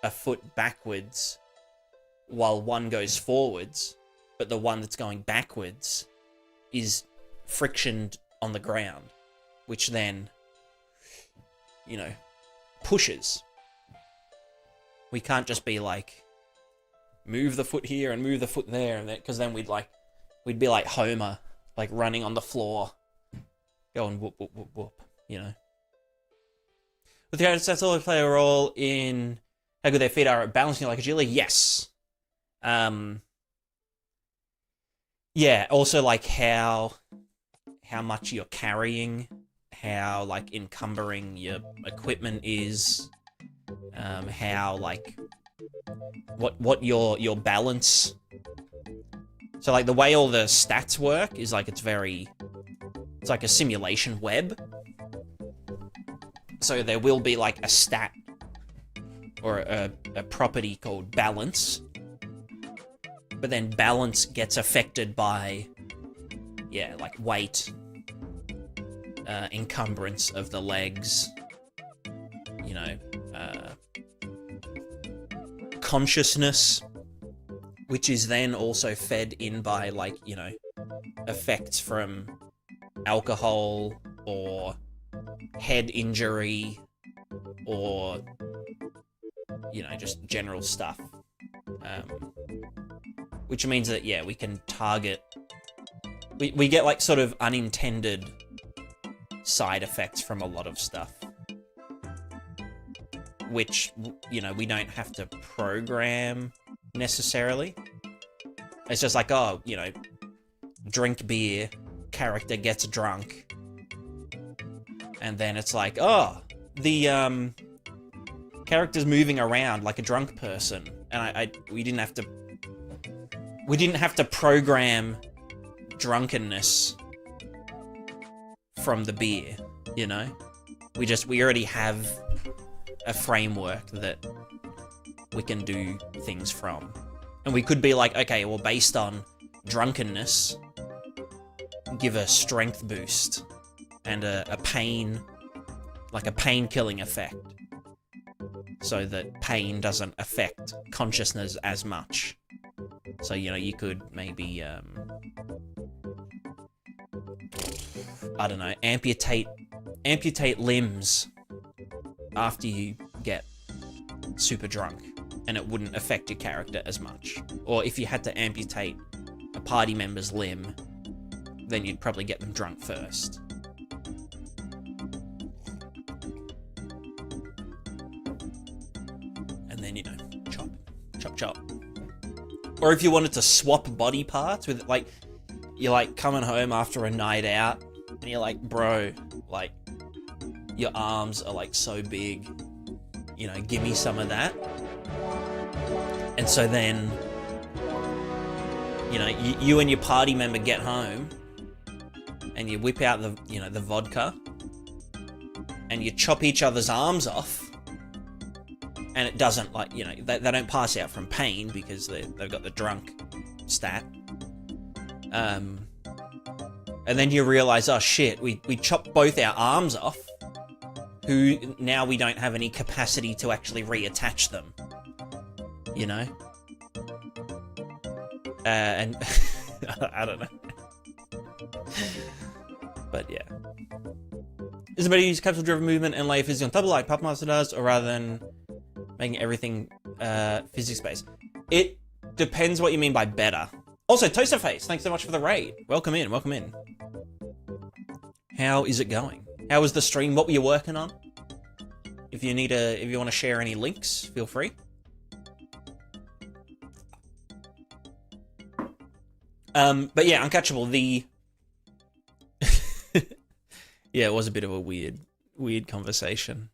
a foot backwards while one goes forwards, but the one that's going backwards is frictioned on the ground, which then, you know, pushes. We can't just be like, move the foot here and move the foot there, and because then we'd be like Homer, like running on the floor, going whoop, whoop, whoop, whoop, you know. With the characters, that's all they play a role in how good their feet are at balancing like agility. Yes. Yeah, also like how much you're carrying, how like encumbering your equipment is, how like what your balance. So like the way all the stats work is like it's like a simulation web. So there will be like a stat or a property called balance, but then balance gets affected by, yeah, like weight, encumbrance of the legs, you know, consciousness, which is then also fed in by like, you know, effects from alcohol or head injury or, you know, just general stuff. Which means that, yeah, we can target... We get, like, sort of unintended side effects from a lot of stuff. Which, you know, we don't have to program necessarily. It's just like, oh, you know, drink beer, character gets drunk. And then it's like, oh, the character's moving around like a drunk person. And we didn't have to program drunkenness from the beer, you know? We already have a framework that we can do things from. And we could be like, okay, well, based on drunkenness, give a strength boost and a pain, like a pain-killing effect, so that pain doesn't affect consciousness as much. So, you know, you could maybe, I don't know, amputate limbs after you get super drunk, and it wouldn't affect your character as much. Or if you had to amputate a party member's limb, then you'd probably get them drunk first. And then, you know, chop. Or if you wanted to swap body parts with, like, you're, like, coming home after a night out, and you're like, bro, like, your arms are, like, so big, you know, give me some of that. And so then, you know, you and your party member get home, and you whip out the, you know, the vodka, and you chop each other's arms off, and it doesn't, like, you know, they don't pass out from pain because they've got the drunk stat. And then you realize, oh shit, we chopped both our arms off, now we don't have any capacity to actually reattach them, you know? And I don't know. But yeah. Is it better to use capsule-driven movement and lay physics on top like Puppmaster does, or rather than making everything physics-based? It depends what you mean by better. Also, Toasterface, thanks so much for the raid. Welcome in, welcome in. How is it going? How was the stream? What were you working on? If you want to share any links, feel free. But yeah, Uncatchable, yeah, it was a bit of a weird conversation.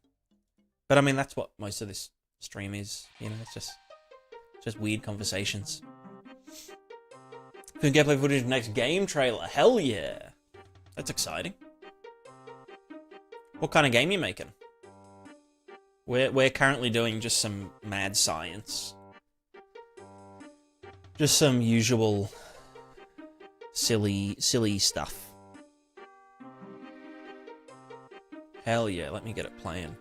But I mean, that's what most of this stream is, you know, it's just weird conversations. Can gameplay footage of next game trailer? Hell yeah. That's exciting. What kind of game are you making? We're currently doing just some mad science. Just some usual silly stuff. Hell yeah, let me get it playing.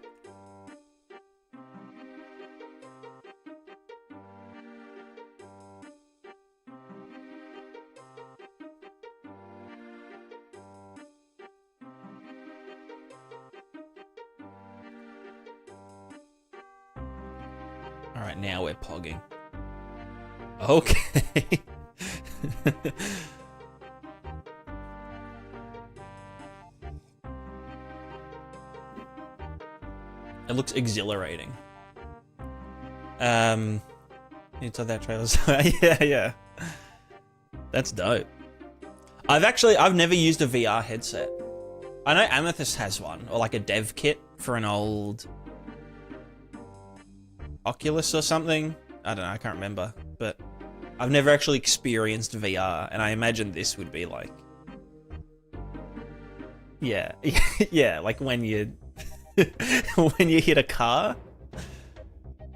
Alright, now we're pogging. Okay. It looks exhilarating. You saw that trailer. Yeah. That's dope. I've never used a VR headset. I know Amethyst has one, or like a dev kit for an old Oculus or something. I don't know, I can't remember. But I've never actually experienced VR, and I imagine this would be like... Yeah, yeah, like when you... when you hit a car.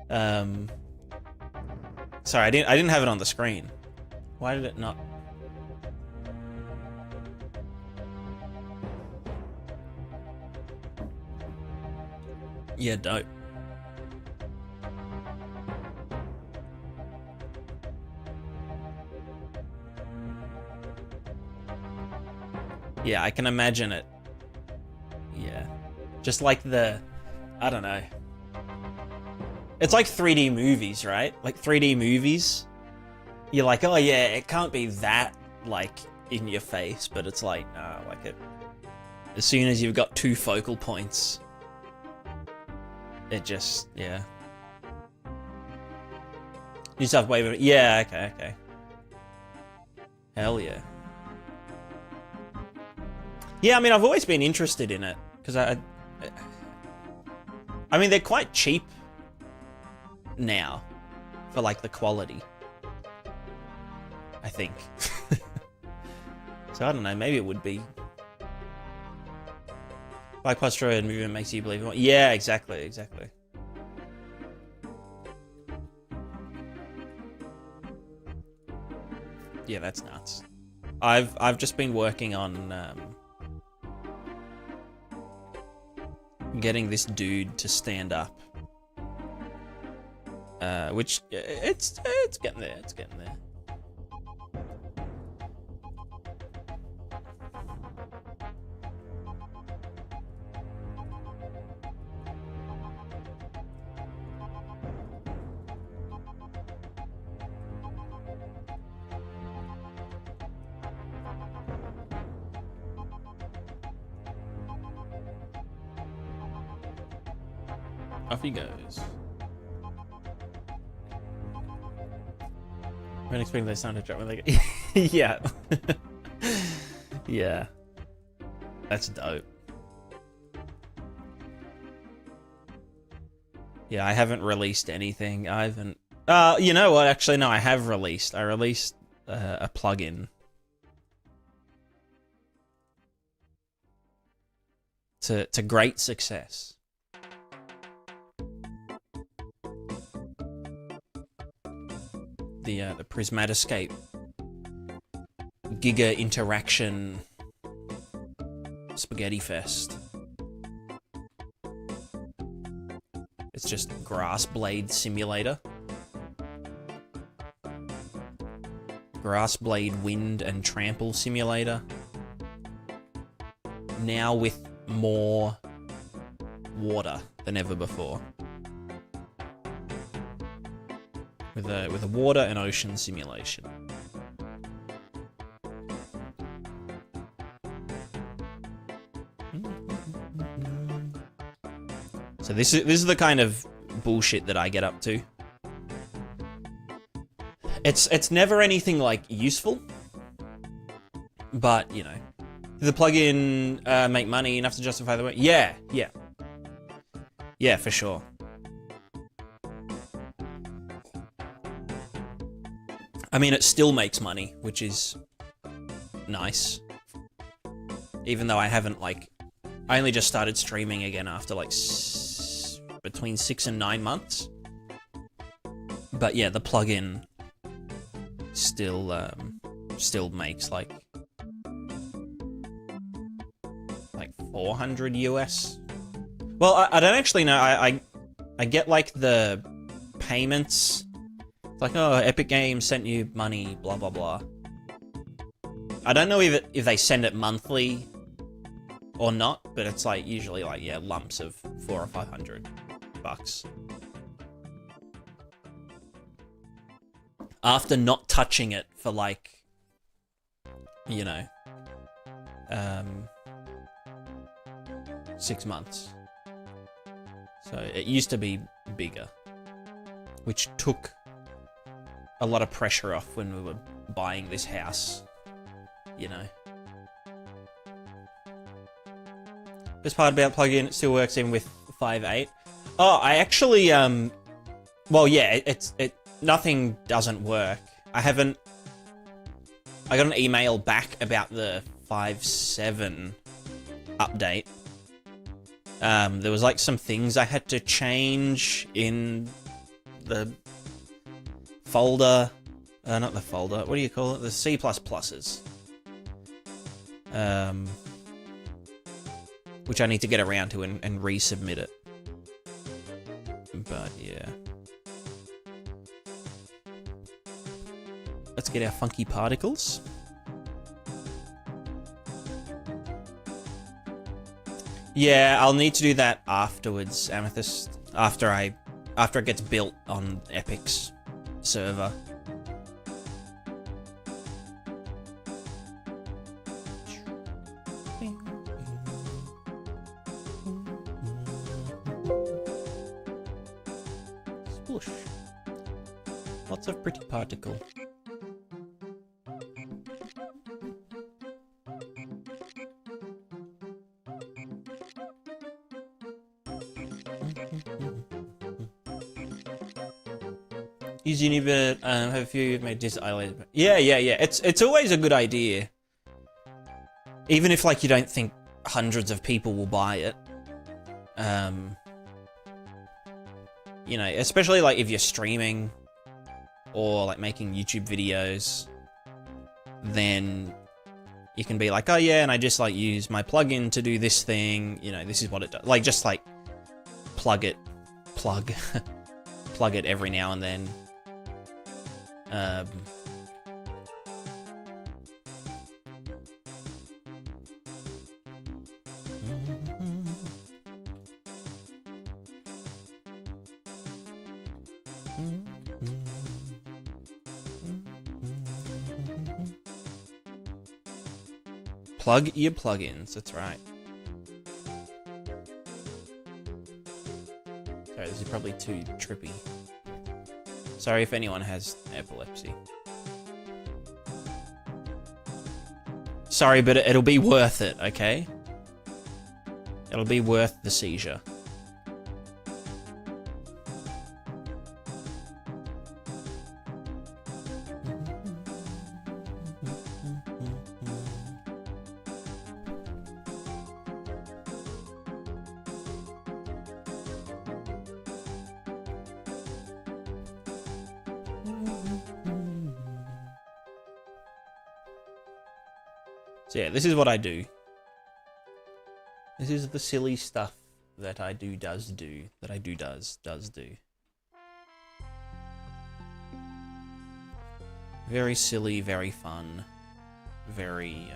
Sorry, I didn't have it on the screen. Why did it not? Yeah, dope. Yeah, I can imagine it. Yeah. Just like the... I don't know. It's like 3D movies, right? Like 3D movies. You're like, oh yeah, it can't be that, like, in your face. But it's like, nah, like it... As soon as you've got 2 focal points... It just, yeah. New South Wave, yeah, okay. Hell yeah. Yeah, I mean, I've always been interested in it, because I mean, they're quite cheap now, for, like, the quality. I think. So, I don't know, maybe it would be. Like posture movement makes you believe more. Yeah, exactly. Yeah, that's nuts. I've just been working on getting this dude to stand up. Which it's getting there. It's getting there. Off he goes. I'm expecting they sound to drop when they get... Yeah. Yeah. That's dope. Yeah, I haven't released anything. I haven't... you know what? Actually, no, I have released. I released a plugin. To great success. The Prismatiscape Giga Interaction Spaghetti Fest. It's just Grass Blade Simulator. Grass Blade Wind and Trample Simulator. Now with more water than ever before. With a water and ocean simulation. So this is the kind of bullshit that I get up to. It's never anything like useful, but you know, the plugin make money enough to justify the way. Yeah, for sure. I mean, it still makes money, which is nice. Even though I haven't, like... I only just started streaming again after, like, between 6 and 9 months. But yeah, the plugin still makes, like 400 US. Well, I don't actually know. I get, like, the payments... It's like, oh, Epic Games sent you money, blah, blah, blah. I don't know if they send it monthly or not, but it's like, usually like, yeah, lumps of 400 or 500 bucks. After not touching it for like, you know, 6 months. So it used to be bigger, which took a lot of pressure off when we were buying this house, you know. This part about plugin, it still works even with 5.8. Oh, I actually, well, yeah, nothing doesn't work. I got an email back about the 5.7 update. There was like some things I had to change in the folder. Not the folder. What do you call it? The C++. Which I need to get around to and resubmit it. But yeah. Let's get our funky particles. Yeah, I'll need to do that afterwards, Amethyst. After it gets built on Epic's server. Sploosh. Lots of pretty particle. Use Unibit, have a few made this isolated. Yeah. It's always a good idea. Even if like you don't think hundreds of people will buy it. You know, especially like if you're streaming or like making YouTube videos, then you can be like, oh yeah, and I just like use my plugin to do this thing, you know, this is what it does. Like just like plug it every now and then. Plug your plugins, that's right. Sorry, this is probably too trippy. Sorry if anyone has epilepsy. Sorry, but it'll be worth it, okay? It'll be worth the seizure. So yeah, this is what I do. This is the silly stuff that I do, does do. Very silly, very fun, very...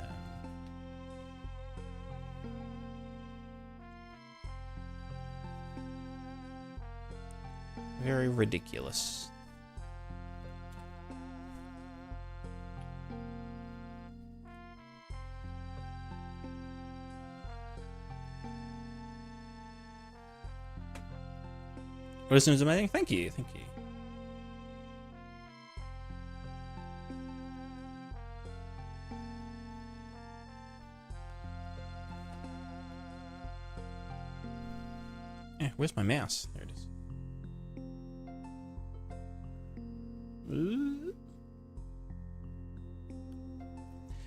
very ridiculous. Wisdom is amazing. Thank you. Thank you. Yeah, where's my mouse? There it is.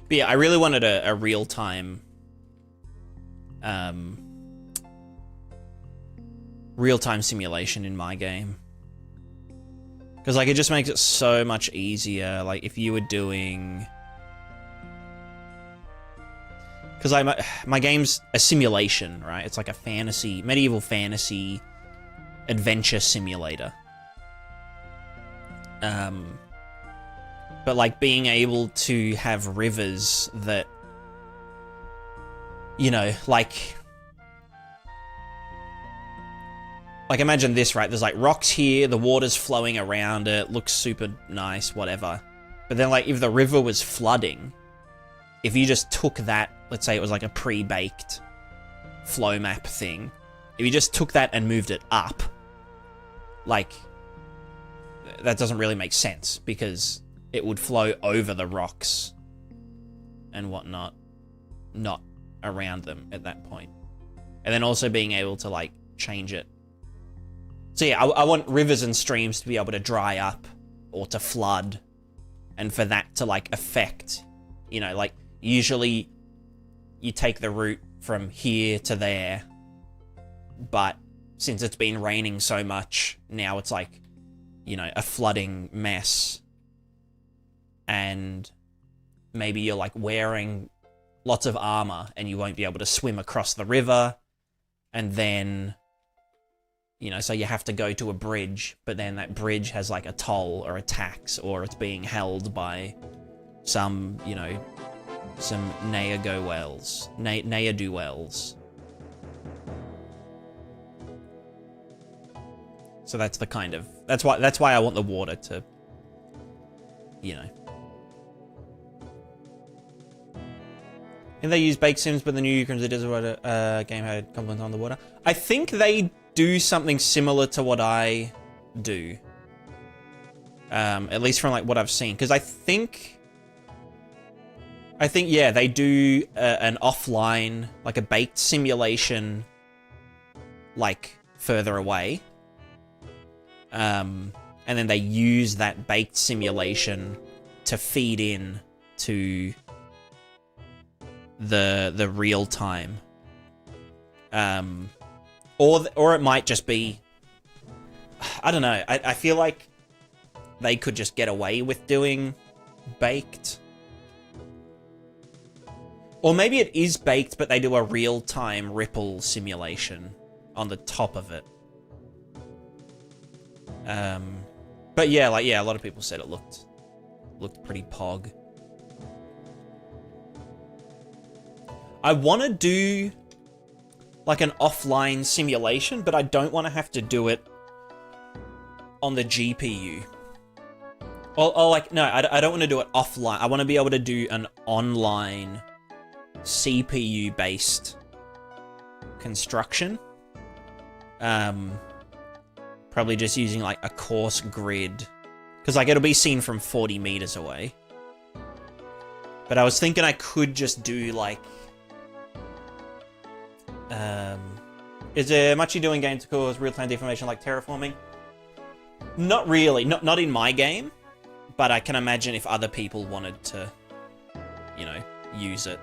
But yeah, I really wanted a real-time real-time simulation in my game, because like it just makes it so much easier. Like if you were doing, because my game's a simulation, right? It's like a fantasy, medieval fantasy adventure simulator. But like being able to have rivers that, you know, like imagine this, right? There's like rocks here, the water's flowing around it, looks super nice, whatever. But then like if the river was flooding, if you just took that, let's say it was like a pre-baked flow map thing, if you just took that and moved it up, like that doesn't really make sense because it would flow over the rocks and whatnot, not around them at that point. And then also being able to, like, change it. So yeah, I want rivers and streams to be able to dry up or to flood. And for that to, like, affect, you know, like, usually you take the route from here to there. But since it's been raining so much, now it's like, you know, a flooding mess. And maybe you're, like, wearing lots of armor and you won't be able to swim across the river. And then, you know, so you have to go to a bridge, but then that bridge has, like, a toll or a tax, or it's being held by some, you know, some ne'er-do-wells. So that's the kind of... That's why I want the water to, you know... And they use bake sims, but the new Crimson Desert game had compliments on the water. I think they do something similar to what I do. At least from, like, what I've seen. Because I think, yeah, they do an offline, like a baked simulation, like, further away. And then they use that baked simulation to feed in to the real time. Or it might just be, I don't know. I feel like they could just get away with doing baked. Or maybe it is baked, but they do a real-time ripple simulation on the top of it. But yeah, like, yeah, a lot of people said it looked pretty pog. I want to do, like, an offline simulation, but I don't want to have to do it on the GPU. Or like, no, I don't want to do it offline. I want to be able to do an online CPU-based construction. Probably just using, like, a coarse grid. Because, like, it'll be seen from 40 meters away. But I was thinking I could just do, like... is there much you do in game to cause real-time deformation like terraforming? Not really. Not in my game. But I can imagine if other people wanted to, you know, use it,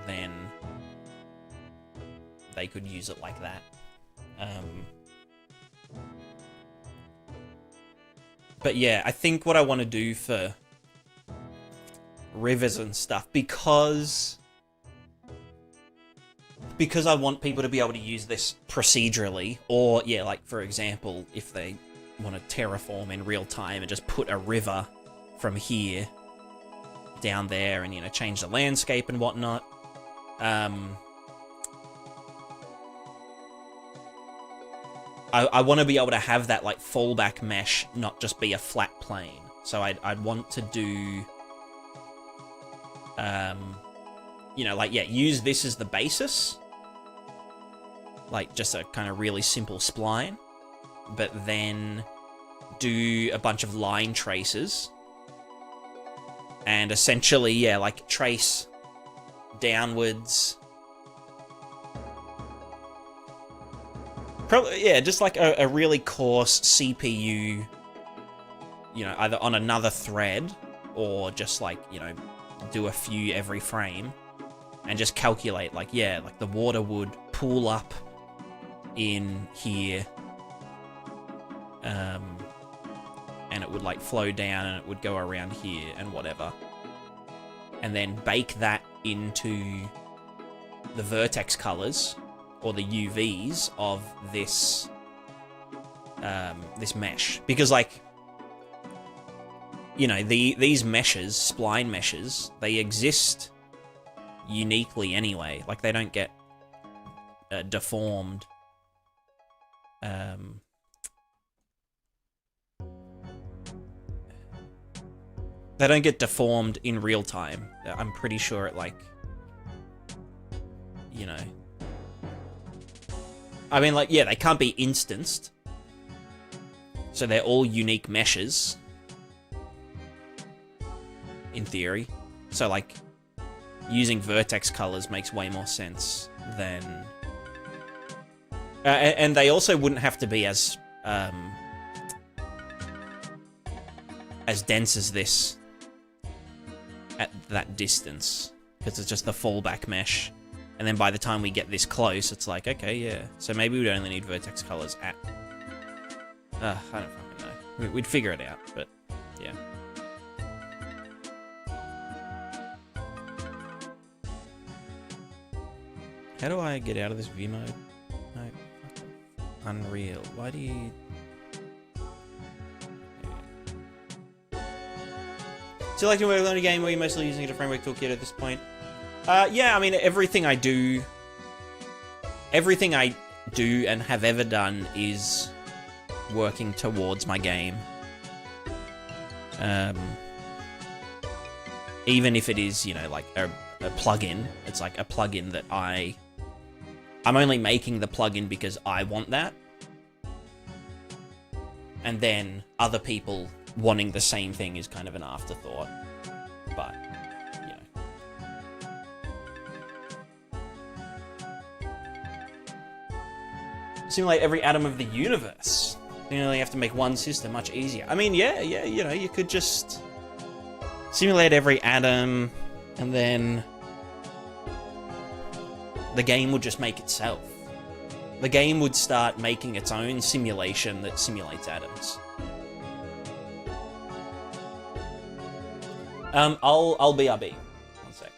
then they could use it like that. But yeah, I think what I want to do for rivers and stuff, because I want people to be able to use this procedurally, or, yeah, like, for example, if they want to terraform in real time and just put a river from here down there and, you know, change the landscape and whatnot. I want to be able to have that, like, fallback mesh, not just be a flat plane. So I'd want to do, you know, like, yeah, use this as the basis. Like, just a kind of really simple spline. But then do a bunch of line traces. And essentially, yeah, like, trace downwards. Probably, yeah, just like a really coarse CPU, you know, either on another thread, or just, like, you know, do a few every frame, and just calculate, like, yeah, like, the water would pool up in here, and it would, like, flow down, and it would go around here, and whatever. And then bake that into the vertex colors, or the UVs of this, this mesh. Because, like, you know, these meshes, spline meshes, they exist uniquely anyway. Like, they don't get deformed. They don't get deformed in real time. I'm pretty sure it, like, you know... I mean, like, yeah, they can't be instanced. So they're all unique meshes. In theory. So, like, using vertex colors makes way more sense than And they also wouldn't have to be as dense as this at that distance, because it's just the fallback mesh. And then by the time we get this close, it's like, okay, yeah. So maybe we'd only need vertex colors at... I don't fucking know. We'd figure it out, but yeah. How do I get out of this view mode? No, Unreal. Why do you... So you like to work on a game where you're mostly using a framework toolkit at this point? Yeah, I mean, everything I do and have ever done is working towards my game. Even if it is, you know, like a plugin, it's like a plugin that I'm only making the plugin because I want that. And then other people wanting the same thing is kind of an afterthought. But, you know. Simulate every atom of the universe. You only have to make one system much easier. I mean, yeah, you know, you could just simulate every atom, and then the game would just make itself. The game would start making its own simulation that simulates atoms. I'll BRB. One sec.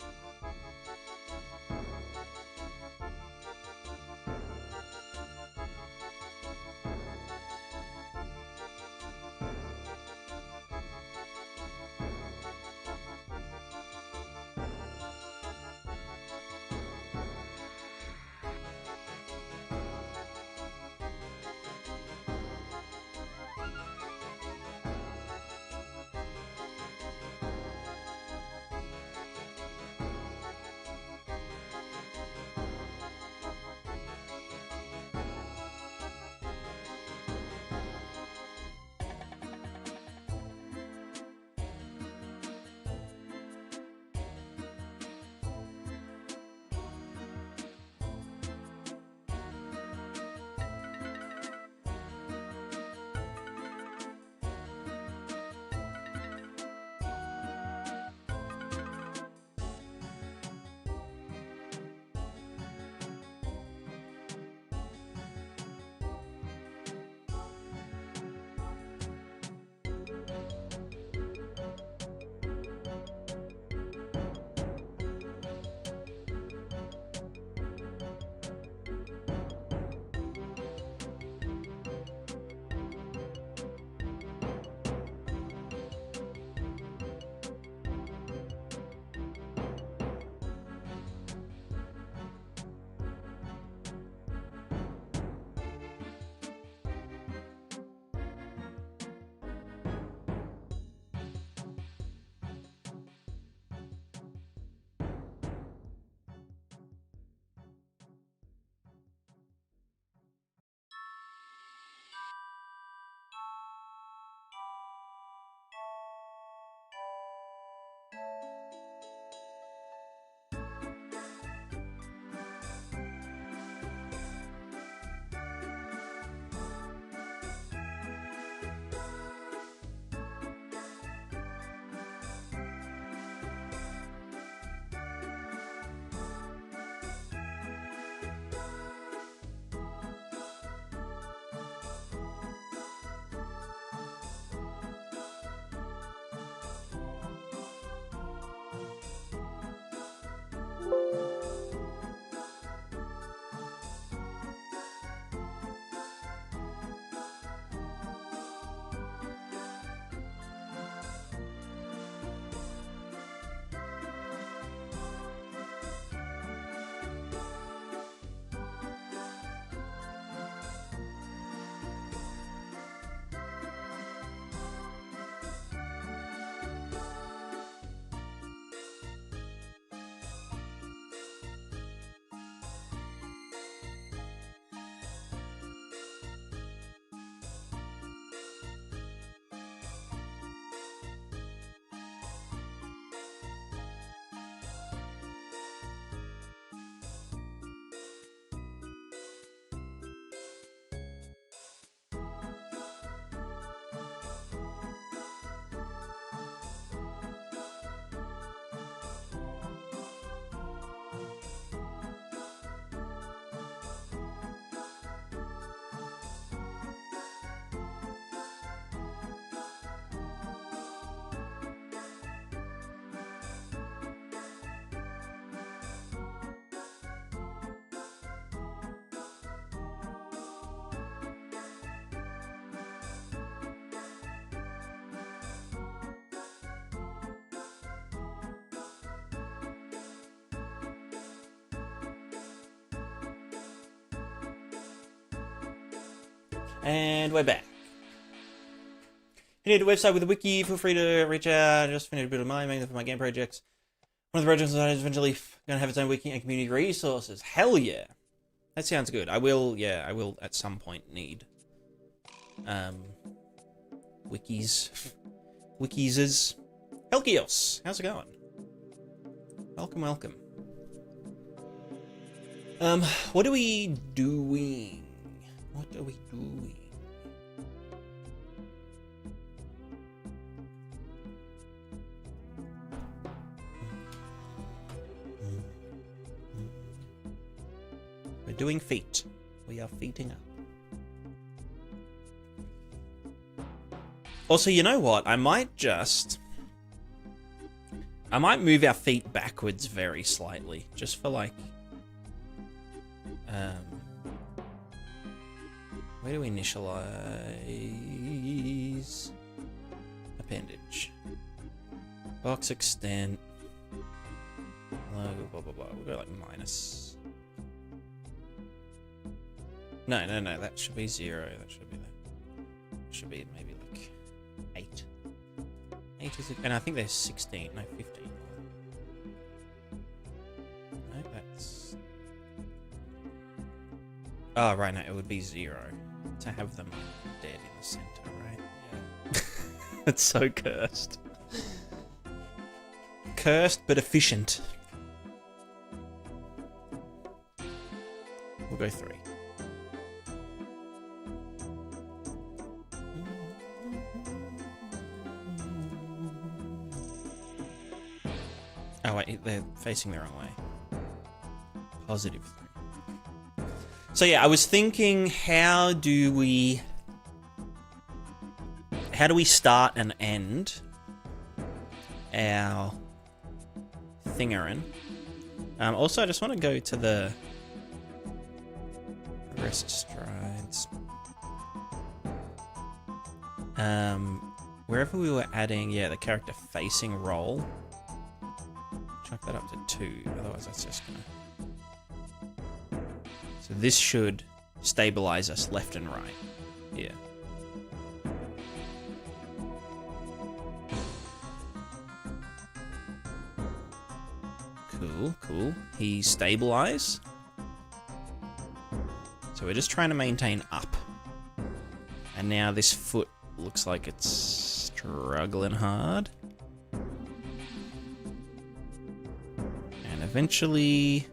And we're back. If you need a website with a wiki, feel free to reach out. I just finished a bit of mine, mainly for my game projects. One of the projects is eventually going to have its own wiki and community resources. Hell yeah. That sounds good. I will at some point need wikis. Wikieses. Helkios, how's it going? Welcome, welcome. What are we doing? What are we doing? We're doing feet. We are feeting up. Also, you know what? I might move our feet backwards very slightly, just for like, where do we initialize? Appendage. Box extent. Logo, blah, blah, blah. We'll go like minus. No, that should be 0. That should be that. Should be maybe like 8. 8 is it? And I think there's 16. No, 15. No, that's... Oh, right, no, it would be 0 to have them dead in the center, right? Yeah. It's so cursed. Cursed, but efficient. We'll go 3. Oh wait, they're facing the wrong way. Positive 3. So yeah, I was thinking, how do we start and end our thingerin? Also, I just want to go to the rest strides. Wherever we were adding, yeah, the character facing role. Chuck that up to 2, otherwise that's just gonna... So this should stabilize us left and right. Yeah. Cool, cool. He's stabilized. So we're just trying to maintain up. And now this foot looks like it's struggling hard. And eventually...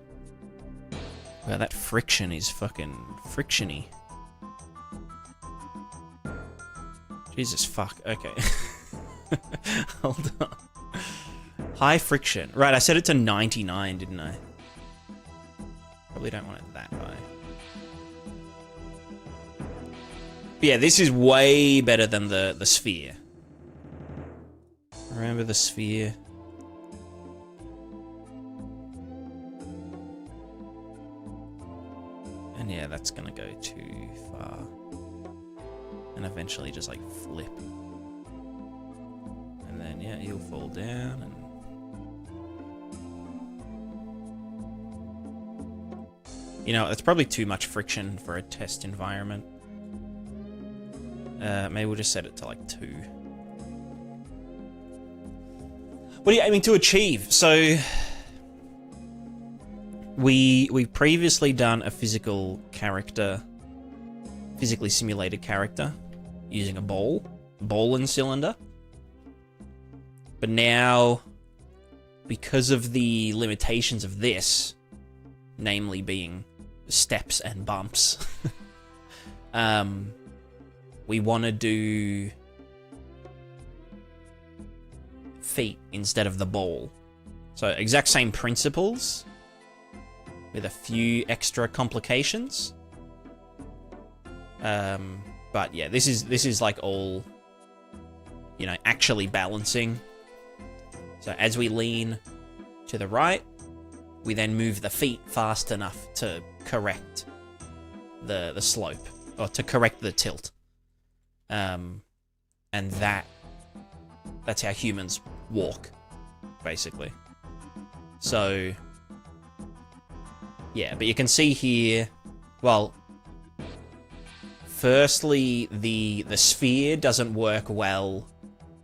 Well, that friction is fucking frictiony. Jesus fuck. Okay. Hold on. High friction. Right, I set it to 99, didn't I? Probably don't want it that high. But yeah, this is way better than the sphere. Remember the sphere? And yeah, that's gonna go too far. And eventually just like flip. And then yeah, he'll fall down and... You know, it's probably too much friction for a test environment. Maybe we'll just set it to like 2. What are you aiming to achieve? So... We've previously done a physically simulated character, using a ball and cylinder. But now, because of the limitations of this, namely being steps and bumps, we want to do feet instead of the ball. So exact same principles, with a few extra complications. But yeah, this is like all, you know, actually balancing. So as we lean to the right, we then move the feet fast enough to correct the slope, or to correct the tilt. And that's how humans walk, basically. So... Yeah, but you can see here, well, firstly, the sphere doesn't work well,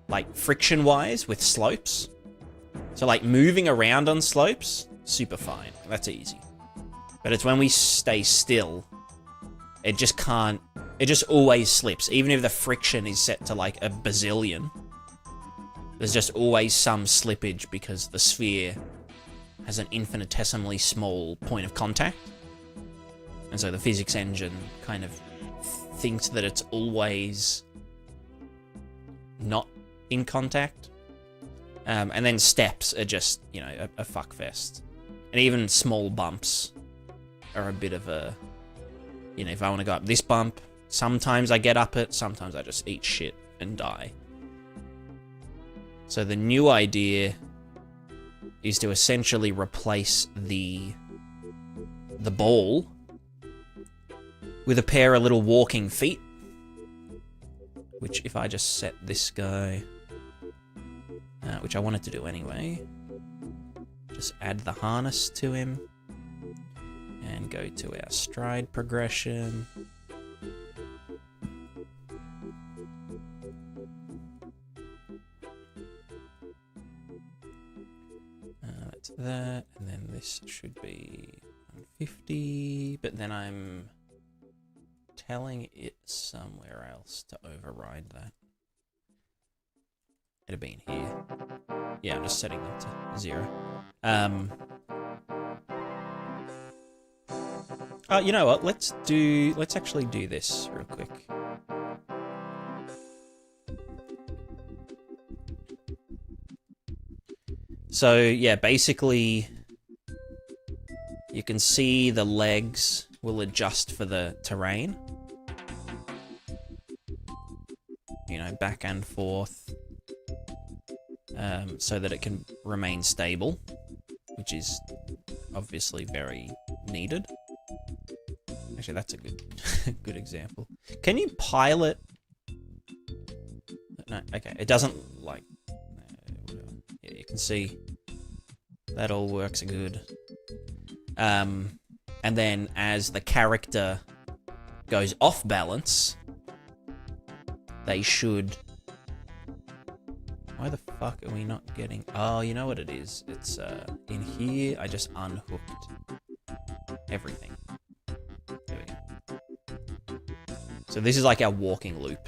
like, friction-wise with slopes. So, like, moving around on slopes, super fine. That's easy. But it's when we stay still, it just can't... It just always slips. Even if the friction is set to, like, a bazillion, there's just always some slippage because the sphere has an infinitesimally small point of contact. And so the physics engine kind of thinks that it's always not in contact. And then steps are just, you know, a fuckfest. And even small bumps are a bit of a... You know, if I want to go up this bump, sometimes I get up it, sometimes I just eat shit and die. So the new idea is to essentially replace the ball with a pair of little walking feet. Which, if I just set this guy... which I wanted to do anyway. Just add the harness to him. And go to our stride progression. That's that. And then this should be 150. But then I'm telling it somewhere else to override that. It'd be in here. Yeah, I'm just setting them to 0. You know what? Let's actually do this real quick. So, yeah, basically, you can see the legs will adjust for the terrain. You know, back and forth. So that it can remain stable, which is obviously very needed. Actually, that's a good good example. Can you pilot? No, okay. It doesn't, like... whatever. Yeah, you can see that all works good. And then as the character goes off balance, they should... Why the fuck are we not getting... Oh, you know what it is? It's, in here, I just unhooked everything. There we go. So this is like our walking loop.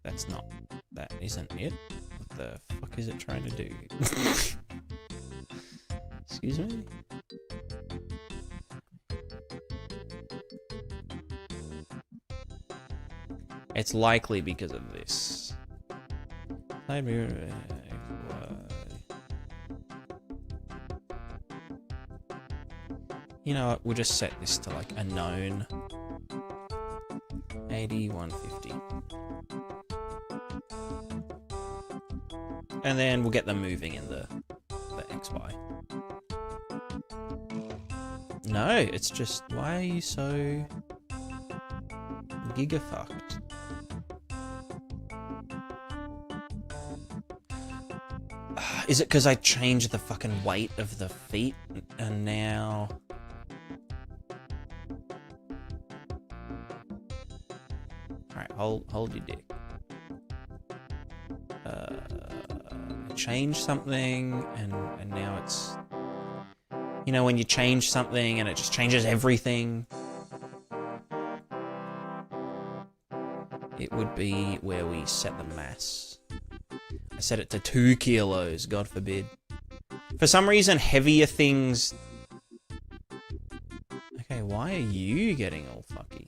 That's not... That isn't it. What the fuck is it trying to do? Excuse me? It's likely because of this. You know what, we'll just set this to like a known 80, 150. And then we'll get them moving in the XY. No, it's just, why are you so gigafucked? Is it because I changed the fucking weight of the feet and now... Alright, hold your dick. Change something and now it's... You know, when you change something and it just changes everything. It would be where we set the mass. I set it to 2 kilos, God forbid. For some reason, heavier things... Okay, why are you getting all fucky?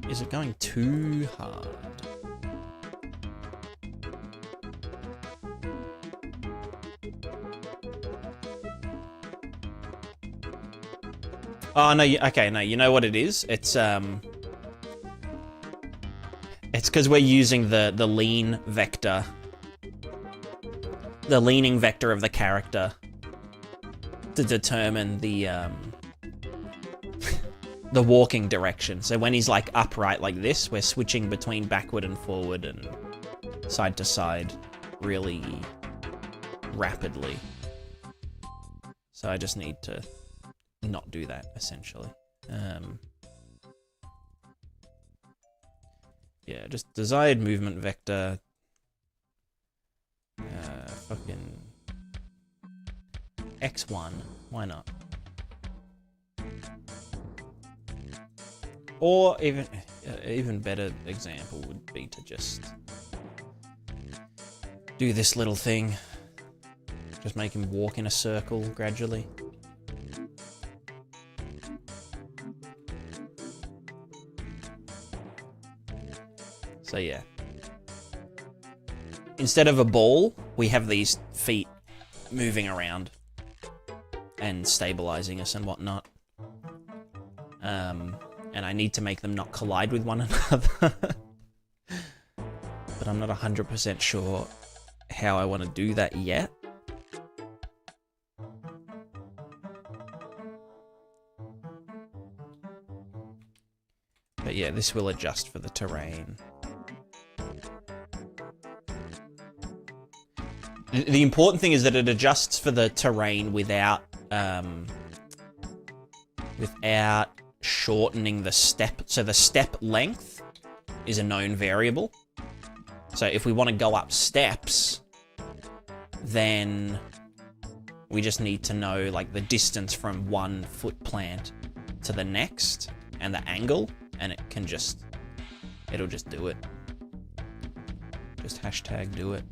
Is it going too hard? Oh, no, okay, no, you know what it is? It's because we're using the lean vector. The leaning vector of the character to determine the the walking direction. So when he's like upright like this, we're switching between backward and forward and side to side really rapidly. So I just need to not do that, essentially. Yeah, just desired movement vector. Fucking X1. Why not? Or even better example would be to just do this little thing. Just make him walk in a circle gradually. So yeah. Instead of a ball, we have these feet moving around and stabilizing us and whatnot. And I need to make them not collide with one another. But I'm not 100% sure how I want to do that yet. But yeah, this will adjust for the terrain. The important thing is that it adjusts for the terrain without shortening the step. So the step length is a known variable. So if we want to go up steps, then we just need to know like the distance from one foot plant to the next and the angle, and it'll just do it. Just hashtag do it.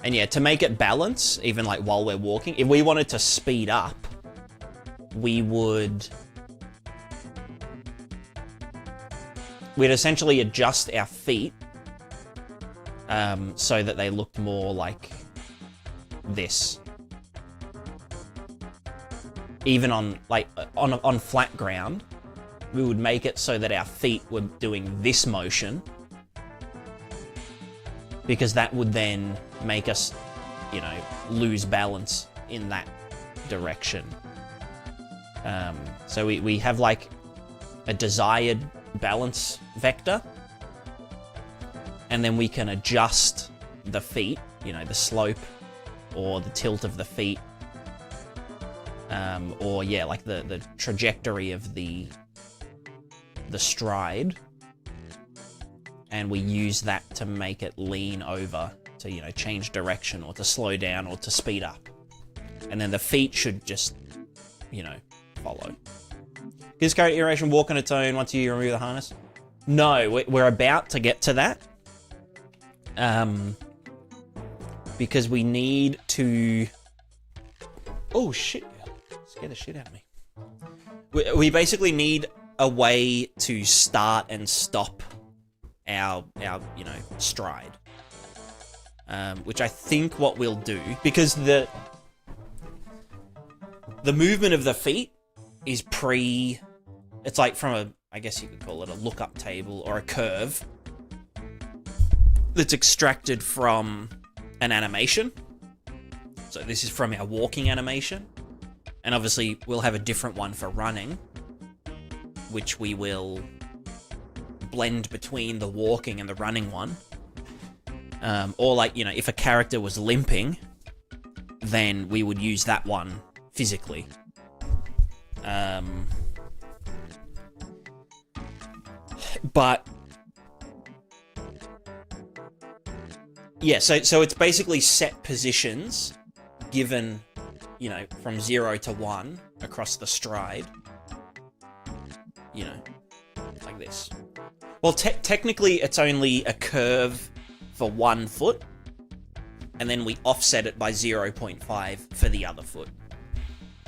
And yeah, to make it balance, even like while we're walking, if we wanted to speed up, we'd essentially adjust our feet so that they look more like this. Even on flat ground, we would make it so that our feet were doing this motion, because that would then make us, lose balance in that direction. So we have like a desired balance vector, and then we can adjust the feet, the slope or the tilt of the feet, or yeah, like the trajectory of the stride. And we use that to make it lean over to, change direction or to slow down or to speed up. And then the feet should just, follow. Gives current iteration walk on its own once you remove the harness? No, we're about to get to that. Because we need to... Oh, shit. Scare the shit out of me. We basically need a way to start and stop our stride, which I think what we'll do, because the movement of the feet is it's like from I guess you could call it a lookup table or a curve that's extracted from an animation. So this is from our walking animation, and obviously we'll have a different one for running, which we will blend between the walking and the running one. Or like, if a character was limping, then we would use that one physically. But yeah, so it's basically set positions given, from 0 to 1 across the stride. Like this. Well, technically, it's only a curve for 1 foot, and then we offset it by 0.5 for the other foot.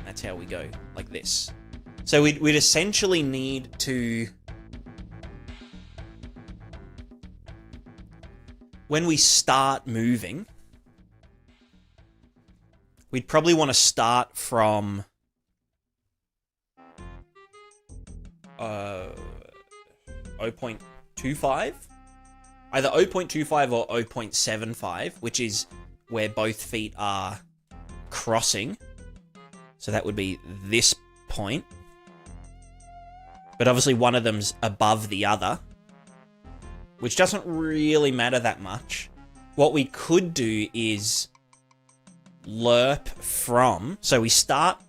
That's how we go, like this. So we'd essentially need to... When we start moving, we'd probably want to start from... 0.25. Either 0.25 or 0.75, which is where both feet are crossing. So that would be this point. But obviously one of them's above the other, which doesn't really matter that much. What we could do is lerp from, so we start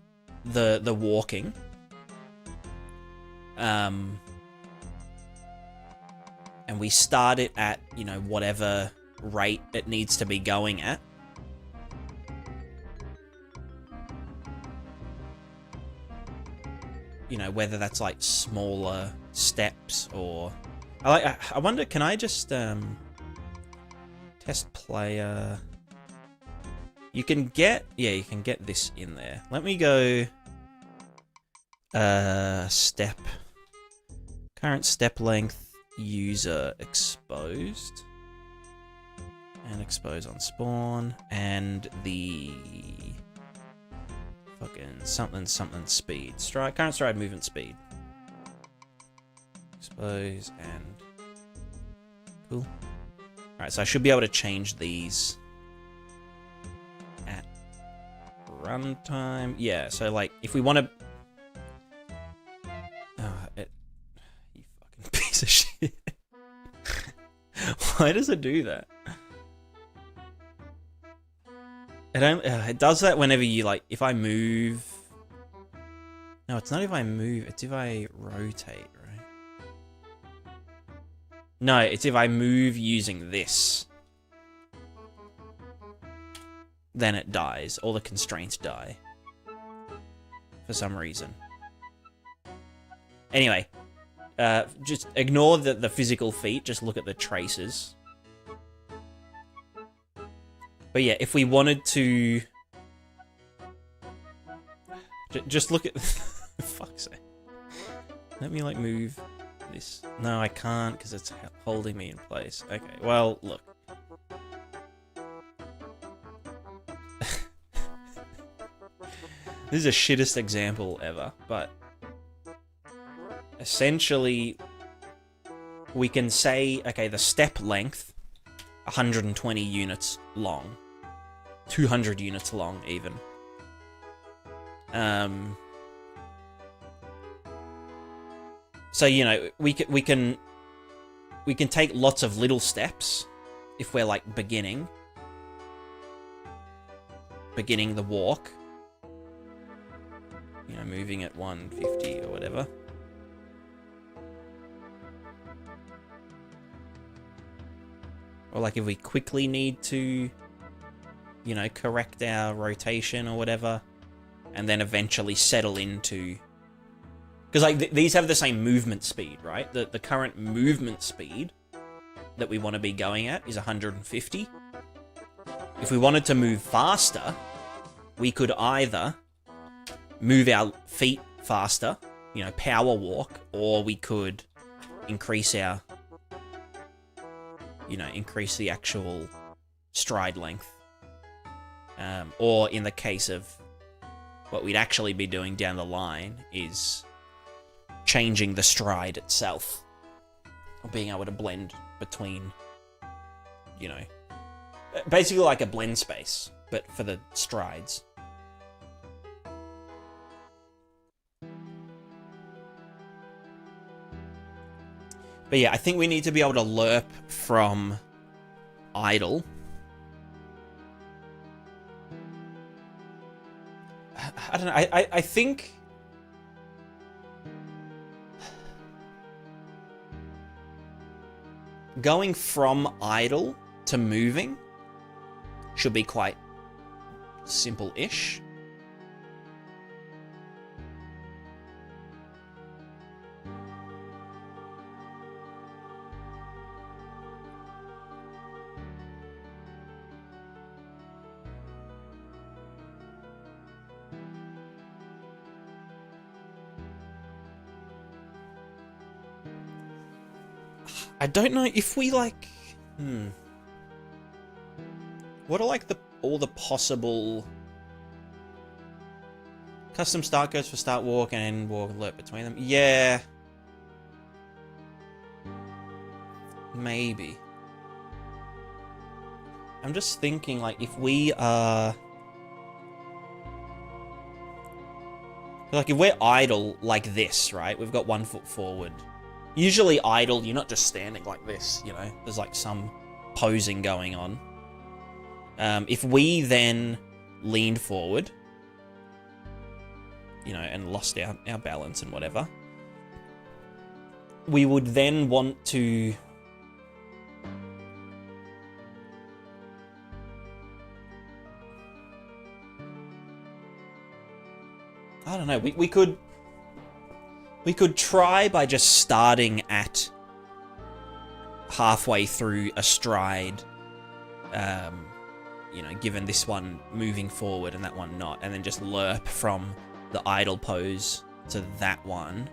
the walking, and we start it at, you know, whatever rate it needs to be going at. You know, whether that's like smaller steps or... I wonder, can I just test player? You can get, yeah, you can get this in there. Let me go step, current step length, user exposed, and expose on spawn, and the fucking something speed, stride, current stride movement speed, expose, and cool. Alright, so I should be able to change these at runtime. Yeah, so like, if we want to... You fucking piece of shit. Why does it do that? It does that whenever you, like, if I move... No, it's not if I move, it's if I rotate, right? No, it's if I move using this. Then it dies. All the constraints die. For some reason. Anyway. Just ignore the physical feat. Just look at the traces. But yeah, if we wanted to... Just look at... Fuck's sake. Let me, like, move... this. No, I can't because it's holding me in place. Okay, well, look. This is the shittest example ever, but essentially we can say, okay, the step length, 120 units long, 200 units long even. So, you know, we can take lots of little steps if we're like beginning the walk. You know, moving at 150 or whatever. Or like if we quickly need to, you know, correct our rotation or whatever, and then eventually settle into... Because, like, these have the same movement speed, right? The current movement speed that we want to be going at is 150. If we wanted to move faster, we could either move our feet faster, you know, power walk, or we could increase our, you know, increase the actual stride length. Or in the case of what we'd actually be doing down the line is changing the stride itself, or being able to blend between, you know, basically like a blend space, but for the strides. But yeah, I think we need to be able to lerp from idle. I don't know, I think... going from idle to moving should be quite simple-ish. I don't know if we, like... What are, like, all the possible... Custom start goes for start walk and end walk alert between them? Yeah. Maybe. I'm just thinking, like, if we are... Like, if we're idle like this, right? We've got 1 foot forward. Usually idle, you're not just standing like this, you know? There's, like, some posing going on. If we then leaned forward, you know, and lost our balance and whatever, we would then want to... I don't know, we could try by just starting at halfway through a stride, you know, given this one moving forward and that one not, and then just lerp from the idle pose to that one,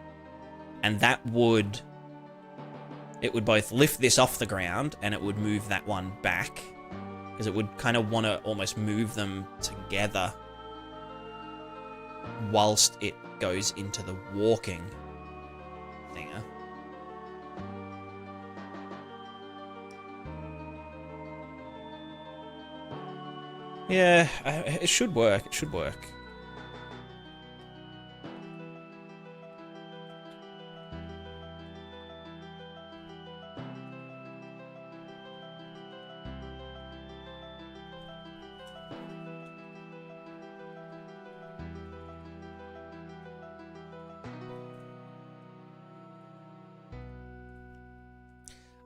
and that would... It would both lift this off the ground and it would move that one back, because it would kind of want to almost move them together whilst it goes into the walking thinger. Yeah, it should work. It should work.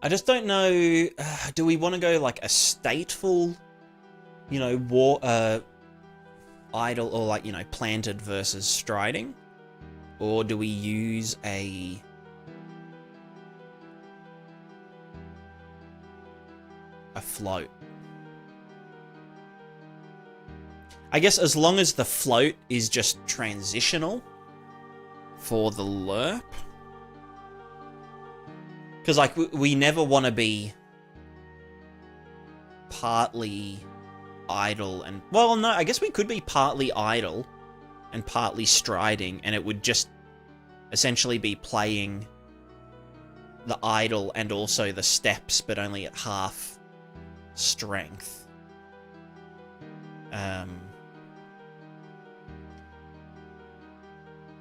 I just don't know, do we want to go like a stateful, you know, idle, or like, you know, planted versus striding? Or do we use a float? I guess as long as the float is just transitional for the lerp. Because, like, we never want to be partly idle and... Well, no, I guess we could be partly idle and partly striding, and it would just essentially be playing the idle and also the steps, but only at half strength.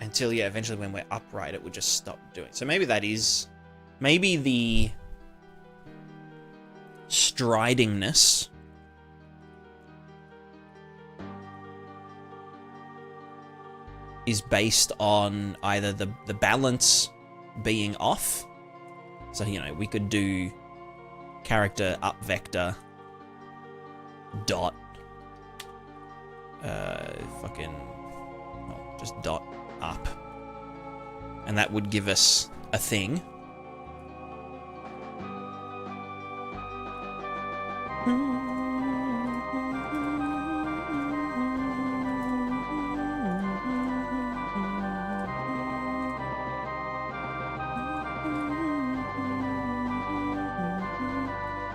Until, yeah, eventually when we're upright, it would just stop doing. So maybe that is... Maybe the stridingness is based on either the balance being off. So, you know, we could do character up vector dot just dot up, and that would give us a thing.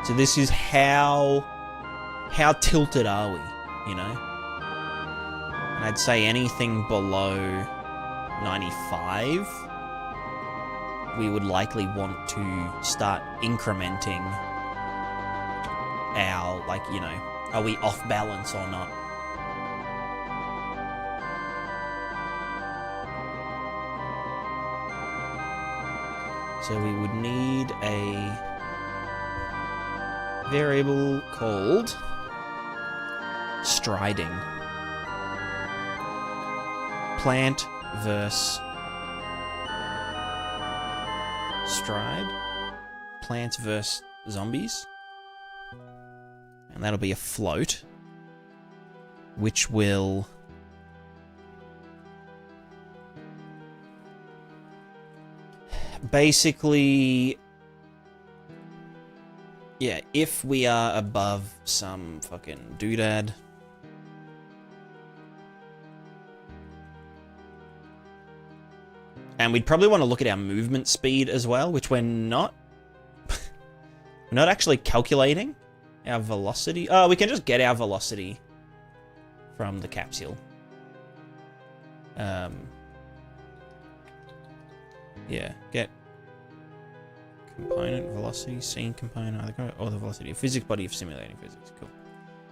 So this is how tilted are we, you know? And I'd say anything below 95, we would likely want to start incrementing our, like, you know, are we off balance or not? So we would need a variable called striding. Plant versus stride. Plants versus zombies. And that'll be a float, which will basically, yeah, if we are above some fucking doodad, and we'd probably want to look at our movement speed as well, which we're not. We're not actually calculating our velocity. Oh, we can just get our velocity from the capsule. Yeah, get component, velocity, scene component, or the velocity of physics, body of simulating physics. Cool.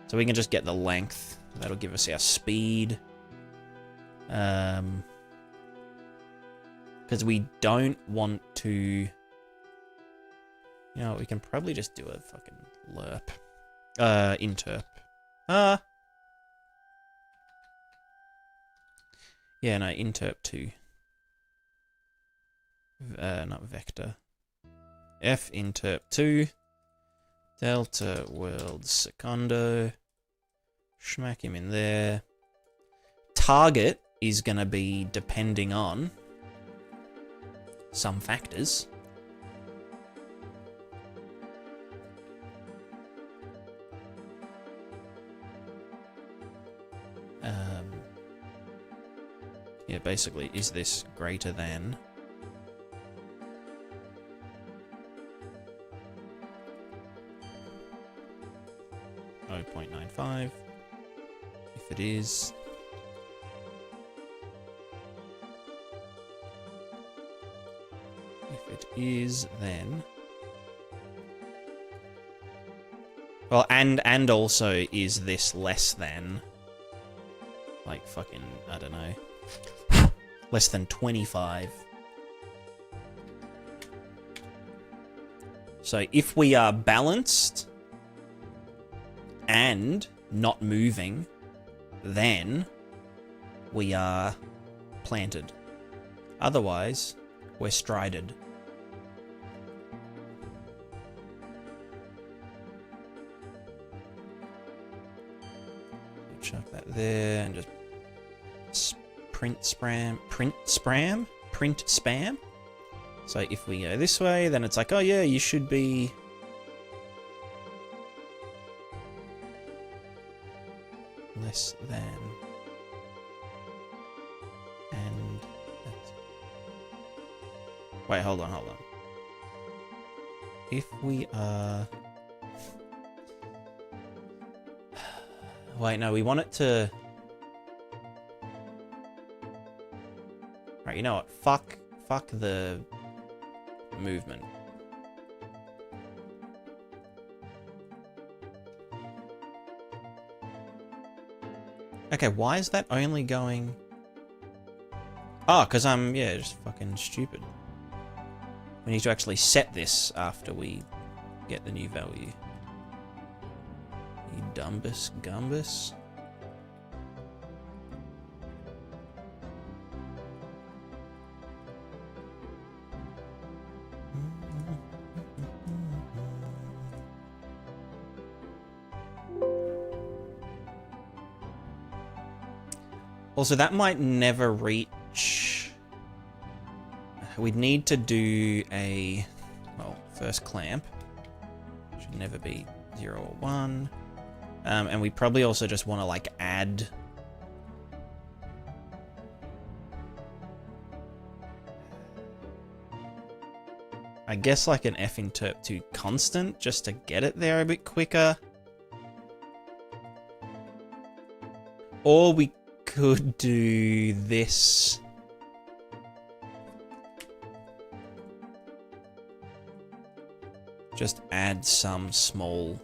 So we can just get the length. That'll give us our speed. Because we don't want to... You know, we can probably just do a fucking lerp. Interp. Yeah, no, interp 2. Not vector. F interp 2. Delta world secondo. Smack him in there. Target is going to be depending on some factors. Yeah, basically, is this greater than... .95? If it is... If it is, then... Well, and also, is this less than... Like, fucking, I don't know... Less than 25. So if we are balanced and not moving, then we are planted. Otherwise, we're strided. Chuck that there and just print spam. So if we go this way, then it's like, oh yeah, you should be less than, and that's... Wait, hold on. If we are... Wait, no, we want it to... Right, you know what? Fuck the movement. Okay, why is that only going... Oh, because I'm, yeah, just fucking stupid. We need to actually set this after we get the new value. You dumbus gumbus. Also, that might never reach... We'd need to do a... Well, first clamp. Should never be 0 or 1. And we probably also just want to, like, add... I guess, like, an finterp2 constant, just to get it there a bit quicker. Or we could do this. Just add some small...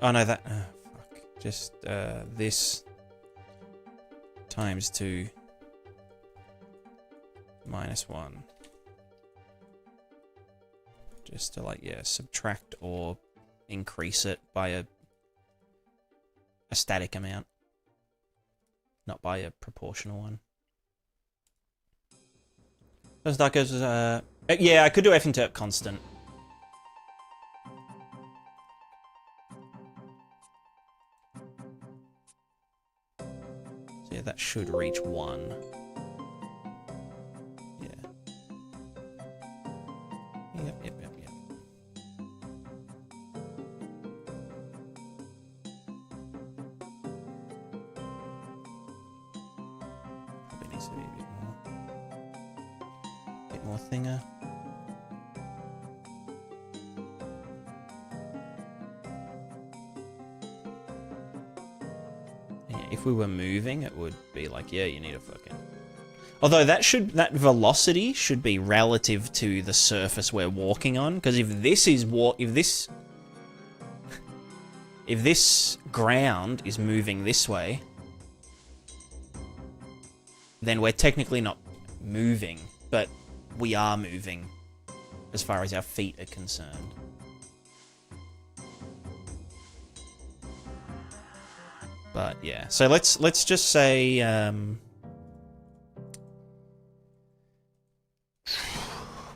Oh no, that... Oh, fuck. Just this times 2 minus 1. Just to, like, yeah, subtract or increase it by a static amount, not by a proportional one. Those duckers, yeah, I could do finterp constant. So yeah, that should reach 1. Yeah. Yep. Thinger. Yeah, if we were moving, it would be like, yeah, you need a fucking... Although that velocity should be relative to the surface we're walking on, because if this ground is moving this way, then we're technically not moving, but we are moving as far as our feet are concerned. But yeah, so let's just say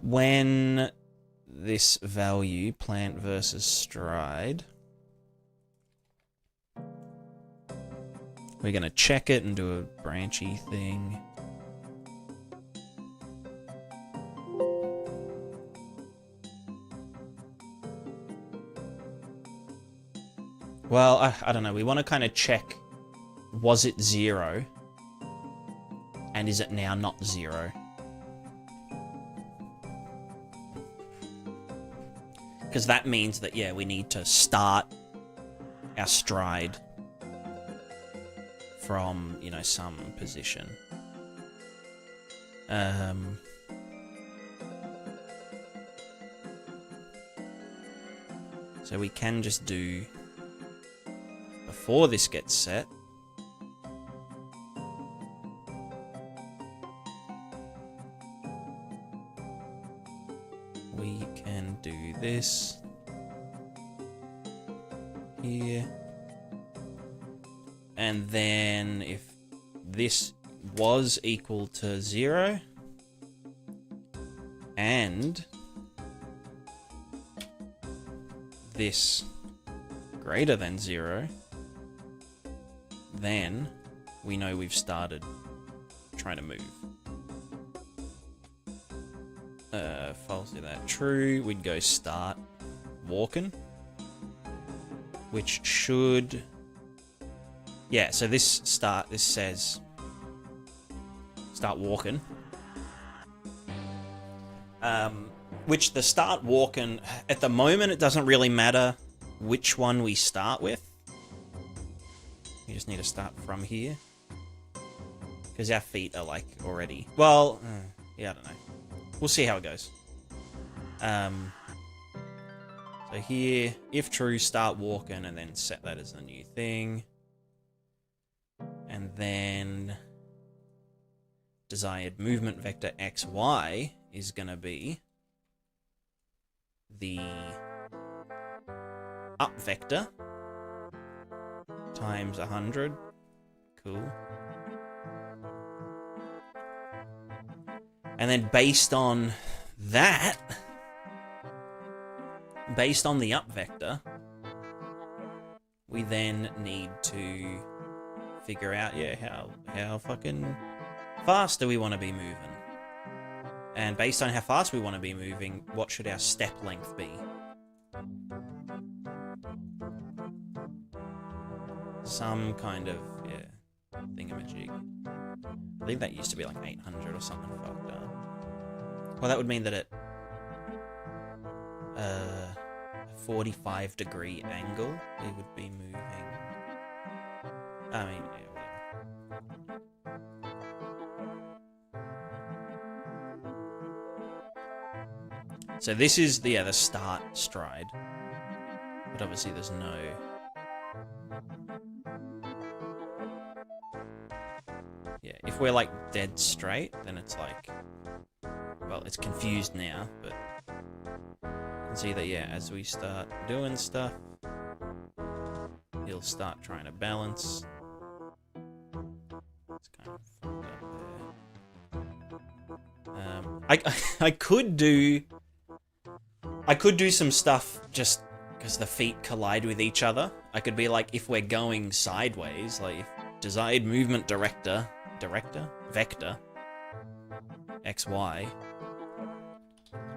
when this value, plant versus stride, we're gonna check it and do a branchy thing. Well, I don't know. We want to kind of check, was it 0? And is it now not 0? Because that means that, yeah, we need to start our stride from, you know, some position. So we can just do... Before this gets set, we can do this here, and then if this was equal to 0 and this greater than 0, then we know we've started trying to move. False to that. True, we'd go start walking, which should... Yeah, so this says start walking. Which the start walking, at the moment it doesn't really matter which one we start with. We just need to start from here. Because our feet are, like, already... Well, yeah, I don't know. We'll see how it goes. So here, if true, start walking, and then set that as the new thing. And then... desired movement vector xy is going to be the up vector times 100. Cool. And then based on that, based on the up vector, we then need to figure out, yeah, how fucking fast do we want to be moving? And based on how fast we want to be moving, what should our step length be? Some kind of, yeah, thingamajig. I think that used to be like 800 or something fucked up. Well, that would mean that at a 45-degree angle, we would be moving... I mean, yeah, whatever. So this is the start stride. But obviously there's no... Yeah, if we're like dead straight, then it's like... Well, it's confused now, but... You can see that, yeah, as we start doing stuff, he'll start trying to balance. It's kind of fucked up there. I could do some stuff just because the feet collide with each other. I could be like, if we're going sideways, like if desired movement vector xy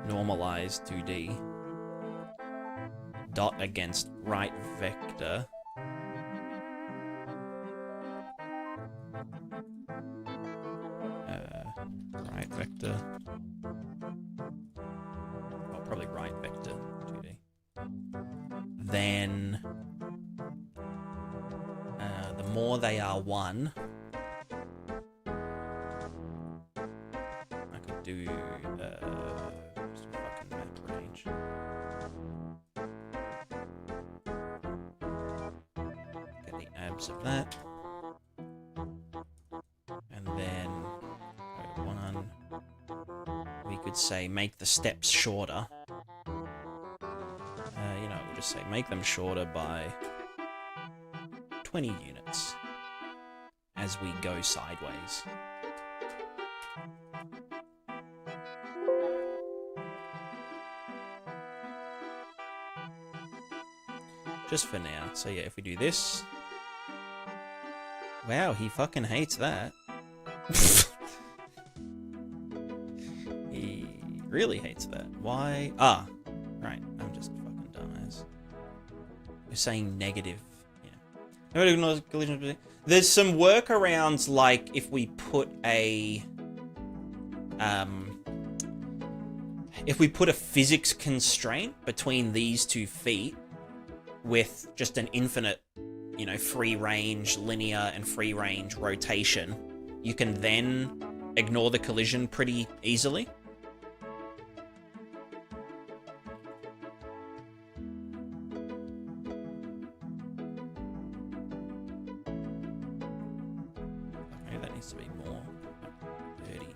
normalized 2D dot against right vector right vector, well, probably right vector 2D, then the more they are one, do just a fucking map range. Get the abs of that. And then go one. We could say make the steps shorter. We'll just say make them shorter by 20 units as we go sideways. Just for now. So yeah, if we do this... Wow, he fucking hates that. He really hates that. Why? Ah, right. I'm just fucking dumbass. We're saying negative. Yeah. There's some workarounds, like if we put a physics constraint between these 2 feet with just an infinite, free range linear and free range rotation, you can then ignore the collision pretty easily. Okay, that needs to be more. 30.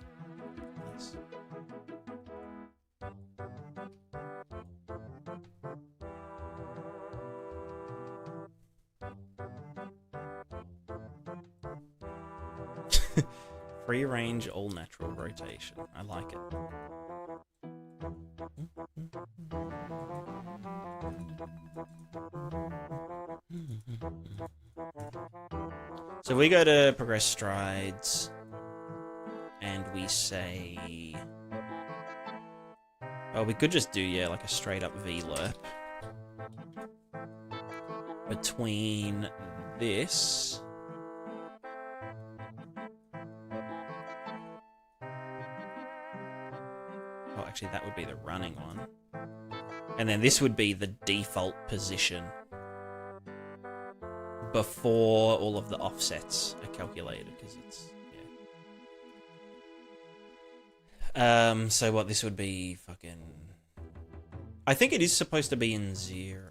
Less. Free range, all natural rotation. I like it. So we go to progress strides and we say, well, we could just do, yeah, like a straight up V lerp between this actually, that would be the running one. And then this would be the default position before all of the offsets are calculated, because it's, yeah. So what, this would be fucking... I think it is supposed to be in 0.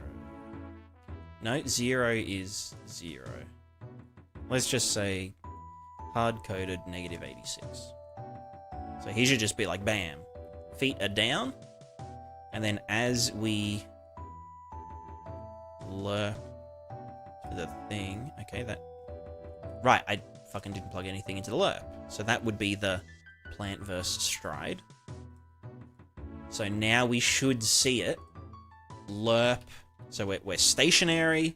No, 0 is 0. Let's just say hard-coded -86. So he should just be like, bam. Feet are down, and then as we lerp the thing, okay, that, right, I fucking didn't plug anything into the lerp, so that would be the plant versus stride. So now we should see it lerp, so we're stationary,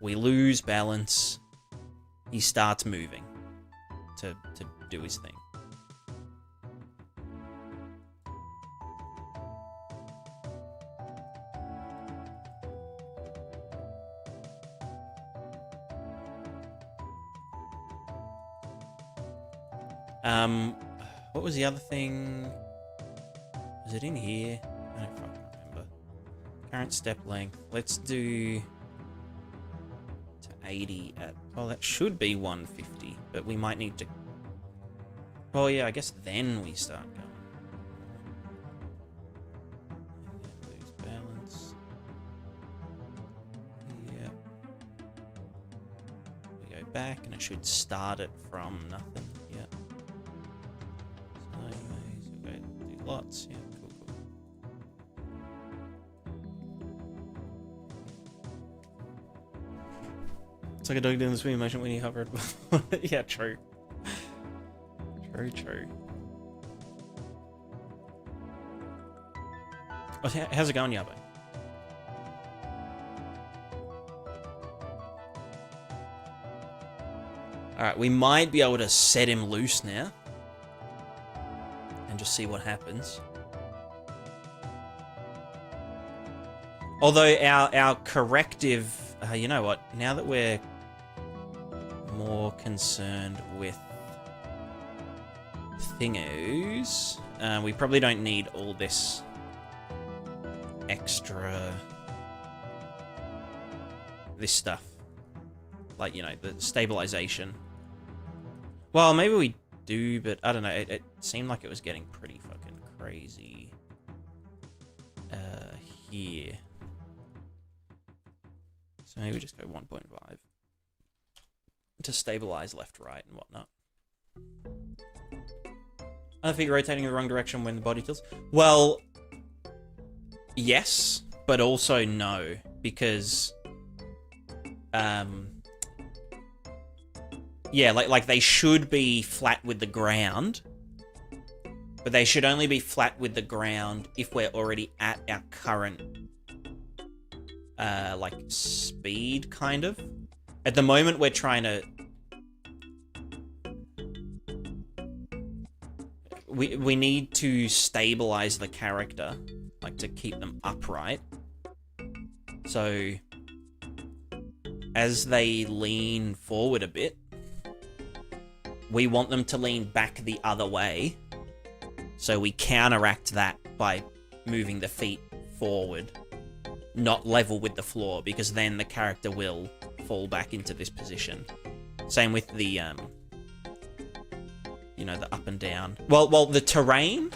we lose balance, he starts moving to do his thing. What was the other thing? Was it in here? I don't fucking remember. Current step length. Let's do to 80 at... Well, that should be 150, but we might need to... Oh, yeah, I guess then we start going. And then lose balance. Yep. We go back, and it should start it from nothing. Yep. Sideways, we'll go do lots. Yeah, cool, cool. It's like a dog doing the swing motion when you hovered. Yeah, true. True, true. Oh, how's it going, Yabo? Alright, we might be able to set him loose now. And just see what happens. Although our corrective... you know what? Now that we're more concerned with thingos, we probably don't need all this extra... this stuff. Like, you know, the stabilization. Well, maybe we do, but I don't know. It seemed like it was getting pretty fucking crazy here. So maybe we just go 1.5 to stabilize left, right, and whatnot. Other feet rotating in the wrong direction when the body tilts. Well, yes, but also no, because yeah, like they should be flat with the ground, but they should only be flat with the ground if we're already at our current like speed, kind of. At the moment, we're trying to we need to stabilize the character, like to keep them upright. So as they lean forward a bit, we want them to lean back the other way. So we counteract that by moving the feet forward, not level with the floor, because then the character will fall back into this position. Same with the, you know, the up and down. Well, the terrain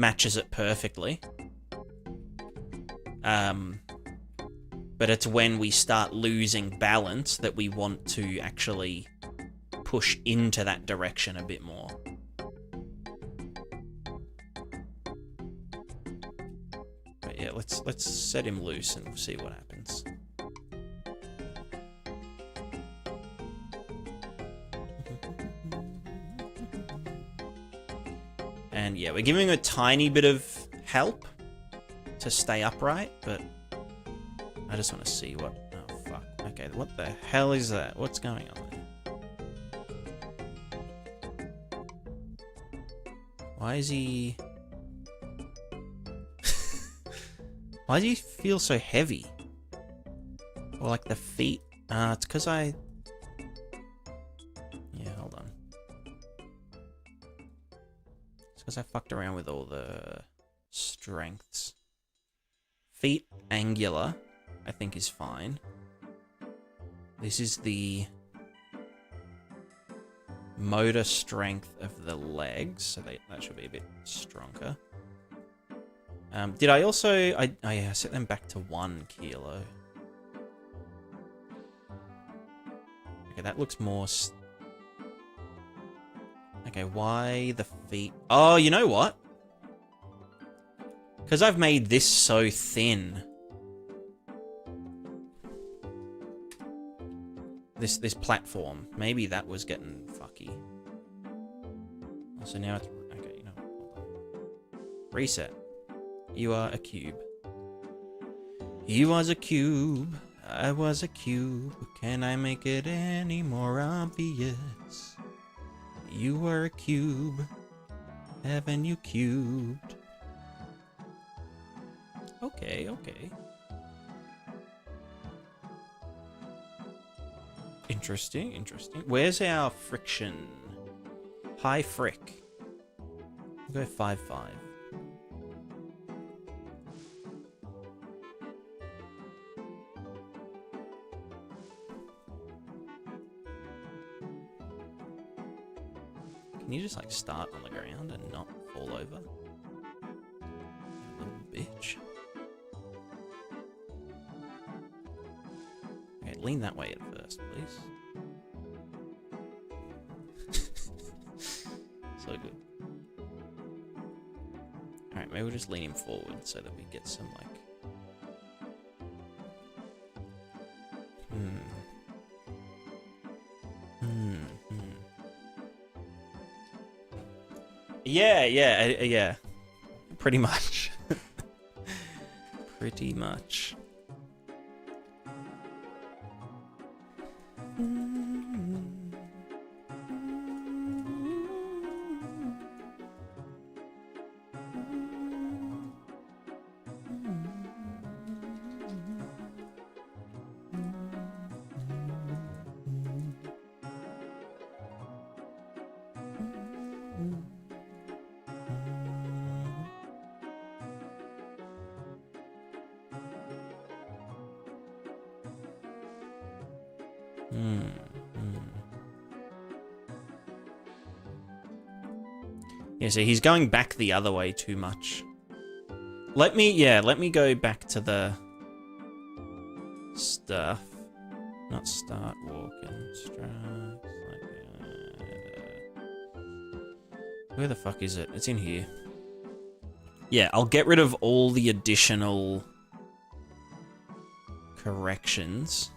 matches it perfectly. But it's when we start losing balance that we want to actually push into that direction a bit more. But yeah, let's set him loose and we'll see what happens. And yeah, we're giving him a tiny bit of help to stay upright, but I just want to see what... Oh, fuck. Okay, what the hell is that? What's going on there? Why is he... Why does he feel so heavy? Or like the feet? It's because I... Yeah, hold on. It's because I fucked around with all the strengths. Feet angular, I think, is fine. This is the motor strength of the legs, so that should be a bit stronger. Did I also... Oh yeah, I set them back to 1 kilo. Okay, that looks more... Okay, why the feet... Oh, you know what? Because I've made this so thin. This platform. Maybe that was getting fucky. So now it's... Okay, you know what? Hold on. Reset. You are a cube. You was a cube. I was a cube. Can I make it any more obvious? You were a cube. Haven't you cubed? Okay, okay. Interesting, interesting. Where's our friction? High frick. We'll go 5-5. Can you just like start on the ground and not fall over? You little bitch. Okay, lean that way at first, please. So good. Alright, maybe we'll just lean him forward so that we get some, like... Yeah. Pretty much. Pretty much. Yeah, so he's going back the other way too much. Let me go back to the stuff. Not start walking. Where the fuck is it? It's in here. Yeah, I'll get rid of all the additional corrections.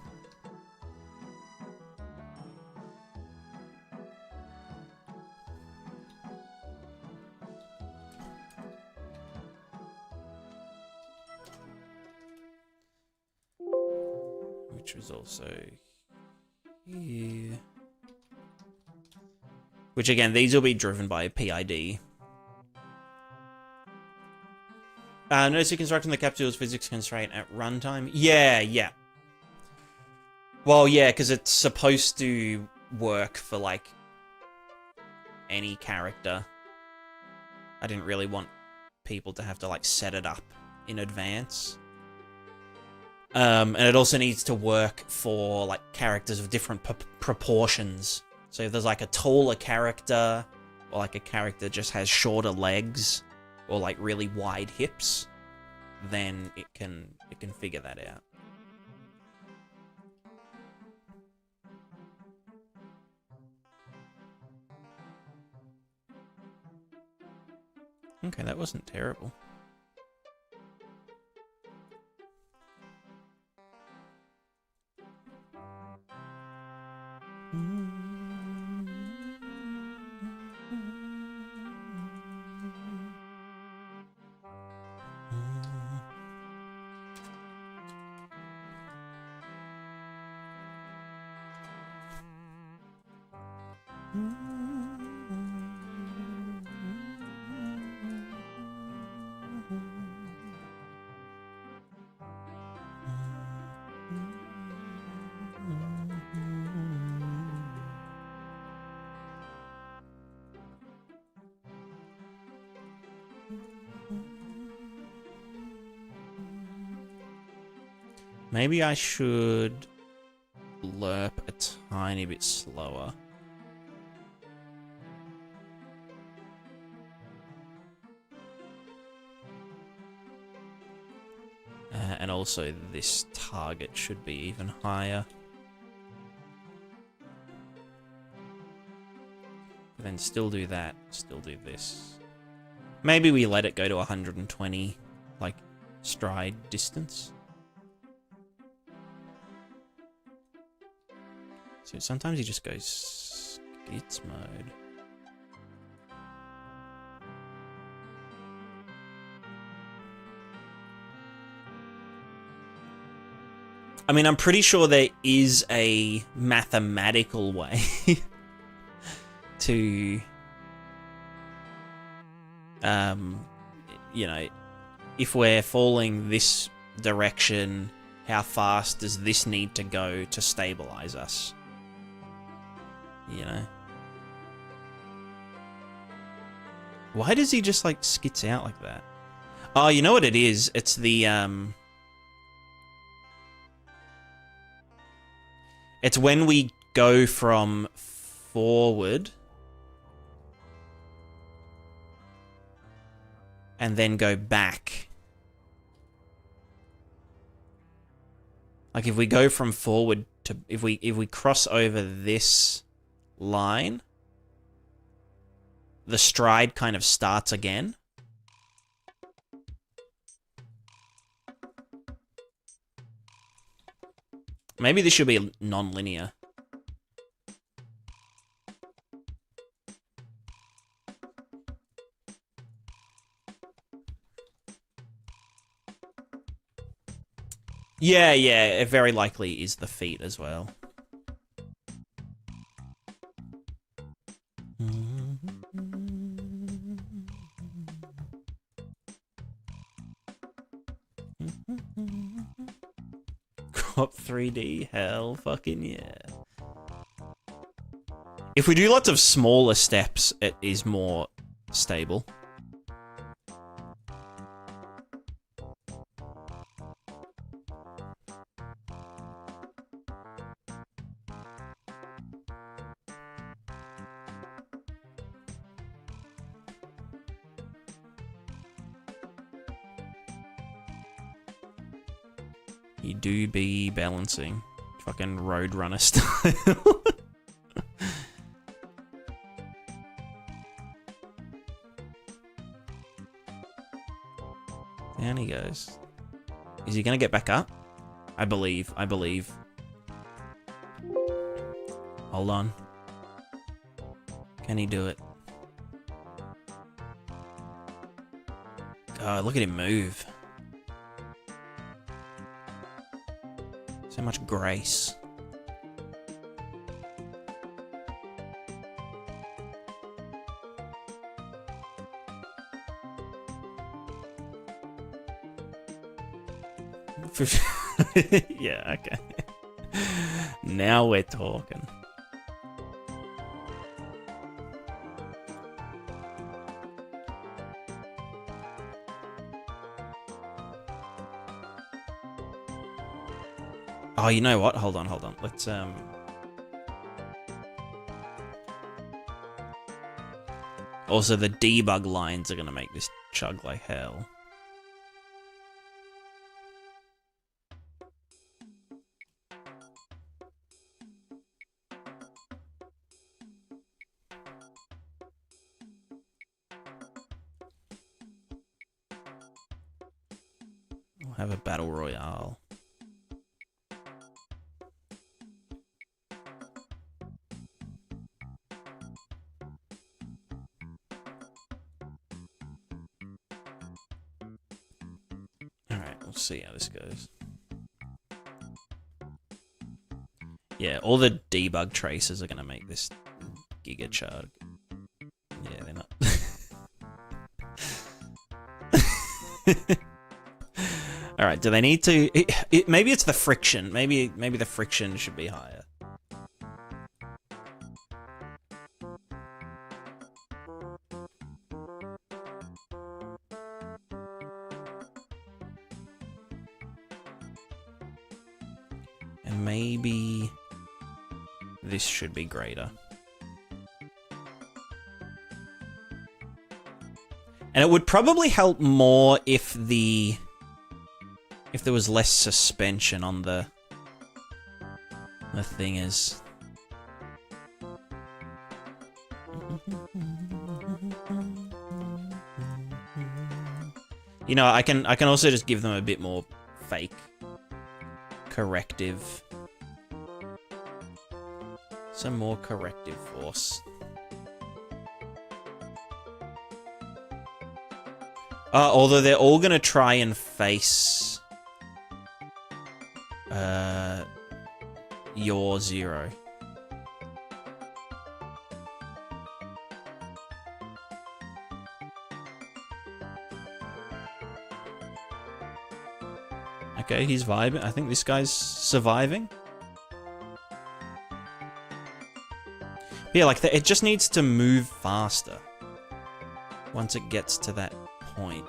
Which was also here. Which again, these will be driven by a PID. Notice you constructing the capsule's physics constraint at runtime. Yeah. Well, yeah, because it's supposed to work for, like, any character. I didn't really want people to have to, like, set it up in advance. And it also needs to work for, like, characters of different proportions. So if there's, like, a taller character, or, like, a character just has shorter legs, or, like, really wide hips, then it can figure that out. Okay, that wasn't terrible. Maybe I should lerp a tiny bit slower. And also this target should be even higher. But then still do that, still do this. Maybe we let it go to 120, like, stride distance. So sometimes he just goes skits mode. I mean, I'm pretty sure there is a mathematical way to, you know, if we're falling this direction, how fast does this need to go to stabilize us? You know? Why does he just, like, skits out like that? Oh, you know what it is? It's the, it's when we go from forward and then go back. Like, if we go from forward to... If we cross over this line, the stride kind of starts again. Maybe this should be non-linear. Yeah, it very likely is the feet as well. Crop 3D, hell fucking yeah. If we do lots of smaller steps, it is more stable. You do be balancing. Fucking Roadrunner style. Down he goes. Is he gonna get back up? I believe. Hold on. Can he do it? God, look at him move. So much grace. Yeah, okay. Now we're talking. Oh, you know what? Hold on. Let's Also, the debug lines are gonna make this chug like hell. We'll have a battle royale. We'll see how this goes. Yeah, all the debug traces are going to make this giga chug. Yeah, they're not. All right, do they need to... maybe it's the friction. Maybe the friction should be higher. And maybe this should be greater. And it would probably help more if there was less suspension on the thing is. You know, I can also just give them a bit more fake corrective. Some more corrective force. Although they're all gonna try and face your 0. Okay, he's vibing. I think this guy's surviving. Yeah, like it just needs to move faster once it gets to that point.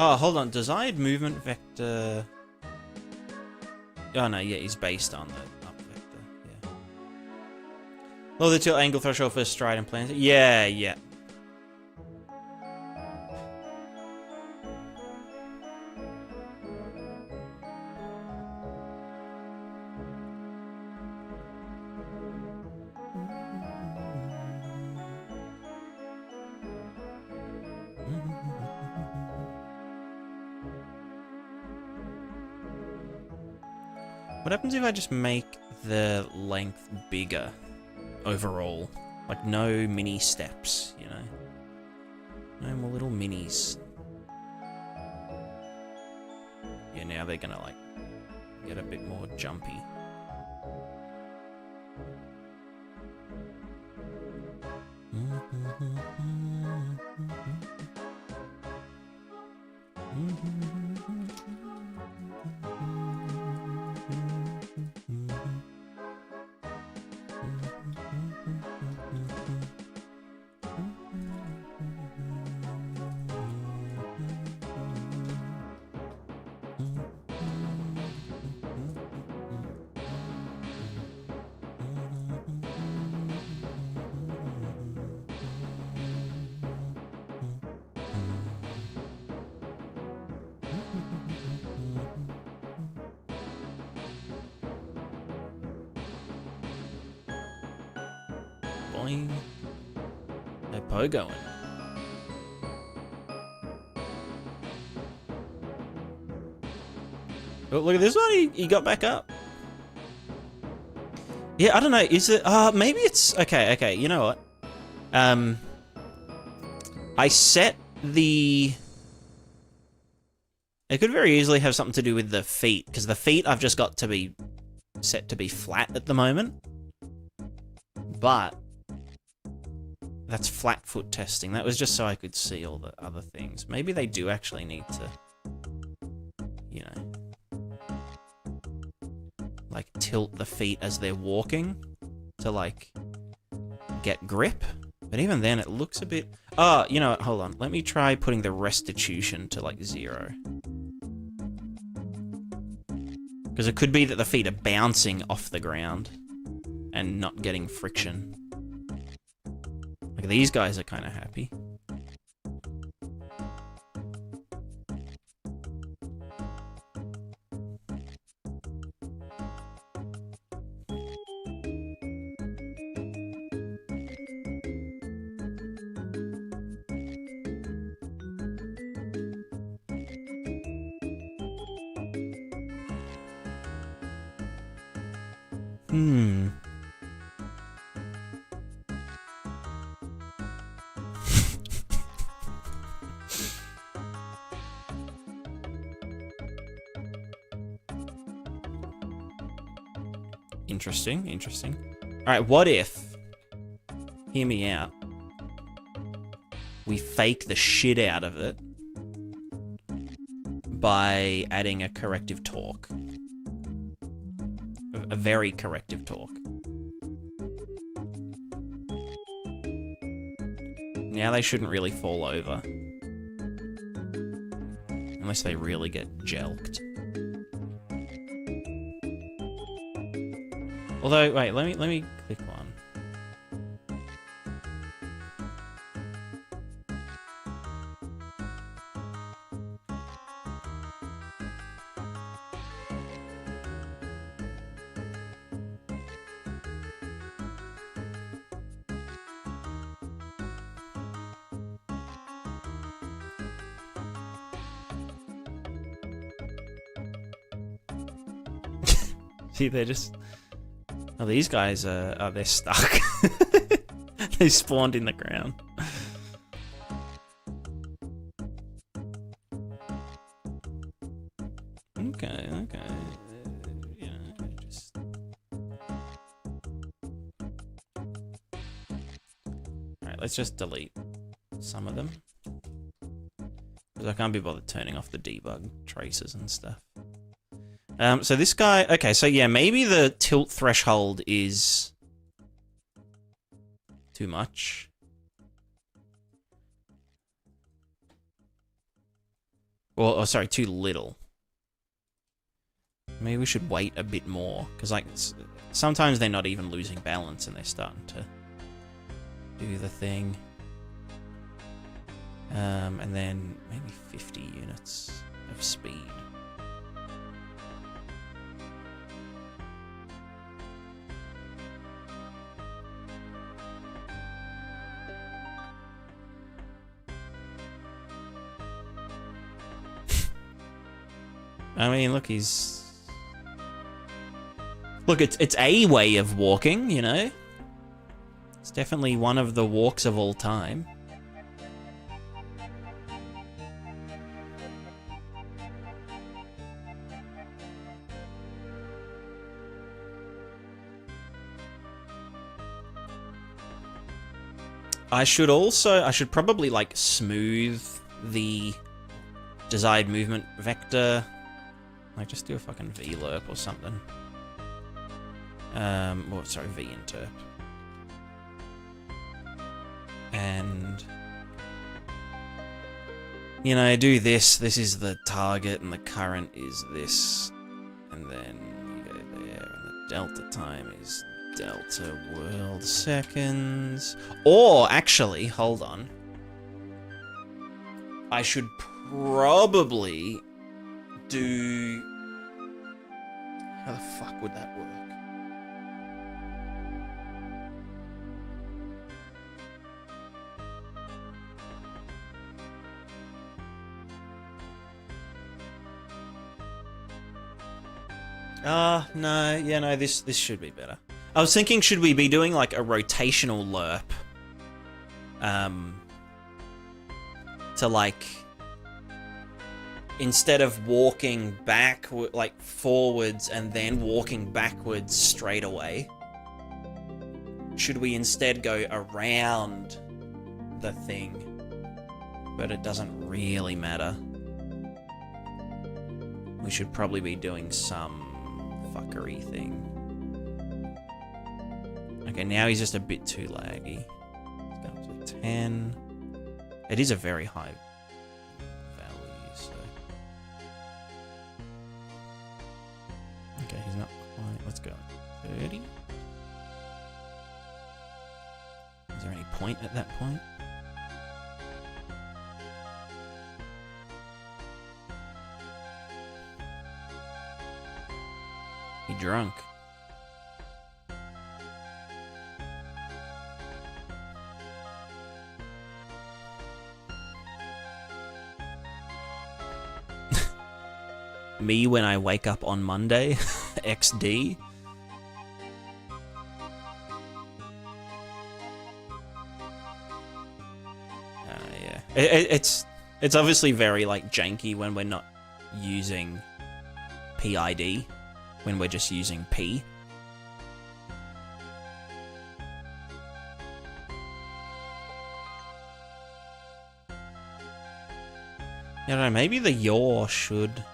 Oh, hold on. Desired movement vector... Oh, no, yeah, he's based on the up vector, yeah. Lower the tilt angle threshold for stride and plan. Yeah, yeah. What happens if I just make the length bigger overall? Like no mini steps, you know? No more little minis. Yeah, now they're gonna like get a bit more jumpy. Boing. They're pogoing. Oh, look at this one. He got back up. Yeah, I don't know. Is it? Maybe it's okay. Okay, you know what? I set the. It could very easily have something to do with the feet, because the feet I've just got to be set to be flat at the moment. But that's flat foot testing. That was just so I could see all the other things. Maybe they do actually need to, you know, like tilt the feet as they're walking to like get grip. But even then it looks a bit... Oh, you know what? Hold on. Let me try putting the restitution to like 0. Because it could be that the feet are bouncing off the ground and not getting friction. Like these guys are kind of happy. Interesting, interesting. Alright, what if... Hear me out. We fake the shit out of it by adding a corrective torque. A very corrective torque. Now they shouldn't really fall over. Unless they really get jelked. Although, wait, let me click one. See, they're just... Oh, these guys are they're stuck. They spawned in the ground. Okay, okay. You know, just... Alright, let's just delete some of them. Because I can't be bothered turning off the debug traces and stuff. So this guy... Okay, so yeah, maybe the tilt threshold is too much. Or sorry, too little. Maybe we should wait a bit more. Because, like, sometimes they're not even losing balance and they're starting to do the thing. And then maybe 50 units of speed. I mean, look, he's... Look, it's a way of walking, you know? It's definitely one of the walks of all time. I should probably like smooth the desired movement vector. Like just do a fucking VLERP or something. Or sorry, VInterp. And you know, do this. This is the target, and the current is this, and then you go there, and the delta time is delta world seconds. Or actually, hold on. I should probably do. How the fuck would that work? No, yeah, no, this should be better. I was thinking, should we be doing like a rotational lerp? To like, instead of walking back, like forwards and then walking backwards straight away, should we instead go around the thing? But it doesn't really matter. We should probably be doing some fuckery thing. Okay, now he's just a bit too laggy. Let's go up to 10. It is a very high value, so... Okay, he's not quite... Let's go 30. Is there any point at that point? He drunk. Me when I wake up on Monday, XD. Yeah, it's obviously very like janky when we're not using PID, when we're just using P. I don't know, maybe the yaw should...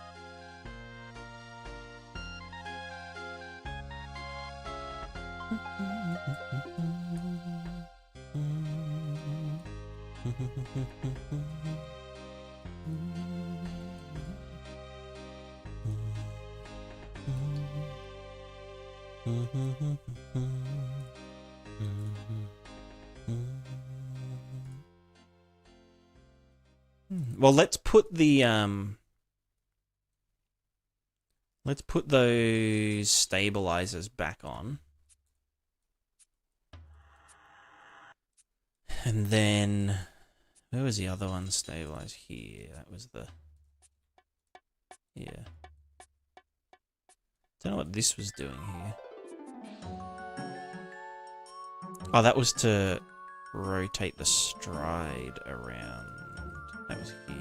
Well, let's put the let's put those stabilizers back on. And then where was the other one stabilized? Here. That was the... Yeah. Don't know what this was doing here. Oh, that was to rotate the stride around. That was here.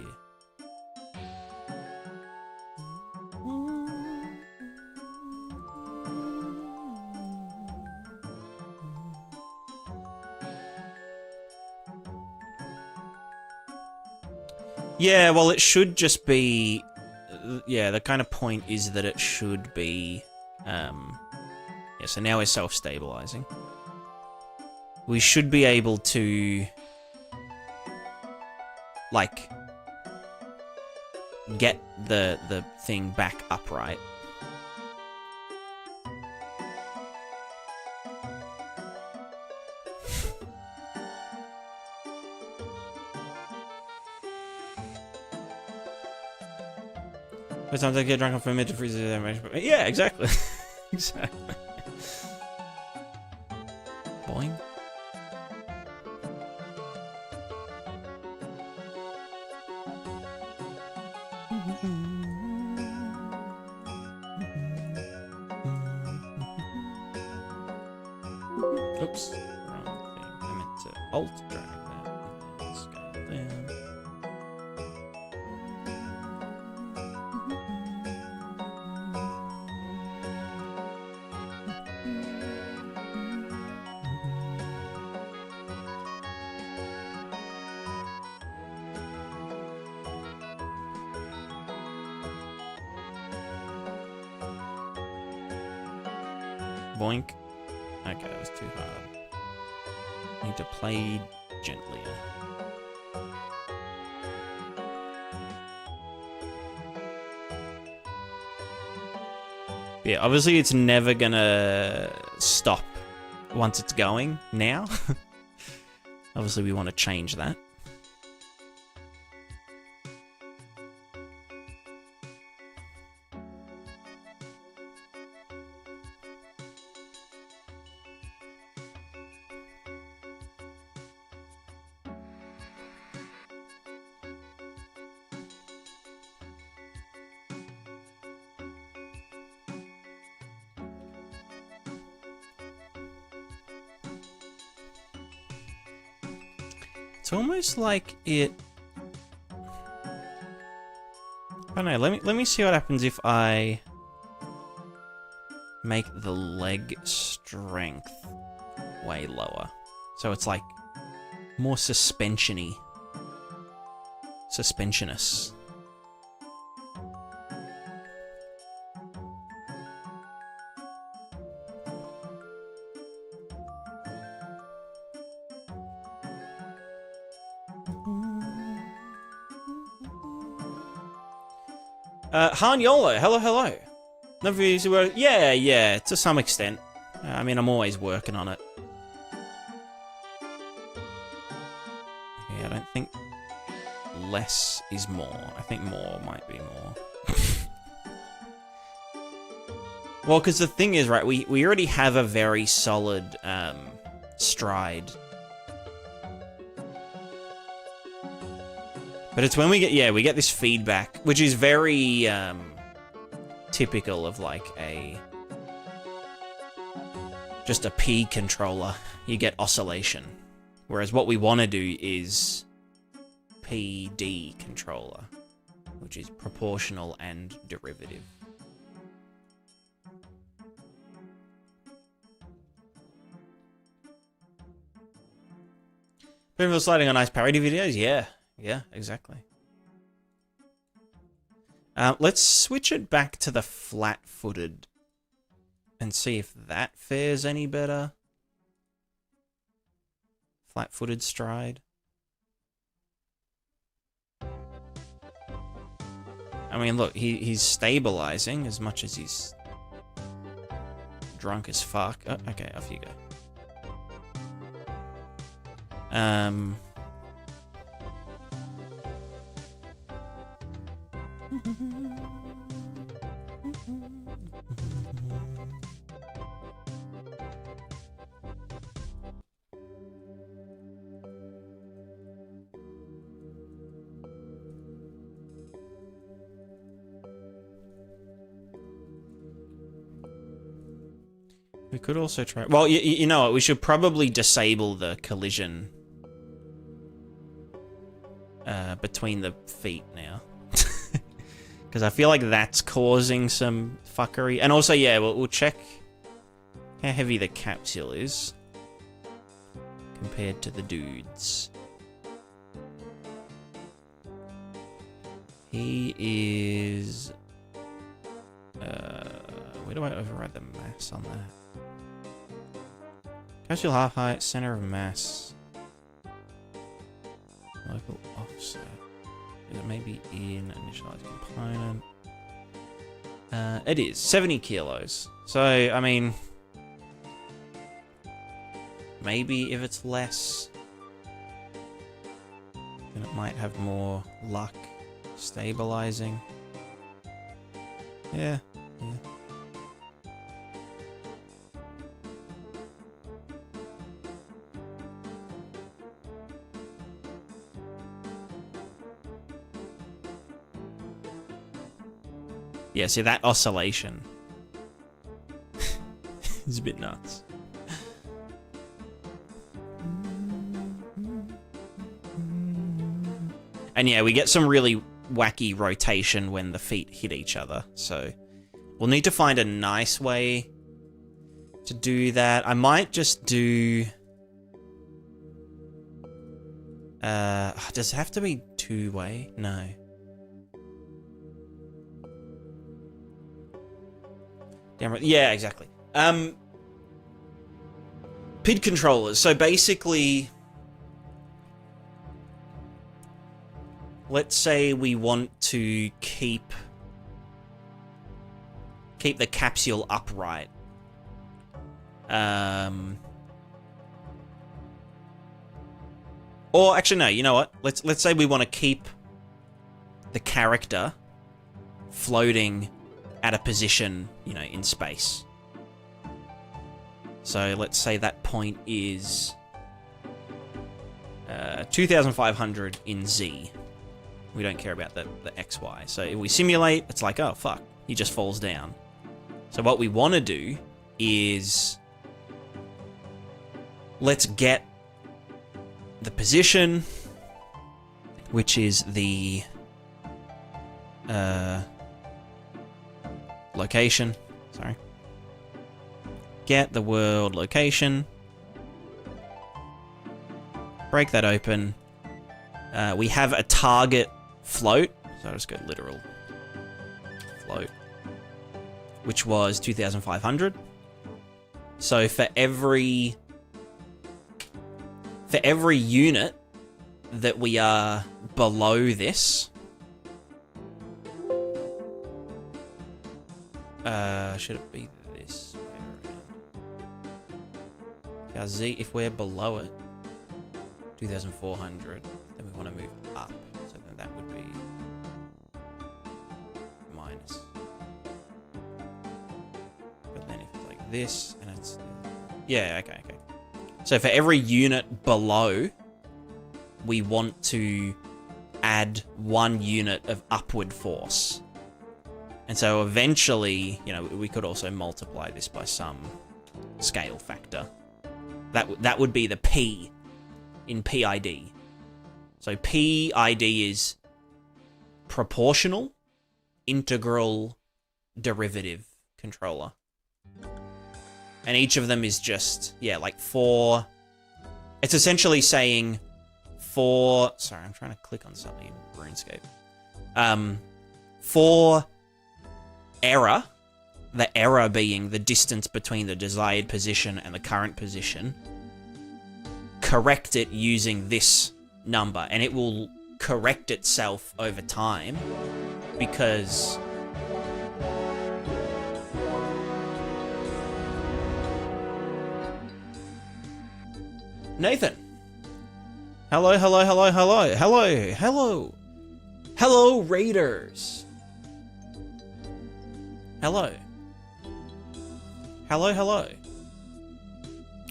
Yeah, well, it should just be... Yeah, the kind of point is that it should be... Yeah, so now we're self-stabilizing. We should be able to... like... get the thing back upright. Sometimes I get drunk off a mid to freeze it. Yeah, exactly. Exactly. Boing. Oops. Wrong thing. I meant to alt drag that. And scale down. Boink. Okay, that was too hard. Need to play gently. Yeah, obviously it's never gonna stop once it's going now. Obviously we want to change that. It's almost like it... I don't know, let me see what happens if I make the leg strength way lower. So it's like more suspension-y. Suspensionous. Han Yolo, hello. Never used to work. Yeah, to some extent. I mean, I'm always working on it. Yeah, I don't think less is more. I think more might be more. Well, because the thing is, right, we already have a very solid stride. But it's when we get this feedback, which is very typical of like just a P controller. You get oscillation. Whereas what we want to do is PD controller, which is proportional and derivative. People sliding on nice parody videos? Yeah, exactly. Let's switch it back to the flat-footed and see if that fares any better. Flat-footed stride. I mean, look, he's stabilizing as much as he's drunk as fuck. Oh, okay, off you go. We could also try... Well, you know what? We should probably disable the collision between the feet now. Because I feel like that's causing some fuckery. And also, yeah, we'll check how heavy the capsule is compared to the dudes. He is... where do I override the mass on that? Capsule half height, center of mass. Local offset. Is it maybe in initialized component? It is 70 kilos. So, I mean, maybe if it's less, then it might have more luck stabilizing. Yeah. Yeah, see that oscillation is a bit nuts. And yeah, we get some really wacky rotation when the feet hit each other. So we'll need to find a nice way to do that. I might just do... does it have to be two-way? No. Damn right. Yeah, exactly. PID controllers. So basically, let's say we want to keep the capsule upright. Or actually, no. You know what? Let's say we want to keep the character floating at a position, you know, in space. So let's say that point is 2,500 in Z. We don't care about the XY. So if we simulate, it's like, oh, fuck. He just falls down. So what we want to do is let's get the position, which is the location. Sorry. Get the world location. Break that open. We have a target float. So I'll just go literal float, which was 2,500. So for every unit that we are below this, should it be this? Our Z, if we're below it, 2,400, then we want to move up. So then that would be minus. But then if it's like this, and it's... Yeah, okay. So for every unit below, we want to add 1 unit of upward force. And so eventually, you know, we could also multiply this by some scale factor. That would be the P in PID. So PID is proportional integral derivative controller. And each of them is just, yeah, like 4... It's essentially saying 4... Sorry, I'm trying to click on something in RuneScape. 4 error, the error being the distance between the desired position and the current position, correct it using this number, and it will correct itself over time because... Nathan. Hello. Hello, Raiders. Hello.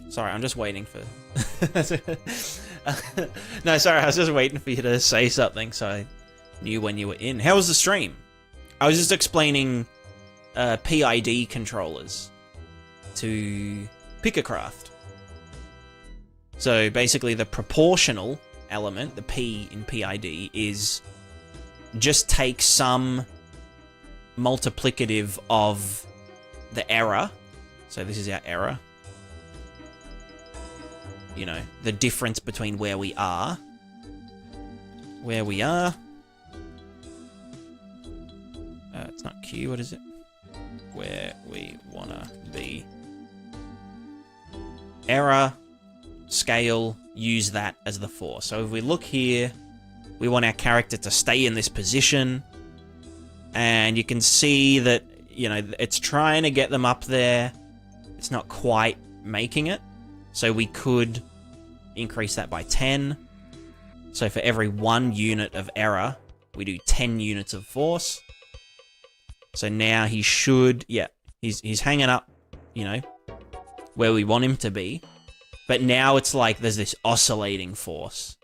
Sorry, I'm just waiting for... No, sorry, I was just waiting for you to say something so I knew when you were in. How was the stream? I was just explaining PID controllers to Pickercraft. So basically the proportional element, the P in PID, is just take some multiplicative of the error. So this is our error. You know, the difference between where we are. It's not Q, what is it? Where we wanna be. Error, scale, use that as the force. So if we look here, we want our character to stay in this position. And you can see that, you know, it's trying to get them up there. It's not quite making it. So we could increase that by 10. So for every 1 unit of error, we do 10 units of force. So now he should, yeah, he's hanging up, you know, where we want him to be. But now it's like there's this oscillating force.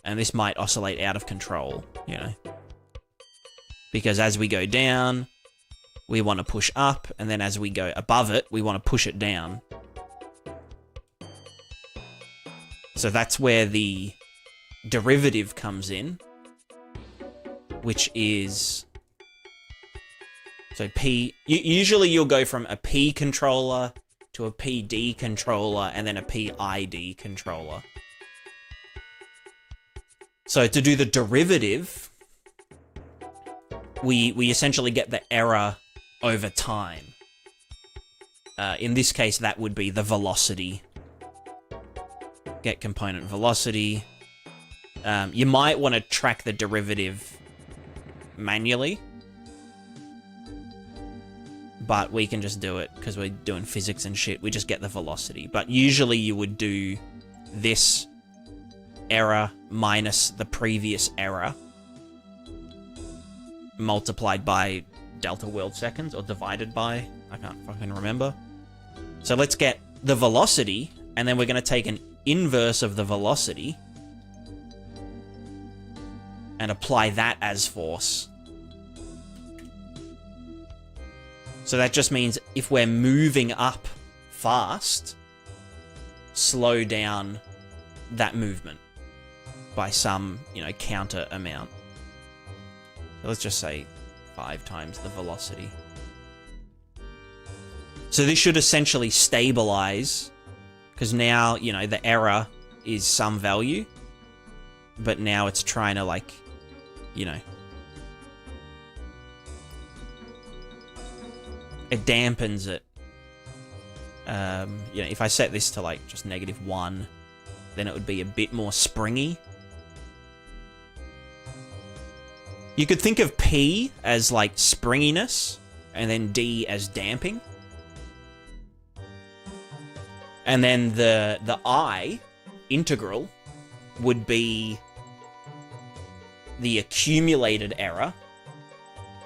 And this might oscillate out of control, you know. Because as we go down, we want to push up. And then as we go above it, we want to push it down. So that's where the derivative comes in. Which is... So P... Usually you'll go from a P controller to a PD controller and then a PID controller. So to do the derivative, we essentially get the error over time. In this case, that would be the velocity get component velocity. You might want to track the derivative manually, but we can just do it because we're doing physics and shit. We just get the velocity. But usually you would do this error minus the previous error multiplied by delta world seconds, or divided by, I can't fucking remember. So let's get the velocity, and then we're going to take an inverse of the velocity and apply that as force. So that just means if we're moving up fast, slow down that movement by some, counter amount. So let's just say 5 times the velocity. So this should essentially stabilize, because now, the error is some value, but now it's trying to, it dampens it. If I set this to, just -1, then it would be a bit more springy. You could think of P as, springiness, and then D as damping. And then the I, integral, would be the accumulated error.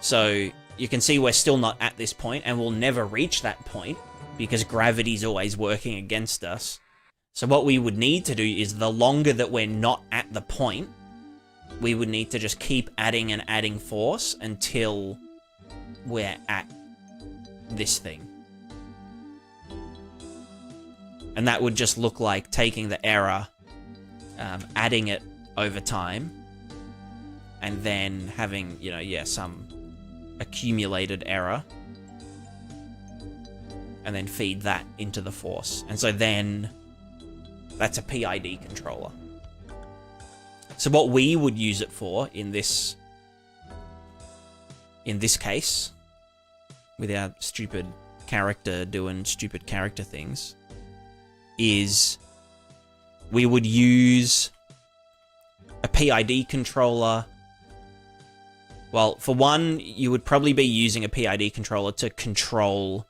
So you can see we're still not at this point, and we'll never reach that point because gravity's always working against us. So what we would need to do is, the longer that we're not at the point, we would need to just keep adding and adding force until we're at this thing. And that would just look like taking the error, adding it over time, and then having, some accumulated error, and then feed that into the force. And so then that's a PID controller. So what we would use it for in this case, with our stupid character doing stupid character things, is we would use a PID controller. Well, for one, you would probably be using a PID controller to control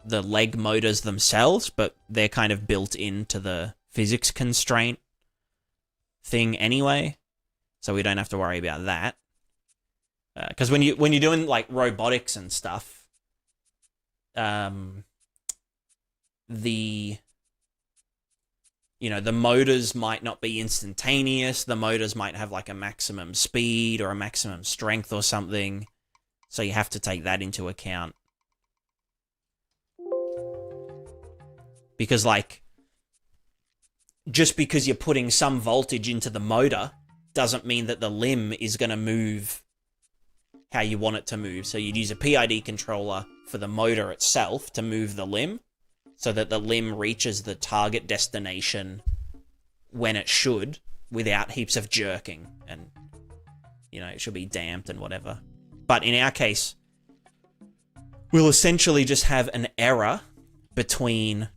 the leg motors themselves, but they're kind of built into the physics constraint thing anyway, so we don't have to worry about that. Because when you're doing robotics and stuff, the motors might not be instantaneous. The motors might have a maximum speed or a maximum strength or something, so you have to take that into account. Because just because you're putting some voltage into the motor doesn't mean that the limb is going to move how you want it to move. So you'd use a PID controller for the motor itself to move the limb, so that the limb reaches the target destination when it should, without heaps of jerking, and it should be damped and whatever. But in our case, we'll essentially just have an error between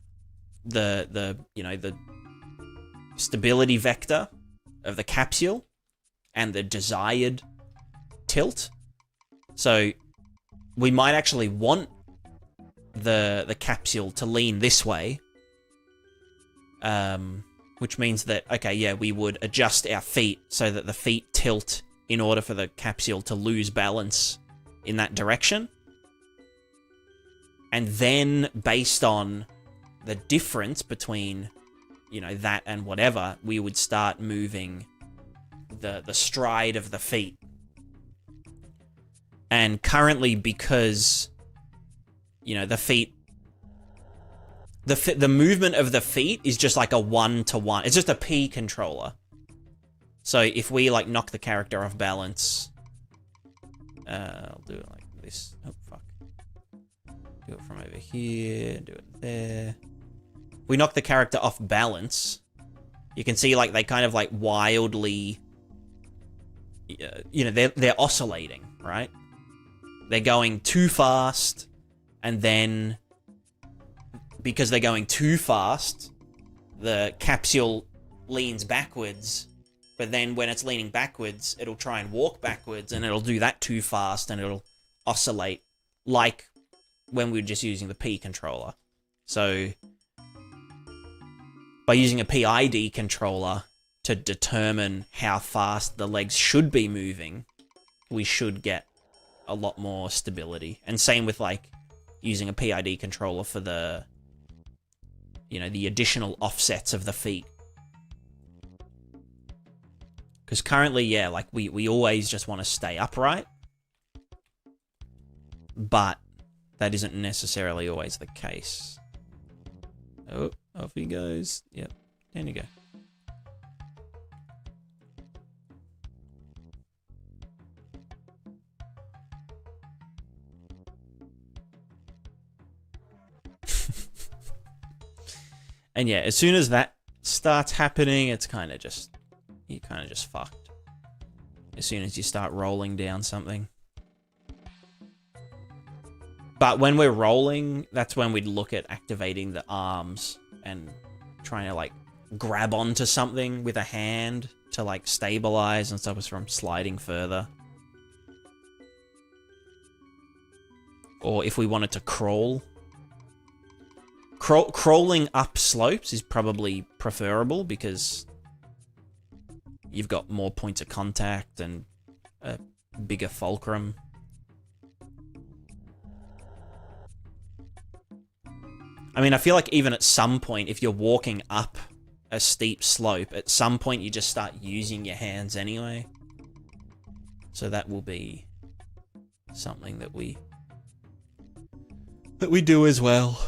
the stability vector of the capsule and the desired tilt. So we might actually want the capsule to lean this way, which means that, okay, yeah, we would adjust our feet so that the feet tilt in order for the capsule to lose balance in that direction. And then, based on the difference between, that and whatever, we would start moving the stride of the feet. And currently, because the feet, the movement of the feet is just like a 1-to-1. It's just a P controller. So if we knock the character off balance, I'll do it like this. Oh fuck! Do it from over here. Do it there. If we knock the character off balance, you can see they kind of wildly, they're oscillating, right? They're going too fast, and then because they're going too fast, the capsule leans backwards, but then when it's leaning backwards, it'll try and walk backwards, and it'll do that too fast, and it'll oscillate like when we were just using the P controller. So by using a PID controller to determine how fast the legs should be moving, we should get a lot more stability. And same with like using a PID controller for the, you know, the additional offsets of the feet. Because currently, yeah, like we always just want to stay upright, but that isn't necessarily always the case. Oh, off he goes. Yep, there you go. And yeah, as soon as that starts happening, it's kind of just, you're kind of just fucked. As soon as you start rolling down something. But when we're rolling, that's when we'd look at activating the arms and trying to like grab onto something with a hand to like stabilize and stop us from sliding further. Or if we wanted to crawl. Crawling up slopes is probably preferable because you've got more points of contact and a bigger fulcrum. I mean, I feel like even at some point, if you're walking up a steep slope, at some point you just start using your hands anyway. So that will be something that we do as well.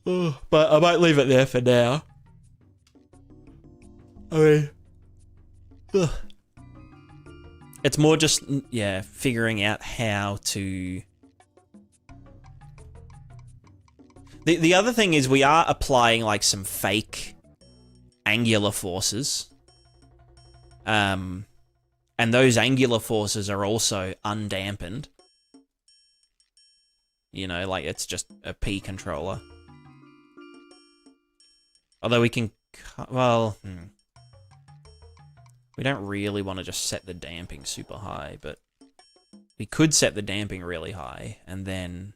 But I might leave it there for now. I mean, it's more just, yeah, figuring out how to... The other thing is we are applying like some fake angular forces. And those angular forces are also undampened. You know, like it's just a P controller. Although we can, well, we don't really want to just set the damping super high, but we could set the damping really high and then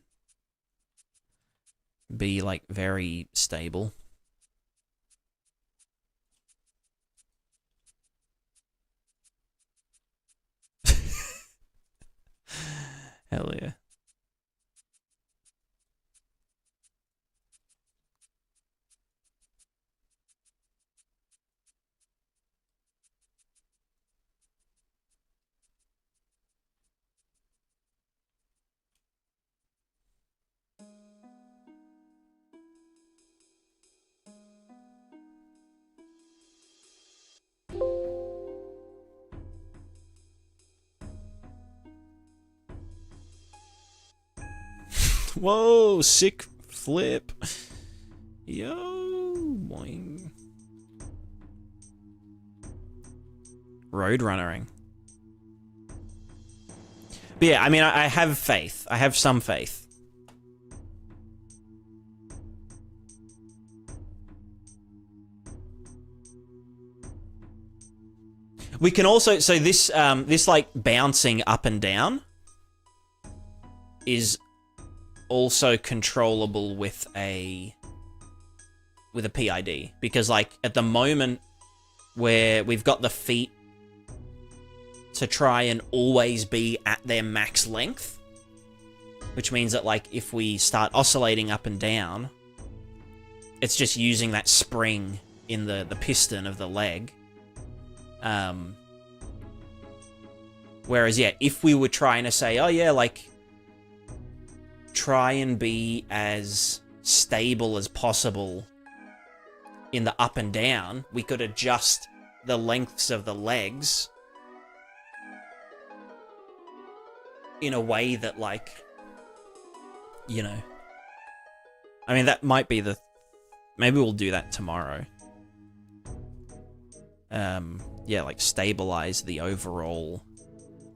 be like very stable. Hell yeah. Whoa, sick flip. Yo, boing. Roadrunnering. But yeah, I mean, I have faith. I have some faith. We can also, so this this like bouncing up and down is also controllable with a PID, because like at the moment where we've got the feet to try and always be at their max length, which means that like if we start oscillating up and down, it's just using that spring in the piston of the leg. Whereas yeah, if we were trying to say, oh yeah, like try and be as stable as possible in the up and down, we could adjust the lengths of the legs in a way that, like, you know, I mean, that might be the, maybe we'll do that tomorrow. Yeah, like stabilize the overall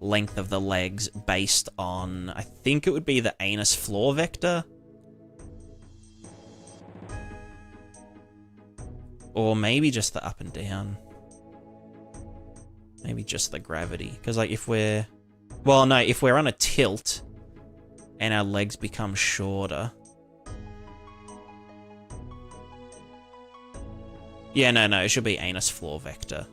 length of the legs based on, I think it would be the anus floor vector. Or maybe just the up and down. Maybe just the gravity. Because, like, if we're... Well, no, if we're on a tilt and our legs become shorter... Yeah, no, it should be anus floor vector.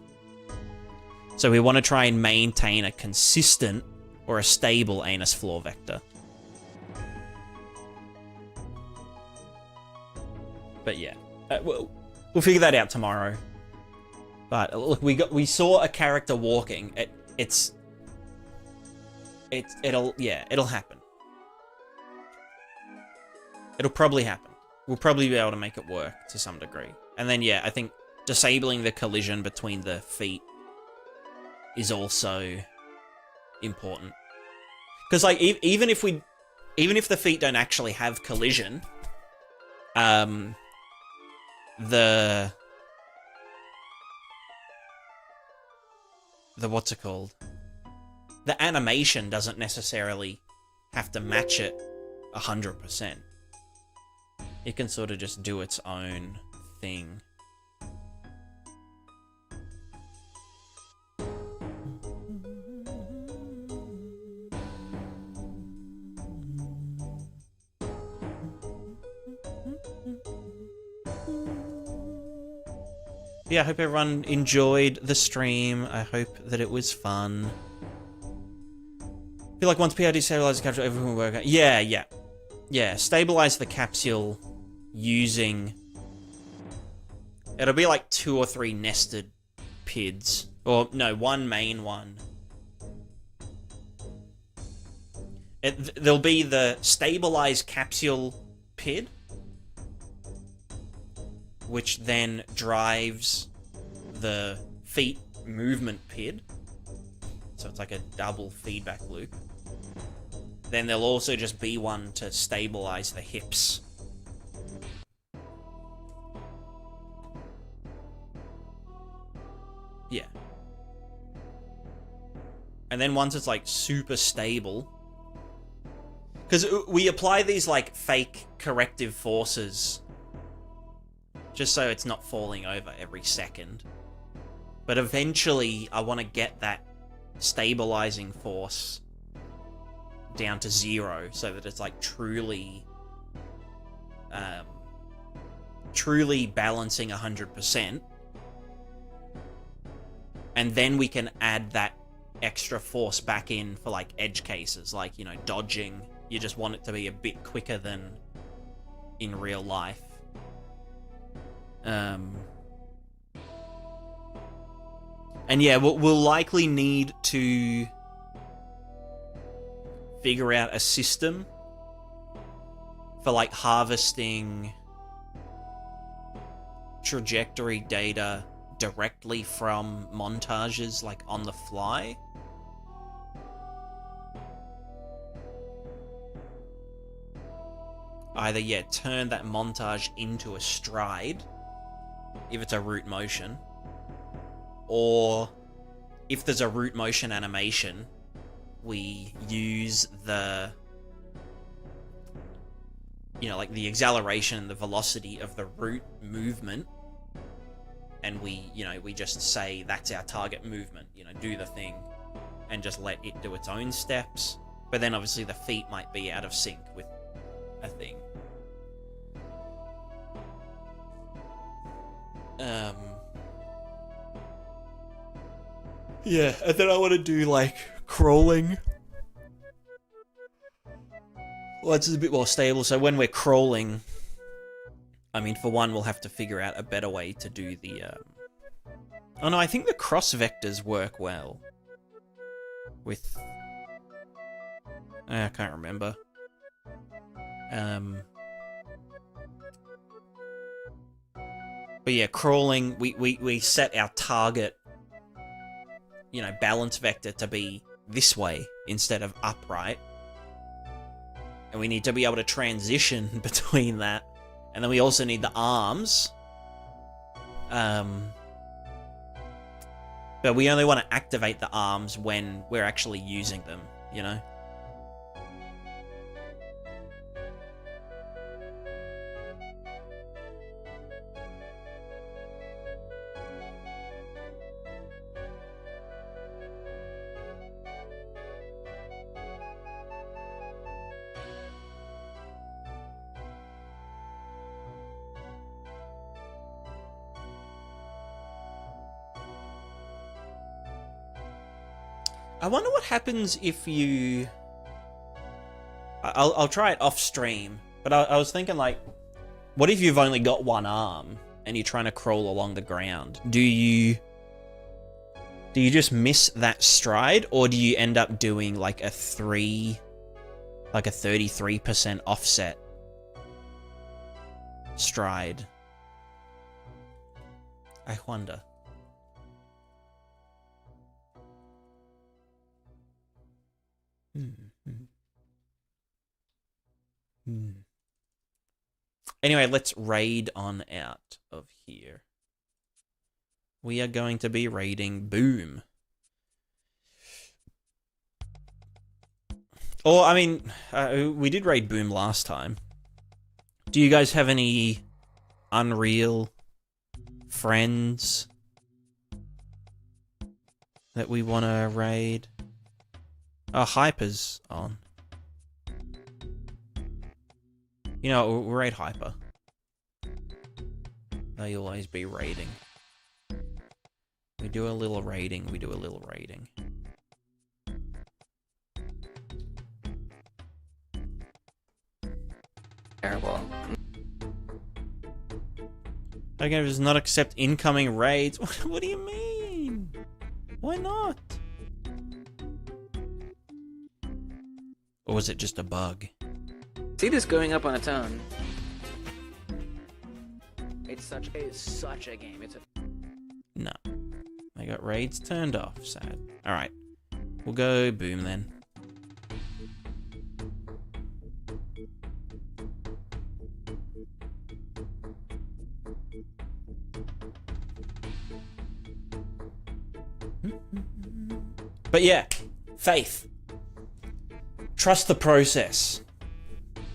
So we want to try and maintain a consistent or a stable anus floor vector. But yeah, we'll figure that out tomorrow. But look, we saw a character walking. It'll happen. It'll probably happen. We'll probably be able to make it work to some degree. And then yeah, I think disabling the collision between the feet is also important. Because like even if the feet don't actually have collision, the what's it called? The animation doesn't necessarily have to match it 100%. It can sort of just do its own thing. Yeah, I hope everyone enjoyed the stream. I hope that it was fun. I feel like once PID stabilizes the capsule, everything will work out. Yeah, stabilize the capsule using... It'll be like 2 or 3 nested PIDs. Or, no, one main one. There'll be the stabilized capsule PID, which then drives the feet movement PID. So it's like a double feedback loop. Then there'll also just be one to stabilize the hips. Yeah. And then once it's like super stable, because we apply these like fake corrective forces just so it's not falling over every second. But eventually I want to get that stabilizing force down to 0 so that it's like truly balancing 100%. And then we can add that extra force back in for like edge cases, like, you know, dodging. You just want it to be a bit quicker than in real life. And yeah, we'll likely need to figure out a system for like harvesting trajectory data directly from montages, like on the fly. Either, yeah, turn that montage into a stride, if it's a root motion, or if there's a root motion animation, we use the, you know, like the acceleration and the velocity of the root movement, and we, you know, we just say that's our target movement, you know, do the thing, and just let it do its own steps. But then obviously the feet might be out of sync with a thing. Yeah, and then I want to do like crawling. Well, it's a bit more stable, so when we're crawling, I mean, for one, we'll have to figure out a better way to do the, Oh no, I think the cross vectors work well. With... I can't remember. But yeah, crawling, we set our target, you know, balance vector to be this way instead of upright. And we need to be able to transition between that. And then we also need the arms. But we only want to activate the arms when we're actually using them, you know? I wonder what happens if you... I'll try it off stream, but I was thinking, like, what if you've only got one arm and you're trying to crawl along the ground? Do you just miss that stride, or do you end up doing like a 33% offset stride? I wonder. Anyway, let's raid on out of here. We are going to be raiding Boom. Or, I mean, we did raid Boom last time. Do you guys have any Unreal friends that we want to raid? Oh, Hyper's on. You know, we'll raid Hyper. They always be raiding. We do a little raiding, we do a little raiding. Terrible. Okay, does not accept incoming raids. What do you mean? Why not? Or was it just a bug? See this going up on its own. It's such a game. It's a... No. I got raids turned off. Sad. Alright. We'll go Boom then. But yeah, faith. Trust the process.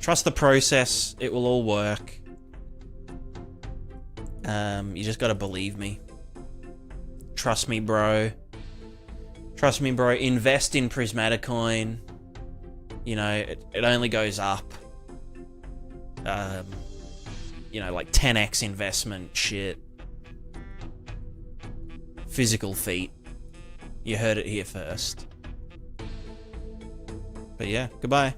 Trust the process. It will all work. You just gotta believe me. Trust me, bro. Trust me, bro. Invest in Prismaticoin. You know, it only goes up. You know, like 10x investment shit. Physical feat. You heard it here first. But yeah, goodbye.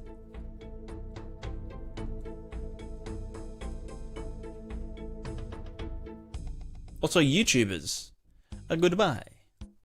Also, YouTubers, a goodbye.